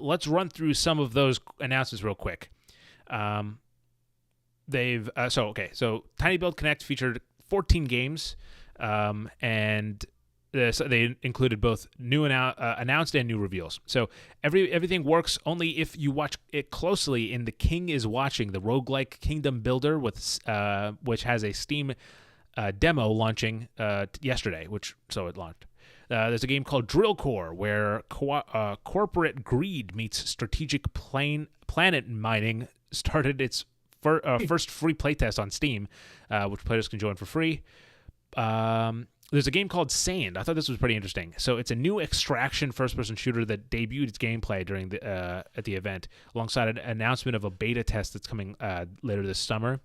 Speaker 1: let's run through some of those announcements real quick. So Tiny Build Connect featured 14 games, and so they included both new announced and new reveals. So everything works only if you watch it closely in The King is Watching, the roguelike kingdom builder which has a Steam demo launching yesterday, so it launched. There's a game called Drill Core, where corporate greed meets strategic planet mining started its first free playtest on Steam, which players can join for free. There's a game called Sand. I thought this was pretty interesting. So it's a new extraction first-person shooter that debuted its gameplay during at the event, alongside an announcement of a beta test that's coming later this summer.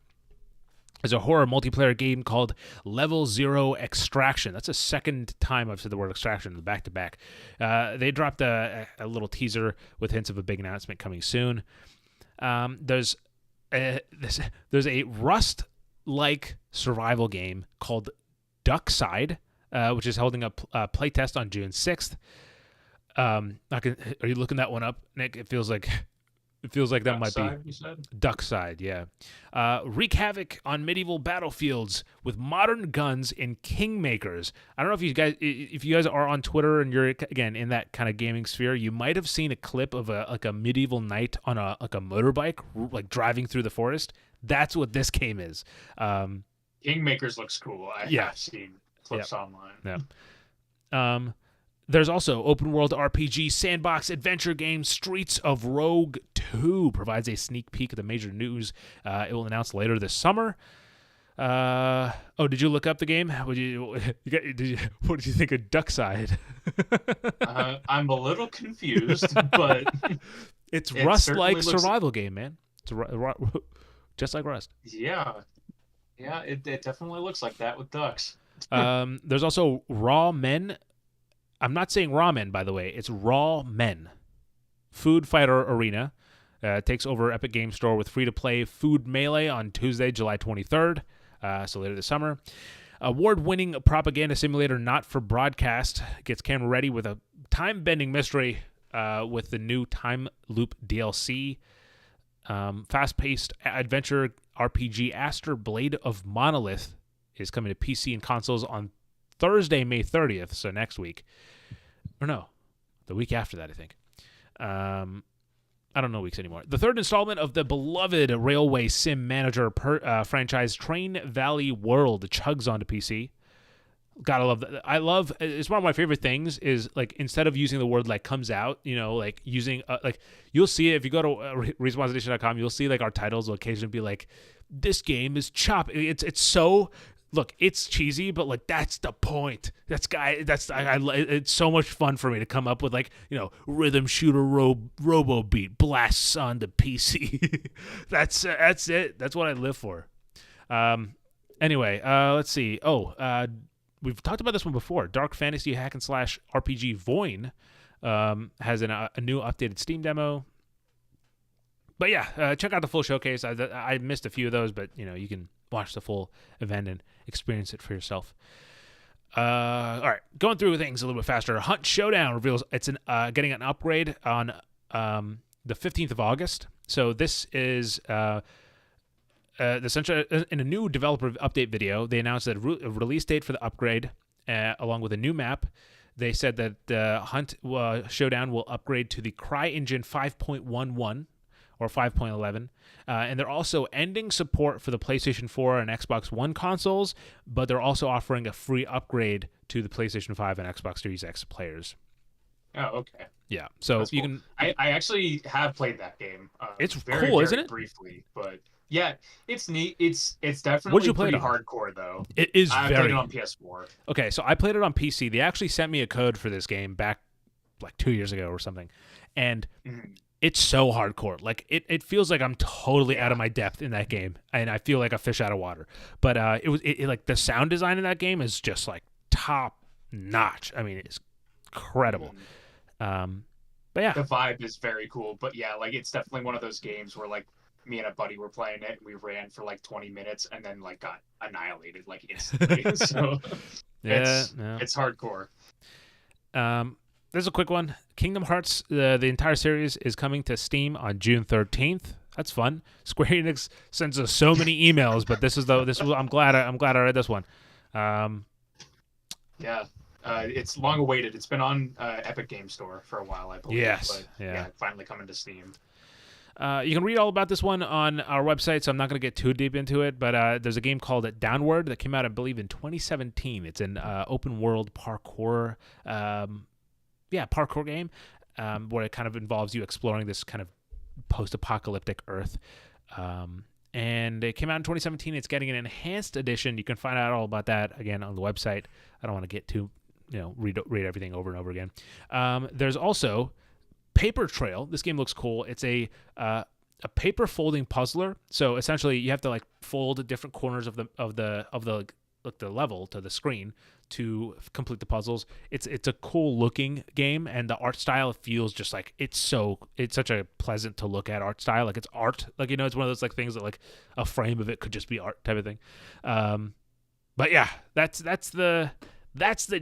Speaker 1: There's a horror multiplayer game called Level Zero Extraction. That's the second time I've said the word extraction back-to-back. They dropped a little teaser with hints of a big announcement coming soon. There's a Rust-like survival game called Duckside, which is holding a playtest on June 6th. Are you looking that one up, Nick? It feels like that might be you said? Duckside, yeah. Wreak havoc on medieval battlefields with modern guns and kingmakers. I don't know if you guys are on Twitter and you're again in that kind of gaming sphere, you might have seen a clip of a medieval knight on a motorbike like driving through the forest. That's what this game is.
Speaker 2: Kingmakers looks cool. I have seen clips online.
Speaker 1: Yeah. There's also open world RPG sandbox adventure game Streets of Rogue 2 provides a sneak peek of the major news it will announce later this summer. Did you look up the game? What did you think of Duckside?
Speaker 2: I'm a little confused, but
Speaker 1: it's Rust-like survival game, man. It's just like Rust.
Speaker 2: Yeah, it definitely looks like that with ducks.
Speaker 1: There's also Raw Men. I'm not saying ramen, by the way. It's Raw Men Food Fighter Arena takes over Epic Game Store with free-to-play Food Melee on Tuesday, July 23rd, so later this summer. Award-winning propaganda simulator Not for Broadcast gets camera ready with a time-bending mystery with the new Time Loop DLC. Fast-paced adventure RPG Aster Blade of Monolith is coming to PC and consoles on Thursday, May 30th, so next week. Or no, the week after that, I think. I don't know weeks anymore. The third installment of the beloved Railway Sim Manager franchise, Train Valley World, chugs onto PC. Gotta love that. It's one of my favorite things is, like, instead of using the word, like, comes out, you know, like, using, like, you'll see it if you go to respawnedition.com, you'll see, like, our titles will occasionally be like, this game is it's so, look, it's cheesy, but, like, that's the point. It's so much fun for me to come up with, like, you know, rhythm shooter robo beat blasts on the PC. That's it. That's what I live for. Anyway, let's see. We've talked about this one before. Dark Fantasy Hack and Slash RPG Voin has a new updated Steam demo. But yeah, check out the full showcase. I missed a few of those, but you know, you can watch the full event and experience it for yourself. All right, going through things a little bit faster. Hunt Showdown reveals it's getting an upgrade on the 15th of August. So this is essentially in a new developer update video. They announced that a release date for the upgrade, along with a new map. They said that Hunt Showdown will upgrade to the CryEngine 5.11 or 5.11, and they're also ending support for the PlayStation 4 and Xbox One consoles, but they're also offering a free upgrade to the PlayStation 5 and Xbox Series X players.
Speaker 2: Oh, okay.
Speaker 1: Yeah, so
Speaker 2: that's
Speaker 1: you
Speaker 2: cool.
Speaker 1: can.
Speaker 2: I actually have played that game.
Speaker 1: It's
Speaker 2: very,
Speaker 1: cool,
Speaker 2: very
Speaker 1: isn't it?
Speaker 2: Briefly, but yeah, it's neat. It's definitely
Speaker 1: What'd you play
Speaker 2: pretty
Speaker 1: it on?
Speaker 2: hardcore though.
Speaker 1: It is
Speaker 2: I
Speaker 1: very.
Speaker 2: played it on PS4.
Speaker 1: Okay, so I played it on PC. They actually sent me a code for this game back like 2 years ago or something, and it's so hardcore. Like it feels like I'm totally out of my depth in that game, and I feel like a fish out of water. But it like the sound design in that game is just like top notch. I mean, it's incredible. But yeah,
Speaker 2: the vibe is very cool. But yeah, like it's definitely one of those games where like me and a buddy were playing it. We ran for like 20 minutes and then like got annihilated like instantly. So it's hardcore.
Speaker 1: There's a quick one. Kingdom Hearts, the entire series is coming to Steam on June 13th. That's fun. Square Enix sends us so many emails, but I'm glad I read this one.
Speaker 2: It's long awaited. It's been on Epic Game Store for a while, I believe.
Speaker 1: Yes.
Speaker 2: But, yeah, finally coming to Steam.
Speaker 1: You can read all about this one on our website, so I'm not going to get too deep into it, but there's a game called Downward that came out, I believe, in 2017. It's an open world parkour parkour game where it kind of involves you exploring this kind of post-apocalyptic Earth. And it came out in 2017. It's getting an enhanced edition. You can find out all about that, again, on the website. I don't want to get too, read everything over and over again. There's also Paper Trail. This game looks cool. It's a paper folding puzzler. So essentially, you have to like fold different corners of the level to the screen to complete the puzzles. It's a cool looking game, and the art style feels just like it's such a pleasant to look at art style. Like it's art. Like it's one of those like things that like a frame of it could just be art type of thing. But yeah, that's the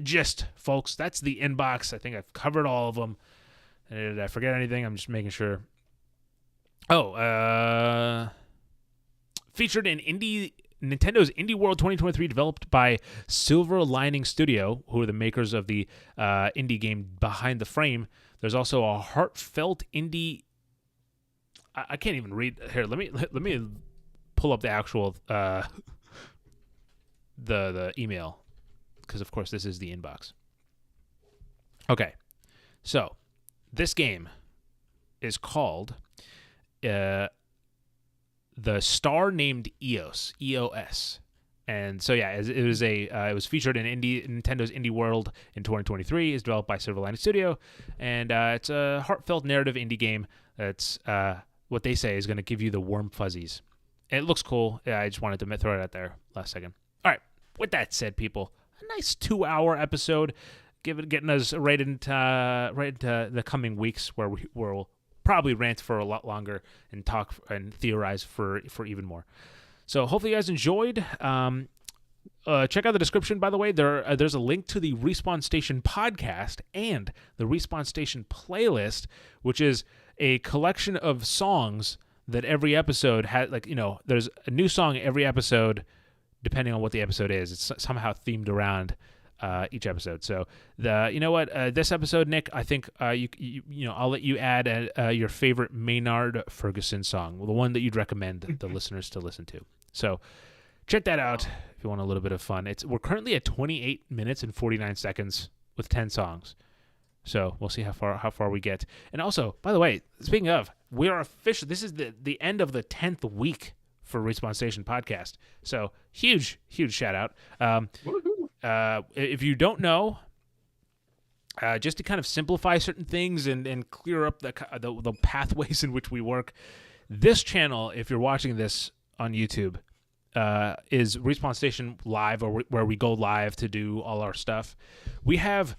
Speaker 1: gist, folks. That's the inbox. I think I've covered all of them. Did I forget anything? I'm just making sure. Featured in Nintendo's Indie World 2023, developed by Silver Lining Studio, who are the makers of the indie game Behind the Frame. There's also a heartfelt indie. I can't even read here. Let me pull up the actual the email, because of course this is the inbox. Okay, so this game is called The Star Named EOS. And so yeah, it was featured in Nintendo's Indie World in 2023. It's developed by Silver Lining Studio, and it's a heartfelt narrative indie game that's what they say is going to give you the warm fuzzies. And it looks cool. Yeah, I just wanted to throw it out there last second. All right, with that said, people, a nice 2-hour episode, getting us right into the coming weeks where we'll probably rant for a lot longer and talk and theorize for even more. So hopefully you guys enjoyed. Check out the description, by the way. There's a link to the Respawn Station podcast and the Respawn Station playlist, which is a collection of songs that every episode had, there's a new song every episode, depending on what the episode is. It's somehow themed around each episode. So this episode, Nick, I think I'll let you add your favorite Maynard Ferguson song, the one that you'd recommend the listeners to listen to. So check that out if you want a little bit of fun. We're currently at 28 minutes and 49 seconds with 10 songs. So we'll see how far we get. And also, by the way, speaking of, we are official. This is the end of the 10th week for Respawn Station podcast. So huge shout out. If you don't know, just to kind of simplify certain things and clear up the pathways in which we work, this channel, if you're watching this on YouTube, is Respawn Station Live, or where we go live to do all our stuff. We have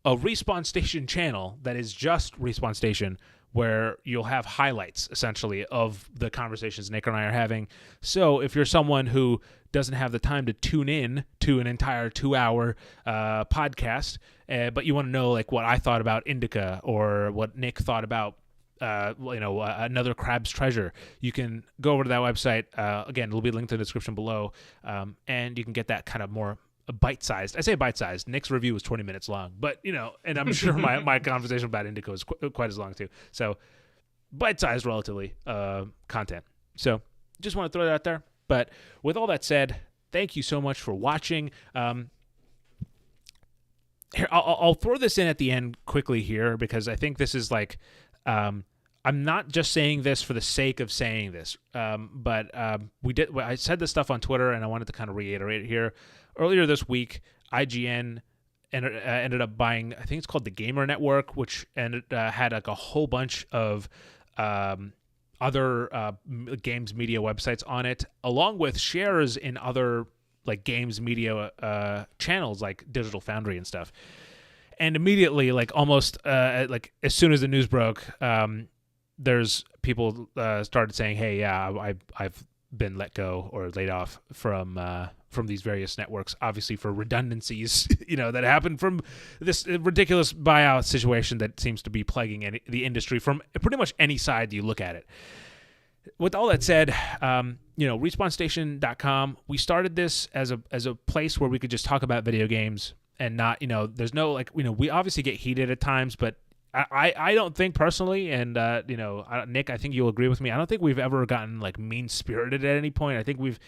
Speaker 1: a Respawn Station channel that is just Respawn Station, where you'll have highlights, essentially, of the conversations Nick and I are having. So if you're someone who doesn't have the time to tune in to an entire 2-hour podcast, but you want to know what I thought about INDIKA, or what Nick thought about another Crab's Treasure, you can go over to that website. Again, it'll be linked in the description below, and you can get that kind of more bite-sized. I say bite-sized. Nick's review was 20 minutes long, but and I'm sure my conversation about INDIKA was quite as long too. So bite-sized, relatively, content. So just want to throw that out there. But with all that said, thank you so much for watching. Here, I'll throw this in at the end quickly here, because I think this is I'm not just saying this for the sake of saying this, but I said this stuff on Twitter, and I wanted to kind of reiterate it here. Earlier this week, IGN ended up buying, I think it's called the Gamer Network, which had a whole bunch of other games media websites on it, along with shares in other games media channels like Digital Foundry and stuff. And immediately, almost as soon as the news broke, there's people started saying, "Hey, yeah, I've been let go or laid off from these various networks, obviously for redundancies, that happened from this ridiculous buyout situation that seems to be plaguing the industry from pretty much any side you look at it." With all that said, RespawnStation.com, we started this as a place where we could just talk about video games and not, there's no we obviously get heated at times, but I don't think personally, and Nick, I think you'll agree with me, I don't think we've ever gotten mean-spirited at any point. I think we've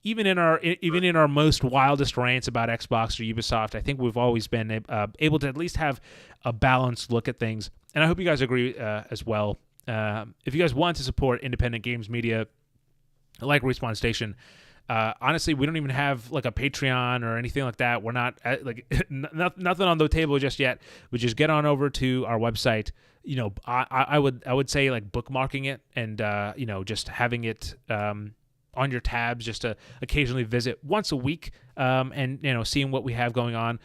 Speaker 1: even in our most wildest rants about Xbox or Ubisoft, I think we've always been able to at least have a balanced look at things, and I hope you guys agree as well. If you guys want to support independent games media like Respawn Station, honestly, we don't even have a Patreon or anything like that. We're not nothing on the table just yet. We just get on over to our website. I would say bookmarking it and just having it on your tabs, just to occasionally visit once a week, and seeing what we have going on,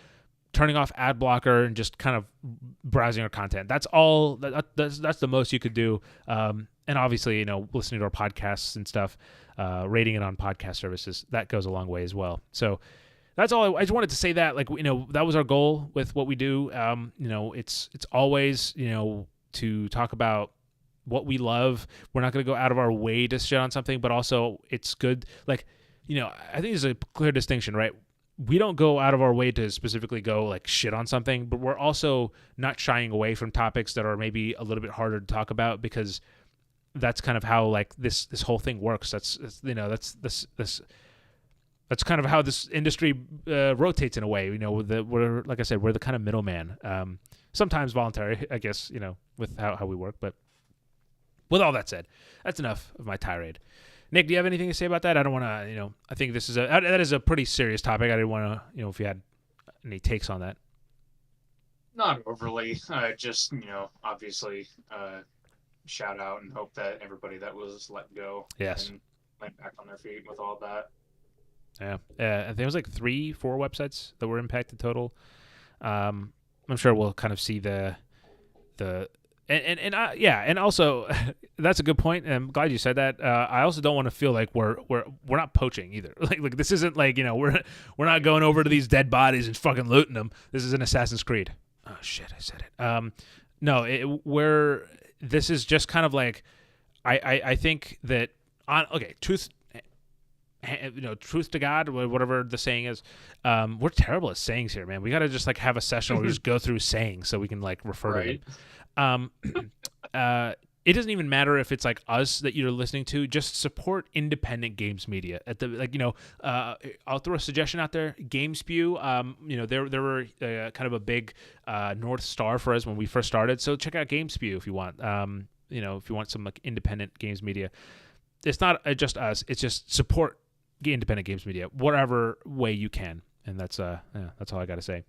Speaker 1: turning off ad blocker, and just kind of browsing our content. That's all. That's the most you could do. And obviously, listening to our podcasts and stuff, rating it on podcast services, that goes a long way as well. So that's all. I just wanted to say that, that was our goal with what we do. It's always, to talk about what we love. We're not going to go out of our way to shit on something, but also it's good. I think there's a clear distinction, right? We don't go out of our way to specifically go shit on something, but we're also not shying away from topics that are maybe a little bit harder to talk about, because that's kind of how this whole thing works. That's kind of how this industry rotates in a way. We're like I said, we're the kind of middleman. Sometimes voluntary, I guess, with how we work. But with all that said, that's enough of my tirade. Nick, do you have anything to say about that? I don't want to, I think that is a pretty serious topic. I didn't want to, if you had any takes on that.
Speaker 2: Not overly. Just, obviously, shout out and hope that everybody that was let go and went back on their feet with all that.
Speaker 1: Yeah. I think it was 3-4 websites that were impacted total. I'm sure we'll kind of see the and also that's a good point, and I'm glad you said that. I also don't want to feel like we're not poaching either. Like this isn't like, we're not going over to these dead bodies and fucking looting them. This is an Assassin's Creed. Oh shit, I said it. No, this is just kind of like, I think that truth. Truth to God, whatever the saying is. We're terrible at sayings here, man. We got to just like have a session where we just go through sayings so we can like refer to them. It doesn't even matter if it's like us that you're listening to. Just support independent games media. I'll throw a suggestion out there. GameSpew, they were kind of a big North Star for us when we first started. So check out GameSpew if you want. If you want some like independent games media. It's not just us. It's just support independent games media, whatever way you can. And that's all I got to say.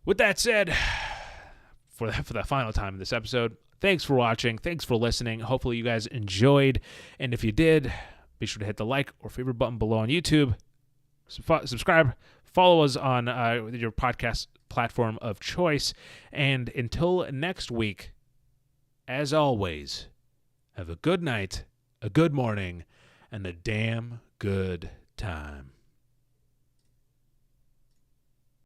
Speaker 1: With that said, for the final time in this episode, thanks for watching. Thanks for listening. Hopefully you guys enjoyed. And if you did, be sure to hit the like or favorite button below on YouTube. Subscribe. Follow us on your podcast platform of choice. And until next week, as always, have a good night, a good morning, and a damn good time.